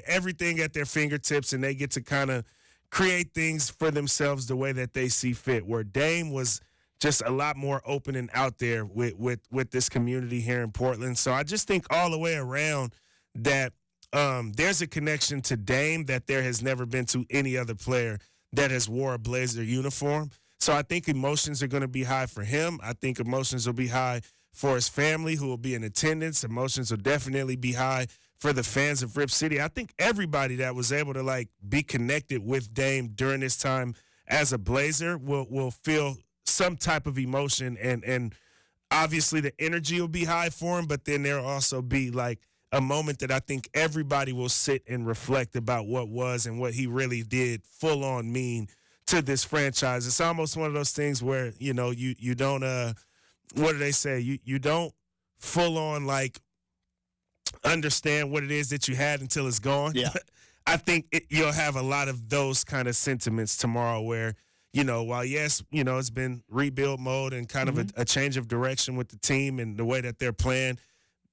everything at their fingertips, and they get to kind of create things for themselves the way that they see fit. Where Dame was just a lot more open and out there with this community here in Portland. So I just think all the way around that there's a connection to Dame that there has never been to any other player that has wore a Blazer uniform. So I think emotions are going to be high for him. I think emotions will be high for his family who will be in attendance. Emotions will definitely be high for the fans of Rip City. I think everybody that was able to like be connected with Dame during this time as a Blazer will feel some type of emotion, and obviously the energy will be high for him, but then there'll also be like a moment that I think everybody will sit and reflect about what was and what he really did full on mean to this franchise. It's almost one of those things where, you don't, what do they say? You don't full on like understand what it is that you had until it's gone. Yeah. I think you'll have a lot of those kind of sentiments tomorrow where, while yes, it's been rebuild mode and kind of a change of direction with the team and the way that they're playing,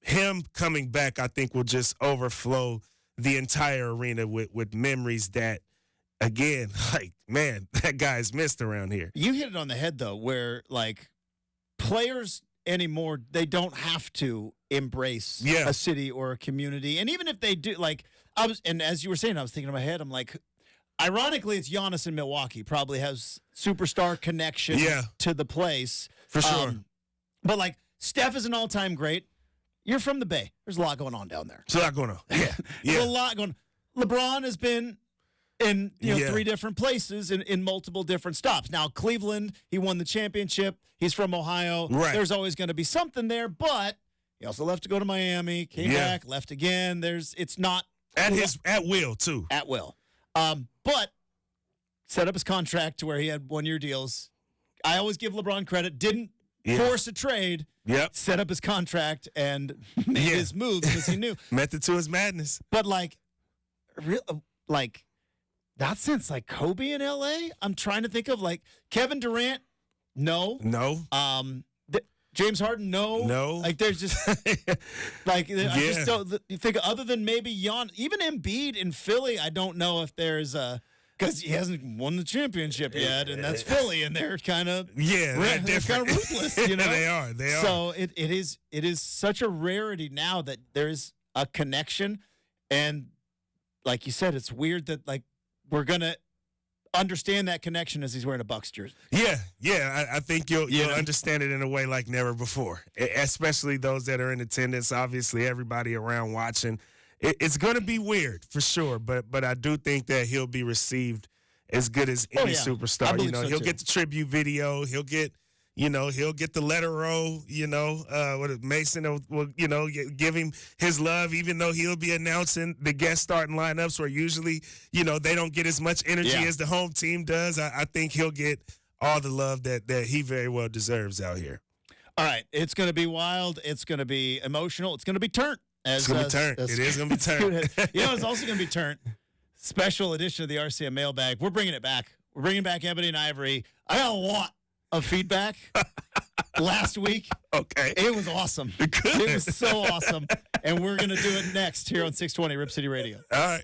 him coming back, I think, will just overflow the entire arena with memories that, again, like, man, that guy's missed around here. You hit it on the head, though, where, like, players anymore, they don't have to embrace a city or a community. And even if they do, like, and as you were saying, I was thinking in my head, I'm like, ironically, it's Giannis in Milwaukee. Probably has superstar connection to the place. For sure. But, like, Steph is an all-time great. You're from the Bay. There's a lot going on down there. There's a lot going on. Yeah. There's a lot going on. LeBron has been in 3 different places in multiple different stops. Now, Cleveland, he won the championship. He's from Ohio. Right. There's always going to be something there, but he also left to go to Miami, came back, left again. It's not at will, too. At will. But set up his contract to where he had 1-year deals. I always give LeBron credit. Didn't force a trade. Yep. Set up his contract and made his moves because he knew. Method to his madness. But not since like Kobe in LA. I'm trying to think of like Kevin Durant. No. James Harden. No. Like there's just like I just don't. You think other than maybe even Embiid in Philly. I don't know if there's because he hasn't won the championship yet, and that's Philly, and they're kind of they're kind of ruthless. They are. So it is such a rarity now that there's a connection, and like you said, it's weird that like we're gonna understand that connection as he's wearing a Bucks jersey. Yeah. I think you'll understand it in a way like never before, especially those that are in attendance. Obviously, everybody around watching. It's going to be weird for sure, but I do think that he'll be received as good as any superstar. He'll get the tribute video. He'll get the letter row. Mason will give him his love, even though he'll be announcing the guest starting lineups where usually they don't get as much energy as the home team does. I think he'll get all the love that he very well deserves out here. All right, it's going to be wild. It's going to be emotional. It's going to be turnt. It's going to be turnt. It is going to be turnt. It's also going to be turnt. Special edition of the RCM mailbag. We're bringing it back. We're bringing back Ebony and Ivory. I got a lot of feedback last week. Okay. It was awesome. Good. It was so awesome. And we're going to do it next here on 620 Rip City Radio. All right.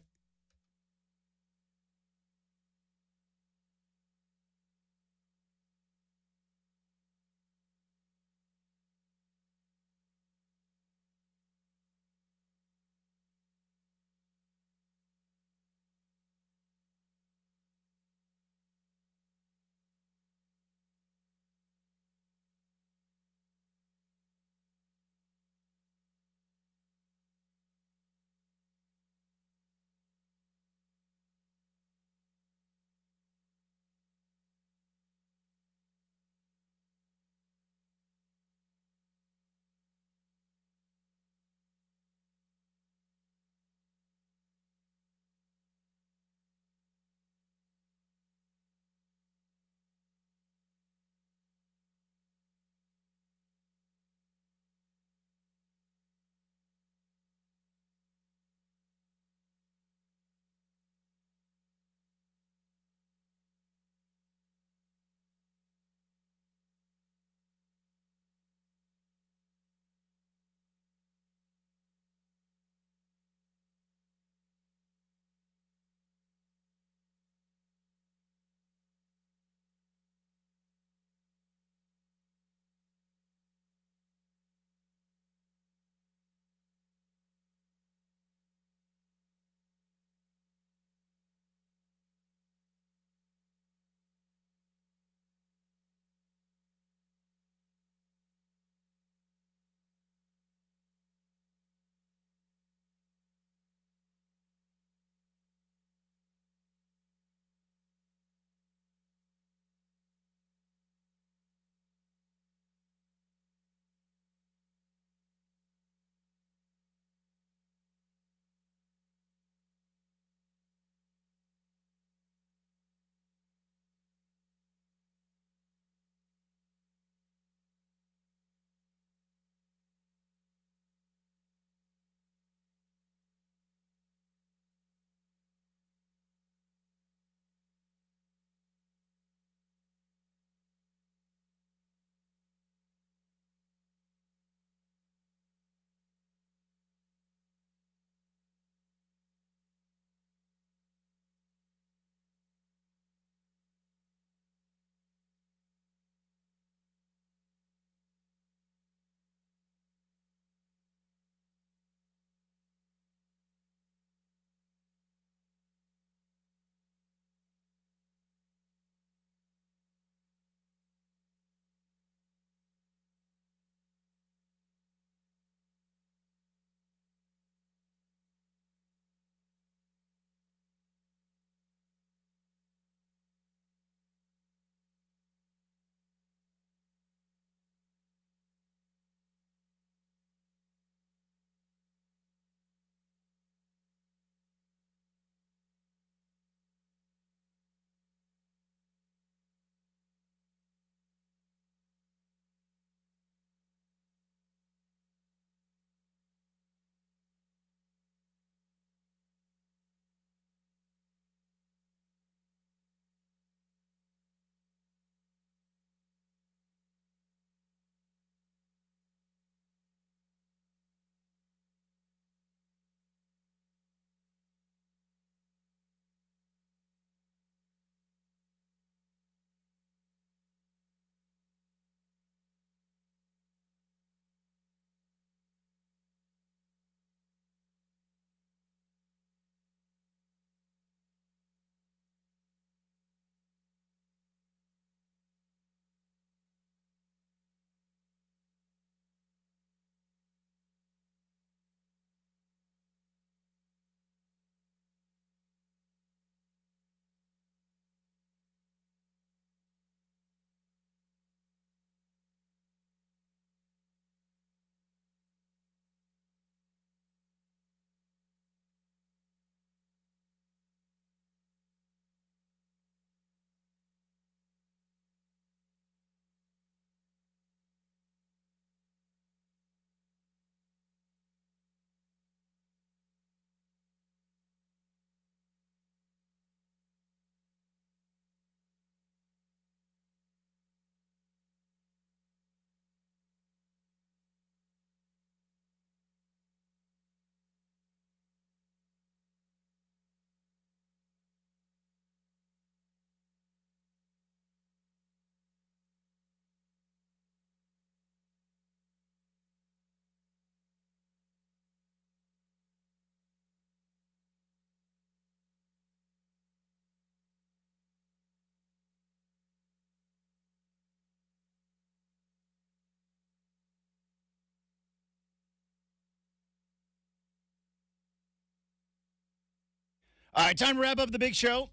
All right, time to wrap up the big show.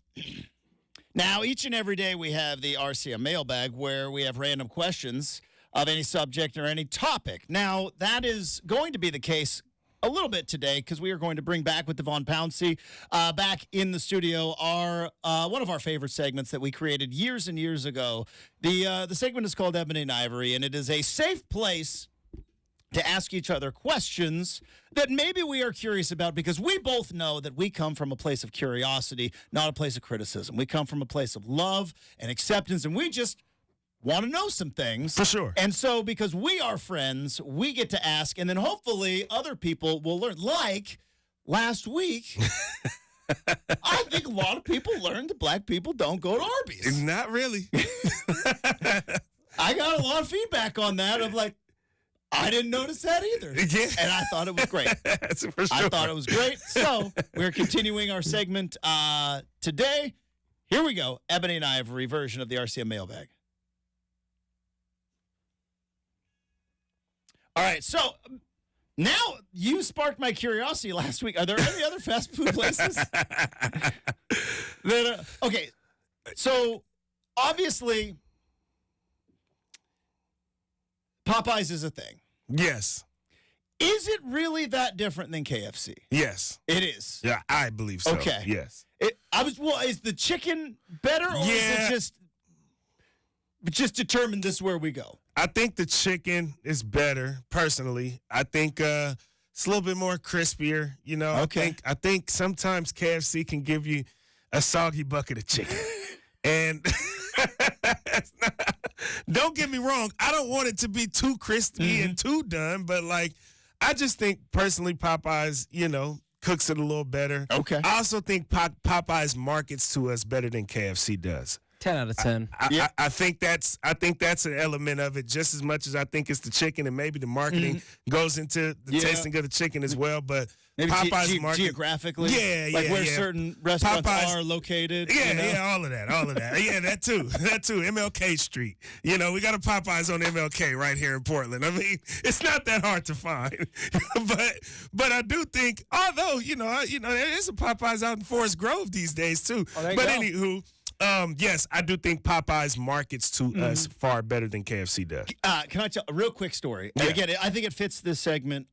Now, each and every day we have the RCM mailbag where we have random questions of any subject or any topic. Now, that is going to be the case a little bit today because we are going to bring back with Devon Pouncey back in the studio our one of our favorite segments that we created years and years ago. The segment is called Ebony and Ivory, and it is a safe place to ask each other questions that maybe we are curious about because we both know that we come from a place of curiosity, not a place of criticism. We come from a place of love and acceptance, and we just want to know some things. For sure. And so because we are friends, we get to ask, and then hopefully other people will learn. Like last week, I think a lot of people learned that black people don't go to Arby's. Not really. I got a lot of feedback on that of like, I didn't notice that either. Yeah. And I thought it was great. For sure. I thought it was great. So we're continuing our segment today. Here we go. Ebony and Ivory version of the RCM mailbag. All right. So now you sparked my curiosity last week. Are there any other fast food places? Okay. So obviously, Popeyes is a thing. Yes. Is it really that different than KFC? Yes. It is. Yeah, I believe so. Okay. Yes. Is the chicken better or is it just determined this is where we go? I think the chicken is better, personally. I think it's a little bit more crispier. You know, okay. I think sometimes KFC can give you a soggy bucket of chicken. And don't get me wrong, I don't want it to be too crispy and too done, but like I just think personally Popeyes, cooks it a little better. Okay. I also think Popeyes markets to us better than KFC does. 10 out of 10. I think that's an element of it just as much as I think it's the chicken and maybe the marketing goes into the tasting of the chicken as well. But maybe Popeyes geographically, like where certain restaurants Popeyes, are located. All of that. Yeah, that too. MLK Street. We got a Popeyes on MLK right here in Portland. I mean, it's not that hard to find, but I do think, although there is a Popeyes out in Forest Grove these days too. Oh, but anywho. Yes, I do think Popeyes markets to us far better than KFC does. Can I tell a real quick story? Yeah. And again, I think it fits this segment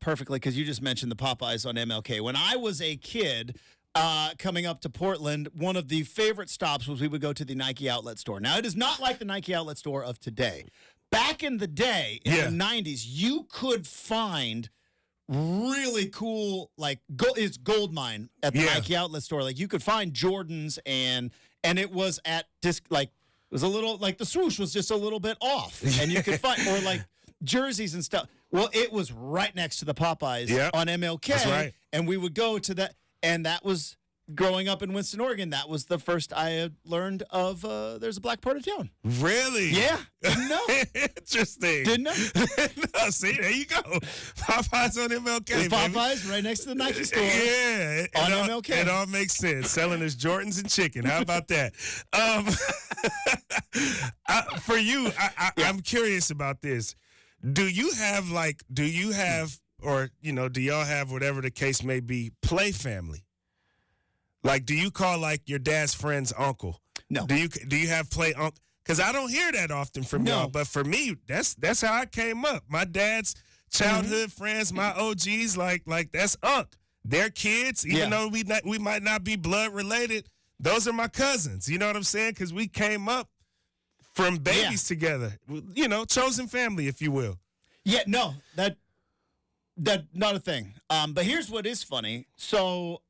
perfectly because you just mentioned the Popeyes on MLK. When I was a kid coming up to Portland, one of the favorite stops was we would go to the Nike outlet store. Now, it is not like the Nike outlet store of today. Back in the day, in the 90s, you could find really cool, it's gold mine at the Nike outlet store. Like, you could find Jordans and it was at it was a little the swoosh was just a little bit off, and you could find or jerseys and stuff. Well, it was right next to the Popeyes on MLK, that's right. And we would go to that, and that was growing up in Winston, Oregon. That was the first I had learned of. There's a black part of town. Really? Yeah. Didn't know. Interesting. Didn't know. No, see, there you go. Popeyes on MLK. Popeyes right next to the Nike store. Yeah. On MLK. It all makes sense. Selling us Jordans and chicken. How about that? For you, I'm curious about this. Do you have, or, do y'all have, whatever the case may be, play family? Do you call, your dad's friend's uncle? No. Do you have play uncle? Because I don't hear that often from y'all. But for me, that's how I came up. My dad's childhood friends, my OGs, like that's Unc. Their kids, even though we might not be blood related, those are my cousins. You know what I'm saying? Because we came up from babies together. Chosen family, if you will. Yeah, no, that not a thing. But here's what is funny. So,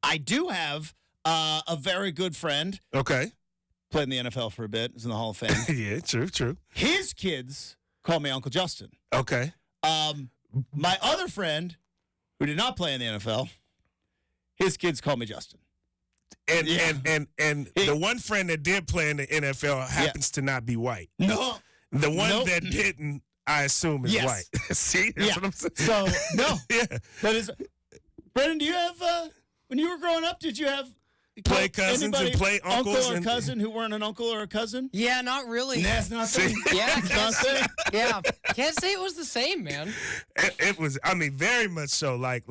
I do have a very good friend. Okay. Played in the NFL for a bit. Was in the Hall of Fame. Yeah, true. His kids call me Uncle Justin. Okay. My other friend, who did not play in the NFL, his kids call me Justin. And the one friend that did play in the NFL happens to not be white. No. The one that didn't, I assume, is white. See? That's what I'm saying. So, no. That is. Brendan, do you have, when you were growing up, did you have play cousins and play uncles? Uncle or cousin who weren't an uncle or a cousin? Yeah, not really. That's not thing. Yeah, not thing. Yeah, Can't say it was the same, man. It was, I mean, very much so. Like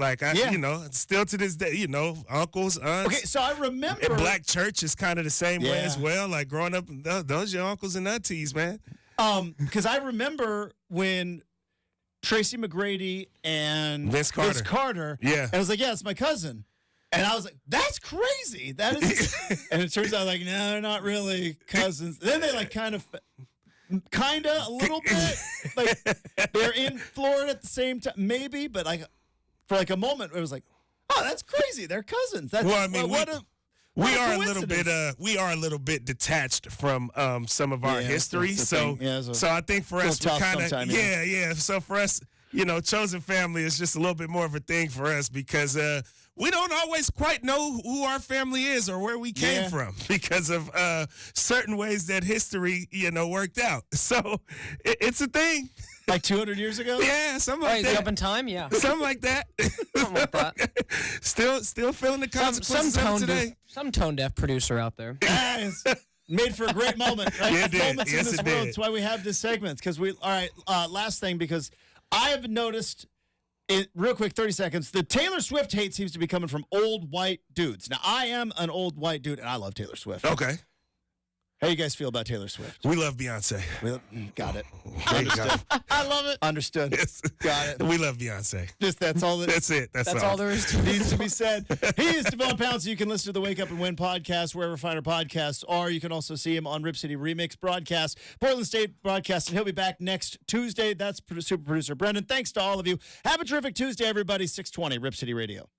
you know, still to this day, you know, uncles, aunts. Okay, so I remember. And black church is kind of the same way as well. Like growing up, those your uncles and aunties, man. Because I remember when Tracy McGrady and Vince Carter. Yeah. And I was like, yeah, it's my cousin. And I was like, that's crazy. That is. And it turns out, like, no, they're not really cousins. Then they, like, kind of a little bit. Like, they're in Florida at the same time. Maybe, but, like, for, like, a moment, it was like, oh, that's crazy. They're cousins. That's, well, I mean, we are a little bit detached from some of our history. So I think for us, we kind of So for us, you know, chosen family is just a little bit more of a thing for us because we don't always quite know who our family is or where we came from because of certain ways that history, you know, worked out. So it's a thing. Like 200 years ago? Yeah, something like that. Up in time? Yeah. Something like that. Something like that. Still feeling the consequences of today. Some tone-deaf producer out there. Yes. Made for a great moment, right? Yeah, it did. Moments Yes, in this it world. did. That's why we have this segment. Because all right, last thing, because I have noticed, real quick, 30 seconds, the Taylor Swift hate seems to be coming from old white dudes. Now, I am an old white dude, and I love Taylor Swift. Okay. How you guys feel about Taylor Swift? We love Beyonce. Got it. There you go. I love it. Understood. Yes. Got it. We love Beyonce. That's all. That's it. That's all there is to it. Needs to be said. He is Devon Pouncey. You can listen to the Wake Up and Win podcast wherever finer podcasts are. You can also see him on Rip City Remix broadcast, Portland State broadcast, and he'll be back next Tuesday. That's super producer Brendan. Thanks to all of you. Have a terrific Tuesday, everybody. 620 Rip City Radio.